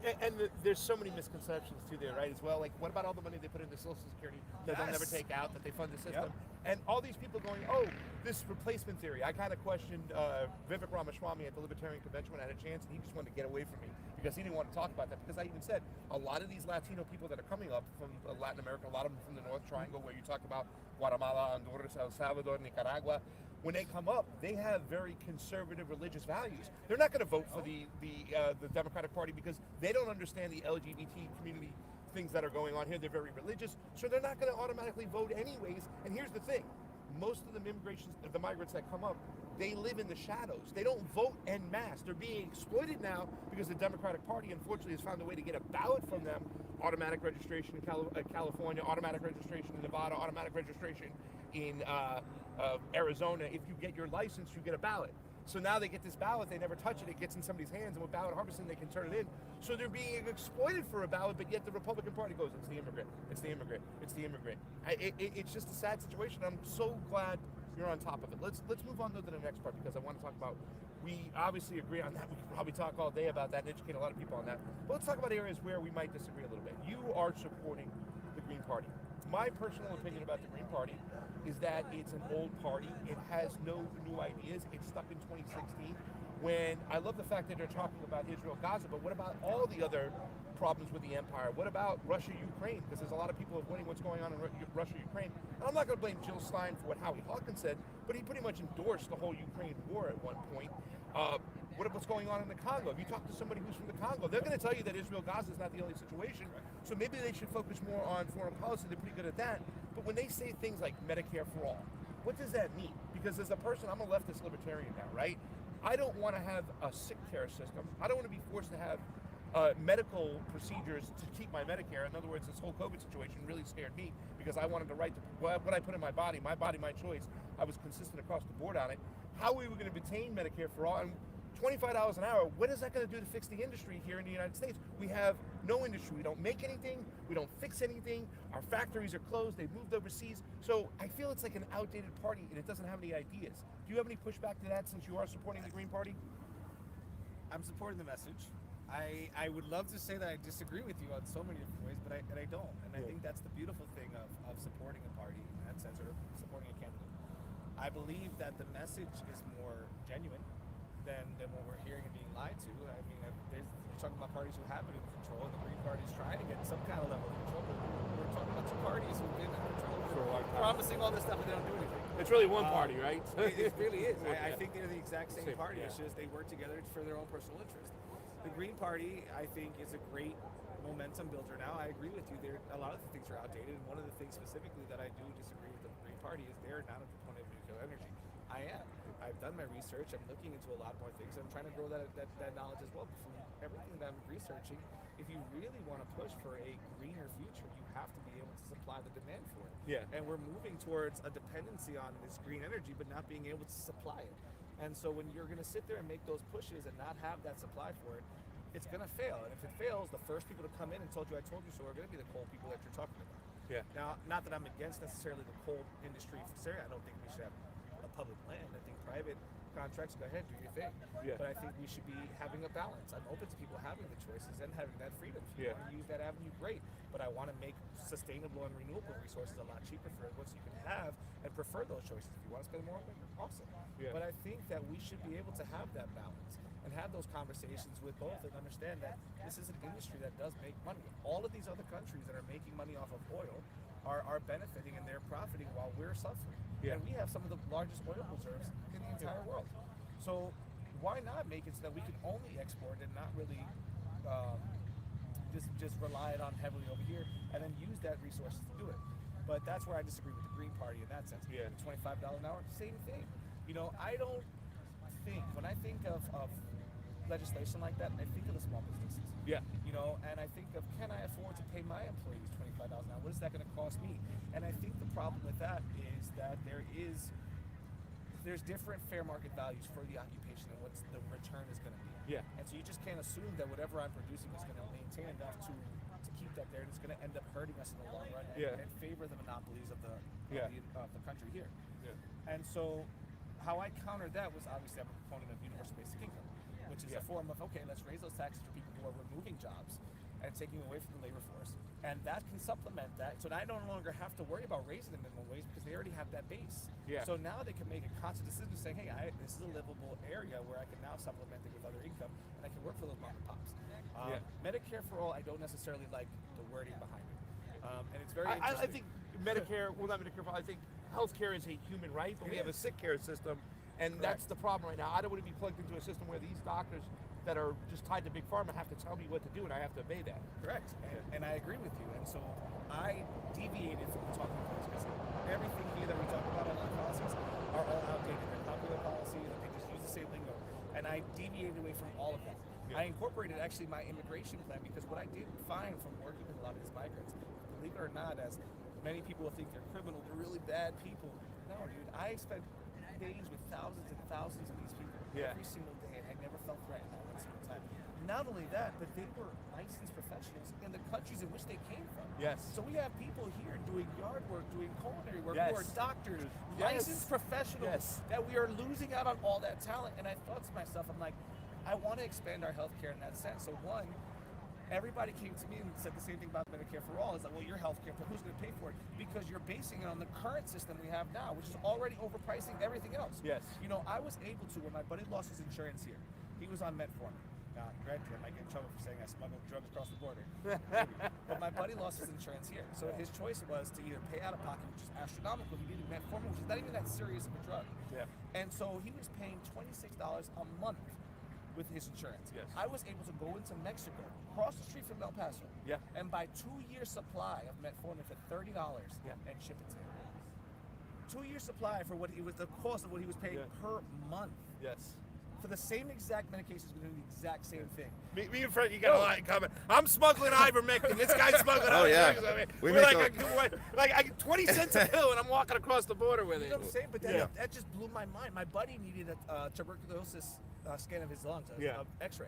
And there's so many misconceptions too there, right, as well. Like, what about all the money they put into Social Security that they'll never take out, that they fund the system? And all these people going, this replacement theory. I kind of questioned Vivek Ramaswamy at the Libertarian Convention when I had a chance, and he just wanted to get away from me because he didn't want to talk about that. Because I even said, a lot of these Latino people that are coming up from Latin America, a lot of them from the North Triangle, where you talk about Guatemala, Honduras, El Salvador, Nicaragua, when they come up, they have very conservative religious values. They're not going to vote for the Democratic Party because they don't understand the LGBT community things that are going on here. They're very religious, so they're not going to automatically vote anyways. And here's the thing. most of the migrants that come up, they live in the shadows. They don't vote en masse. They're being exploited now because the Democratic Party, unfortunately, has found a way to get a ballot from them. Automatic registration in California, automatic registration in Nevada, automatic registration in Arizona. If you get your license, you get a ballot. So now they get this ballot, they never touch it, it gets in somebody's hands, and with ballot harvesting, they can turn it in. So they're being exploited for a ballot, but yet the Republican Party goes, it's the immigrant, it's the immigrant, it's the immigrant. It's just a sad situation. I'm so glad you're on top of it. Let's move on to the next part, because I want to talk about, we obviously agree on that. We could probably talk all day about that and educate a lot of people on that. But let's talk about areas where we might disagree a little bit. You are supporting the Green Party. My personal opinion about the Green Party is that it's an old party. It has no new ideas. It's stuck in 2016. When I love the fact that they're talking about Israel, Gaza, but what about all the other problems with the empire? What about Russia, Ukraine? Because there's a lot of people avoiding what's going on in Russia, Ukraine. And I'm not going to blame Jill Stein for what Howie Hawkins said, but he pretty much endorsed the whole Ukraine war at one point. What's going on in the Congo? If you talk to somebody who's from the Congo, they're going to tell you that Israel-Gaza is not the only situation. So maybe they should focus more on foreign policy. They're pretty good at that. But when they say things like Medicare for all, what does that mean? Because as a person, I'm a leftist libertarian now, right? I don't want to have a sick care system. I don't want to be forced to have medical procedures to keep my Medicare. In other words, this whole COVID situation really scared me because I wanted to write what I put in my body, my choice. I was consistent across the board on it. How we were going to retain Medicare for all, and $25 an hour, what is that going to do to fix the industry here in the United States? We have no industry. We don't make anything. We don't fix anything. Our factories are closed. They've moved overseas. So I feel it's like an outdated party, and it doesn't have any ideas. Do you have any pushback to that since you are supporting the Green Party? I'm supporting the message. I would love to say that I disagree with you on so many different ways, but I don't. And I think that's the beautiful thing of supporting a party in that sense, or supporting a candidate. I believe that the message is more genuine than what we're hearing and being lied to. I mean, we're talking about parties who have been in control, and the Green Party is trying to get some kind of level of control, but we're talking about two parties who've been in control for a long time, promising all this stuff and they don't do anything. It's really one party, right? It really is. I think they're the exact same party. It's just they work together for their own personal interest. The Green Party, I think, is a great momentum builder now. I agree with you. A lot of the things are outdated, and one of the things specifically that I do disagree with the Green Party is they're not a proponent of nuclear energy. I am. I've done my research. I'm looking into a lot more things. I'm trying to grow that knowledge as well. But from everything that I'm researching, if you really want to push for a greener future, you have to be able to supply the demand for it. Yeah. And we're moving towards a dependency on this green energy, but not being able to supply it. And so when you're going to sit there and make those pushes and not have that supply for it, it's going to fail. And if it fails, the first people to come in and told you I told you so are going to be the coal people that you're talking about. Yeah. Now, not that I'm against necessarily the coal industry for Syria. I don't think we should have a public land. I think private contracts, go ahead, do your thing. Yeah. But I think we should be having a balance. I'm open to people having the choices and having that freedom. If you want to use that avenue, great. But I want to make sustainable and renewable resources a lot cheaper for everyone, so you can have and prefer those choices. If you want to spend more, awesome. Yeah. But I think that we should be able to have that balance and have those conversations with both and understand that this is an industry that does make money. All of these other countries that are making money off of oil are benefiting and they're profiting while we're suffering. Yeah. And we have some of the largest oil reserves in the entire world. So why not make it so that we can only export and not really just rely it on heavily over here and then use that resources to do it? But that's where I disagree with the Green Party in that sense. Yeah. $25 an hour, same thing. You know, I don't think, when I think of legislation like that, I think of the small businesses. Yeah. You know, and I think of, can I afford to pay my employees $25 an hour? What is that going to cost me? And I think the problem with that is that there's different fair market values for the occupation and what the return is going to be. Yeah. And so you just can't assume that whatever I'm producing is going to maintain enough to keep that there, and it's going to end up hurting us in the long run and favor the monopolies of the country here. Yeah. And so how I countered that was, obviously I'm a proponent of universal basic income, which is a form of, okay, let's raise those taxes for people who are removing jobs and taking away from the labor force. And that can supplement that. So I no longer have to worry about raising the minimum wage because they already have that base. Yeah. So now they can make a conscious decision saying, hey, this is a livable area where I can now supplement it with other income and I can work for those mom and pops. Medicare for all, I don't necessarily like the wording behind it. And it's very interesting. I think Medicare, well, not Medicare for all, I think healthcare is a human right, but we have a sick care system. And that's the problem right now. I don't want to be plugged into a system where these doctors that are just tied to Big Pharma have to tell me what to do, and I have to obey that. Correct. And I agree with you. And so I deviated from the talking points because everything here that we talk about on our and I deviated away from all of that. I incorporated actually my immigration plan because what I did find from working with a lot of these migrants, believe it or not, as many people will think they're criminal, they're really bad people. No, dude, I spent days with thousands and thousands of these people every single day, and I never felt threatened not one single time. Not only that, but they were licensed professionals in the countries in which they came from. Yes. So we have people here doing yard work, doing culinary work, Yes. who are doctors, Yes. licensed professionals, that we are losing out on all that talent. And I thought to myself, I'm like, I want to expand our healthcare in that sense. So one, everybody came to me and said the same thing about Medicare for all. It's like, well, your healthcare, but who's going to pay for it? Because you're basing it on the current system we have now, which is already overpricing everything else. Yes. You know, I was able to, when my buddy lost his insurance here, he was on metformin. Now, granted, I might get in trouble for saying I smuggled drugs across the border. But my buddy lost his insurance here. So his choice was to either pay out of pocket, which is astronomical. He needed metformin, which is not even that serious of a drug. Yeah. And so he was paying $26 a month with his insurance. Yes. I was able to go into Mexico, cross the street from El Paso, and buy 2-year supply of metformin for $30 and ship it to him. 2-year supply for what it was, the cost of what he was paying per month. Yes. For the same exact medications, we're doing the exact same thing. Me and Frank, you got a lot in common. I'm smuggling ivermectin. This guy's smuggling yeah. I mean, We we're make like I get 20 cents a pill, and I'm walking across the border with it. You know what I'm saying? But that just blew my mind. My buddy needed a tuberculosis scan of his lungs, X-ray.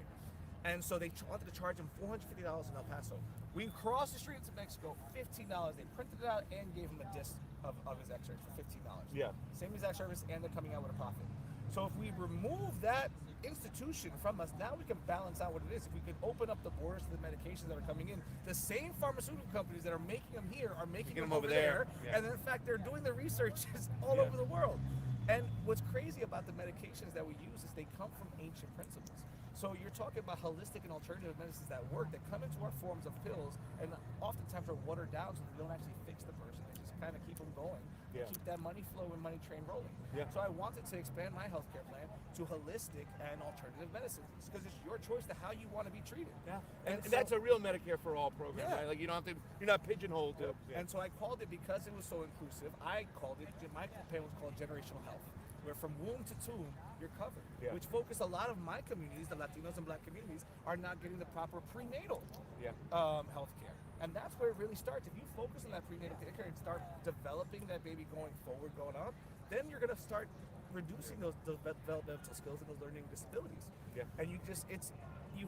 And so they wanted to charge him $450 in El Paso. We crossed the street into Mexico, $15. They printed it out and gave him a disc of his X-ray for $15. Yeah. Same exact service, and they're coming out with a profit. So if we remove that institution from us, now we can balance out what it is. If we could open up the borders to the medications that are coming in, the same pharmaceutical companies that are making them here are making them over there. Yeah. And then, in fact, they're doing the research all over the world. And what's crazy about the medications that we use is they come from ancient principles. So you're talking about holistic and alternative medicines that work, that come into our forms of pills, and oftentimes are watered down so they don't actually fix the person. They just kind of keep them going, keep that money flow and money train rolling. So I wanted to expand my healthcare plan to holistic and alternative medicines because it's your choice to how you want to be treated. And that's a real Medicare for all program, right? Like you don't have to, you're not pigeonholed to. And so I called it, because it was so inclusive, I called it, my campaign was called Generational Health, where from womb to tomb, you're covered, which focused a lot of my communities, the Latinos and Black communities, are not getting the proper prenatal health care. And that's where it really starts. If you focus on that prenatal care and start developing that baby going forward, going on, then you're going to start reducing those developmental skills and those learning disabilities. And you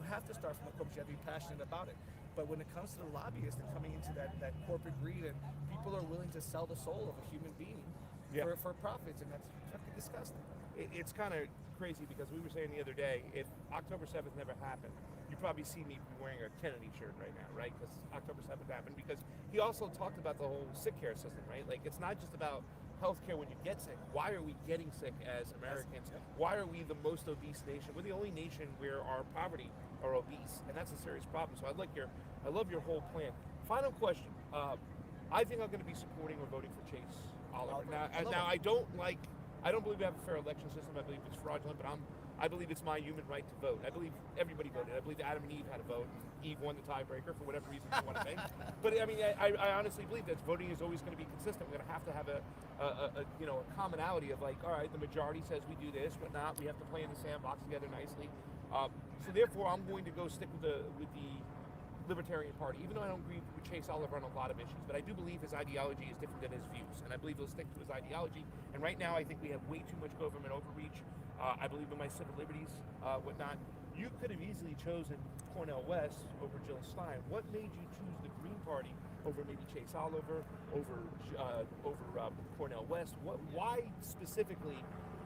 have to start from the core, but you have to be passionate about it. But when it comes to the lobbyists and coming into that corporate greed, and people are willing to sell the soul of a human being for profits, and that's fucking disgusting. It's kind of crazy because we were saying the other day, if October 7th never happened, you probably see me wearing a Kennedy shirt right now, right? Because October 7th happened. Because he also talked about the whole sick care system, right? Like, it's not just about healthcare when you get sick. Why are we getting sick as Americans? Why are we the most obese nation? We're the only nation where our poverty are obese, and that's a serious problem. So I love your whole plan. Final question. I think I'm going to be supporting or voting for Chase Oliver. Now I don't believe we have a fair election system. I believe it's fraudulent, but I believe it's my human right to vote. I believe everybody voted. I believe Adam and Eve had a vote. Eve won the tiebreaker for whatever reason you want to think. But I mean, I honestly believe that voting is always going to be consistent. We're going to have a commonality of like, all right, the majority says we do this, but not. We have to play in the sandbox together nicely. So therefore, I'm going to go stick with the Libertarian Party, even though I don't agree with Chase Oliver on a lot of issues, but I do believe his ideology is different than his views, and I believe he'll stick to his ideology. And right now, I think we have way too much government overreach. I believe in my civil liberties, whatnot. You could have easily chosen Cornel West over Jill Stein. What made you choose the Green Party over maybe Chase Oliver, over Cornel West? Why specifically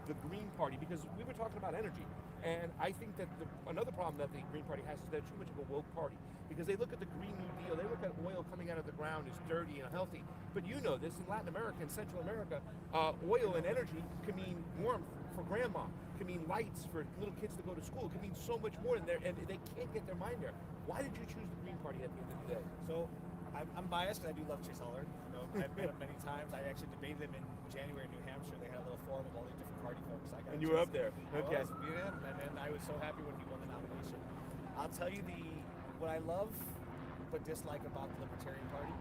the Green Party? Because we were talking about energy. And I think that another problem that the Green Party has is they're too much of a woke party. Because they look at the Green New Deal, they look at oil coming out of the ground as dirty and unhealthy. But you know this, in Latin America and Central America, oil and energy can mean warmth for grandma, can mean lights for little kids to go to school, can mean so much more than there, and they can't get their mind there. Why did you choose the Green Party at the end of the day? So I'm biased because I do love Chase Oliver. I've met him many times. I actually debated him in January in New Hampshire. They had a little forum of all the different party folks. And you were up there. Okay. And I was so happy when he won the nomination. I'll tell you what I love but dislike about the Libertarian Party.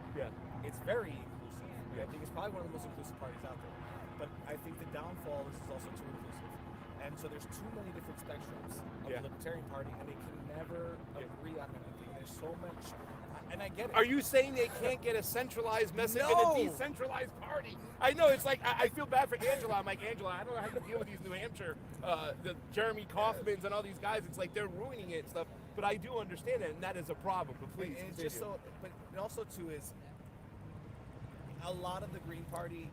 It's very inclusive. I think it's probably one of the most inclusive parties out there. But I think the downfall is it's also too inclusive. And so there's too many different spectrums of Yeah. the Libertarian Party, and they can never agree on anything. There's so much, and I get it. Are you saying they can't get a centralized message No. in a decentralized party? I know, it's like, I feel bad for Angela. I'm like, Angela, I don't know how you deal with these New Hampshire, the Jeremy Kaufmans and all these guys. It's like they're ruining it and stuff. But I do understand that, and that is a problem. But please, And it's continue. just so, but it also too is a lot of the Green Party.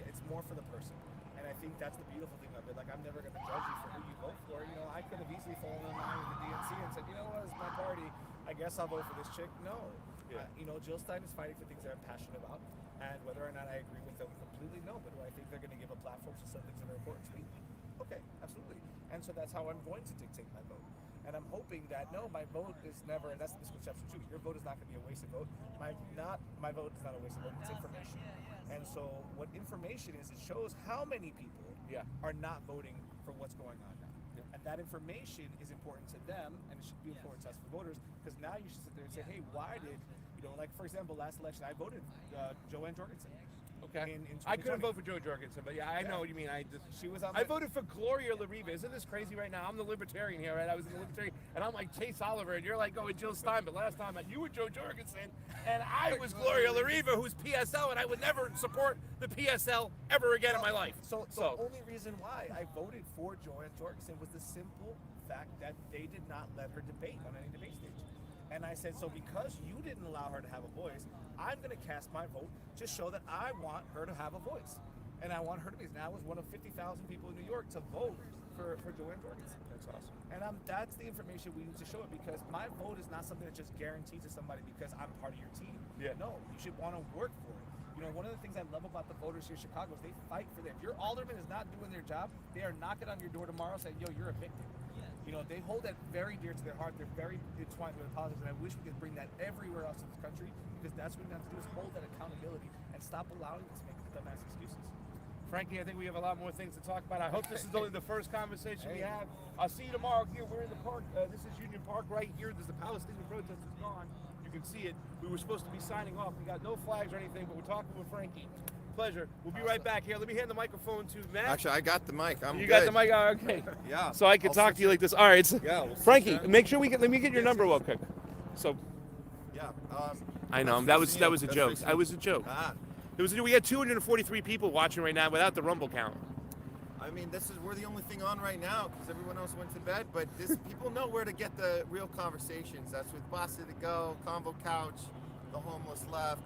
It's more for the person, and I think that's the beautiful thing of it. Like, I'm never going to judge you for who you vote for. You know, I could have easily fallen in line with the DNC and said, you know what, it's my party. I guess I'll vote for this chick. No, you know, Jill Stein is fighting for things that I'm passionate about, and whether or not I agree with them completely, no. But do I think they're going to give a platform to some things that are important to me? Okay, absolutely. And so that's how I'm going to dictate my vote. And I'm hoping that, no, my vote is never, and that's the misconception too, your vote is not going to be a wasted vote. My vote is not a wasted vote, it's information. And so what information is, it shows how many people are not voting for what's going on now. And that information is important to them, and it should be important to us for voters, because now you should sit there and say, hey, why did, you know, like, for example, last election, I voted Joanne Jorgensen. Okay. In I couldn't 2020. vote for Joe Jorgensen, but I know what you mean. She was on I voted for Gloria LaRiva. Isn't this crazy right now? I'm the libertarian here, right? I was in the libertarian, and I'm like Chase Oliver, and you're like going Jill Stein. But last time you were Joe Jorgensen, and I was Gloria LaRiva, who's PSL, and I would never support the PSL ever again in my life. So the only reason why I voted for Joanne Jorgensen was the simple fact that they did not let her debate on any debate stage. And I said, so because you didn't allow her to have a voice, I'm going to cast my vote to show that I want her to have a voice. And I want her to be, and I was one of 50,000 people in New York to vote for Joanne Jorgensen. That's awesome. And that's the information we need to show it, because my vote is not something that's just guaranteed to somebody because I'm part of your team. Yeah. No, you should want to work for it. You know, one of the things I love about the voters here in Chicago is they fight for them. If your alderman is not doing their job, they are knocking on your door tomorrow saying, yo, you're evicted. You know, they hold that very dear to their heart. They're very entwined with politics, and I wish we could bring that everywhere else in this country, because that's what we have to do, is hold that accountability and stop allowing them to make dumbass excuses. Frankie, I think we have a lot more things to talk about. I hope this is only the first conversation we have. I'll see you tomorrow here. We're in the park. This is Union Park right here. There's the Palestinian protest is gone. You can see it. We were supposed to be signing off. We got no flags or anything, but we're talking with Frankie. Pleasure. We'll be right back here. Let me hand the microphone to Matt. Actually, I got the mic. You got the mic? Oh, okay. Yeah. So I can talk to you like this. All right. So, Yeah, we'll Frankie, sit down. make sure let me get your number real quick. So. Yeah. I know that was a joke. I was a joke. We had 243 people watching right now without the Rumble count. I mean, we're the only thing on right now because everyone else went to bed. But people know where to get the real conversations. That's with Bossa to Go, Convo Couch, The Homeless Left.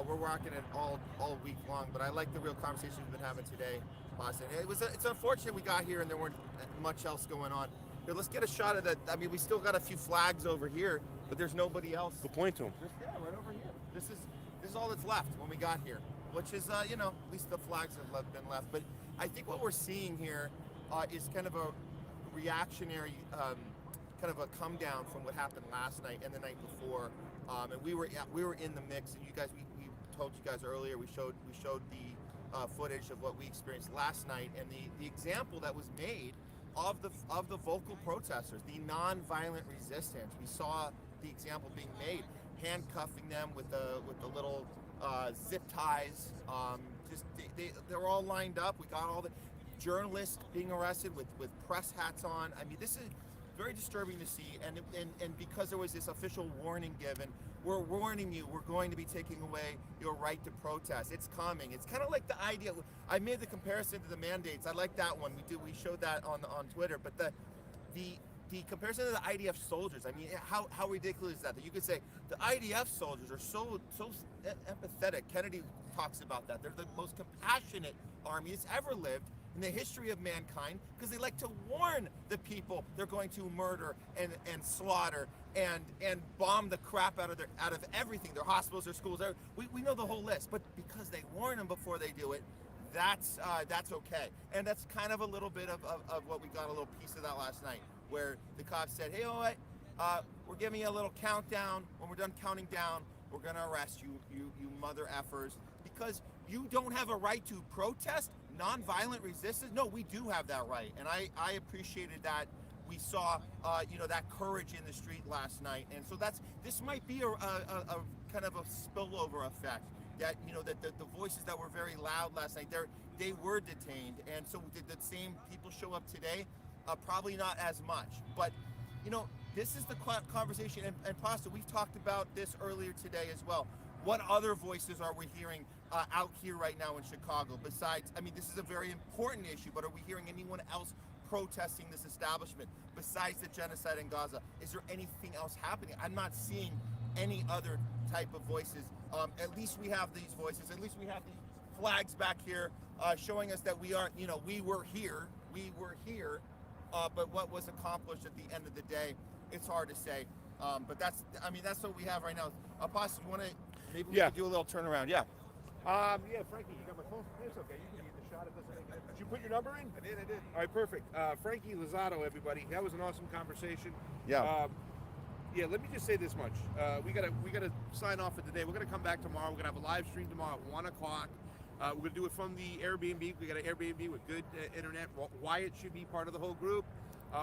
We're rocking it all week long. But I like the real conversations we've been having today, Bossa. It's unfortunate we got here and there weren't much else going on. Here, let's get a shot of that. I mean, we still got a few flags over here, but there's nobody else. Go point to them. Yeah, right over here. This is all that's left when we got here, which is at least the flags have been left. But I think what we're seeing here is kind of a reactionary, kind of a come down from what happened last night and the night before. And we were in the mix, and you guys, we told you guys earlier, we showed the footage of what we experienced last night, and the example that was made of the vocal protesters, the non-violent resistance. We saw the example being made, handcuffing them with the little zip ties. They're all lined up. We got all the journalists being arrested with press hats on. I mean, this is very disturbing to see, and because there was this official warning given, we're warning you, we're going to be taking away your right to protest. It's coming. It's kind of like the idea. I made the comparison to the mandates. I like that one. We showed that on Twitter, but the comparison to the IDF soldiers. I mean, how ridiculous is that? That you could say the IDF soldiers are so empathetic. Kennedy talks about that. They're the most compassionate army that's ever lived in the history of mankind, because they like to warn the people they're going to murder and slaughter and bomb the crap out of everything, their hospitals, their schools. We know the whole list, but because they warn them before they do it, that's okay. And that's kind of a little bit of what we got, a little piece of that last night, where the cops said, hey, you know what, we're giving you a little countdown. When we're done counting down, we're gonna arrest you mother effers, because you don't have a right to protest, non-violent resistance. No, we do have that right, and I appreciated that. We saw that courage in the street last night, and so this might be a kind of a spillover effect. that, you know, that the voices that were very loud last night, they were detained. And so did the same people show up today? Probably not as much. But, you know, this is the conversation. And Pasta, we've talked about this earlier today as well. What other voices are we hearing out here right now in Chicago? Besides, I mean, this is a very important issue, but are we hearing anyone else protesting this establishment besides the genocide in Gaza? Is there anything else happening? I'm not seeing any other type of voices. At least we have these voices. At least we have these flags back here showing us that we are, you know, we were here. But what was accomplished at the end of the day, it's hard to say. But that's what we have right now. Apostle, you want to maybe we could do a little turnaround? Yeah. Yeah, Frankie, you got my phone? It's okay. You can use the shot. It doesn't make it. Did you put your number in? I did. All right, perfect. Frankie Lozado, everybody. That was an awesome conversation. Yeah. Yeah, let me just say this much. We gotta sign off for today. We're gonna come back tomorrow. We're gonna have a live stream tomorrow at 1 o'clock. We're gonna do it from the Airbnb. We got an Airbnb with good internet. Wyatt should be part of the whole group.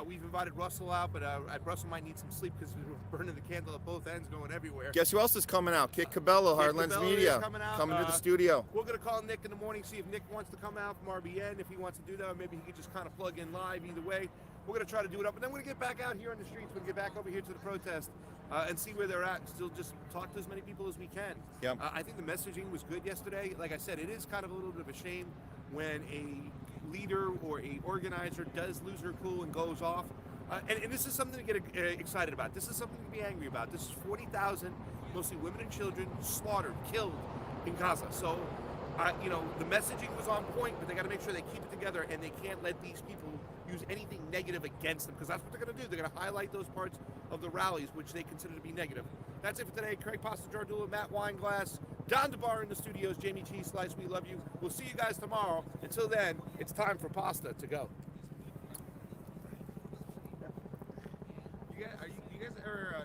We've invited Russell out, but Russell might need some sleep because we're burning the candle at both ends, going everywhere. Guess who else is coming out? Kit Cabello, Hardlands Media, coming to the studio. We're going to call Nick in the morning, see if Nick wants to come out from RBN, if he wants to do that, or maybe he could just kind of plug in live. Either way, we're going to try to do it up, and then we're going to get back out here on the streets. We're going to get back over here to the protest and see where they're at, and still just talk to as many people as we can. Yep. I think the messaging was good yesterday. Like I said, it is kind of a little bit of a shame when a leader or a organizer does lose her cool and goes off. And this is something to get excited about. This is something to be angry about. This is 40,000, mostly women and children, slaughtered, killed in Gaza. So, you know, the messaging was on point, but they got to make sure they keep it together, and they can't let these people use anything negative against them, because that's what they're going to do. They're going to highlight those parts of the rallies which they consider to be negative. That's it for today. Craig Pasta Jardula, Matt Weinglass, Don DeBar in the studios, Jayme CheeseSlice. We love you. We'll see you guys tomorrow. Until then, it's time for pasta to go. You guys ever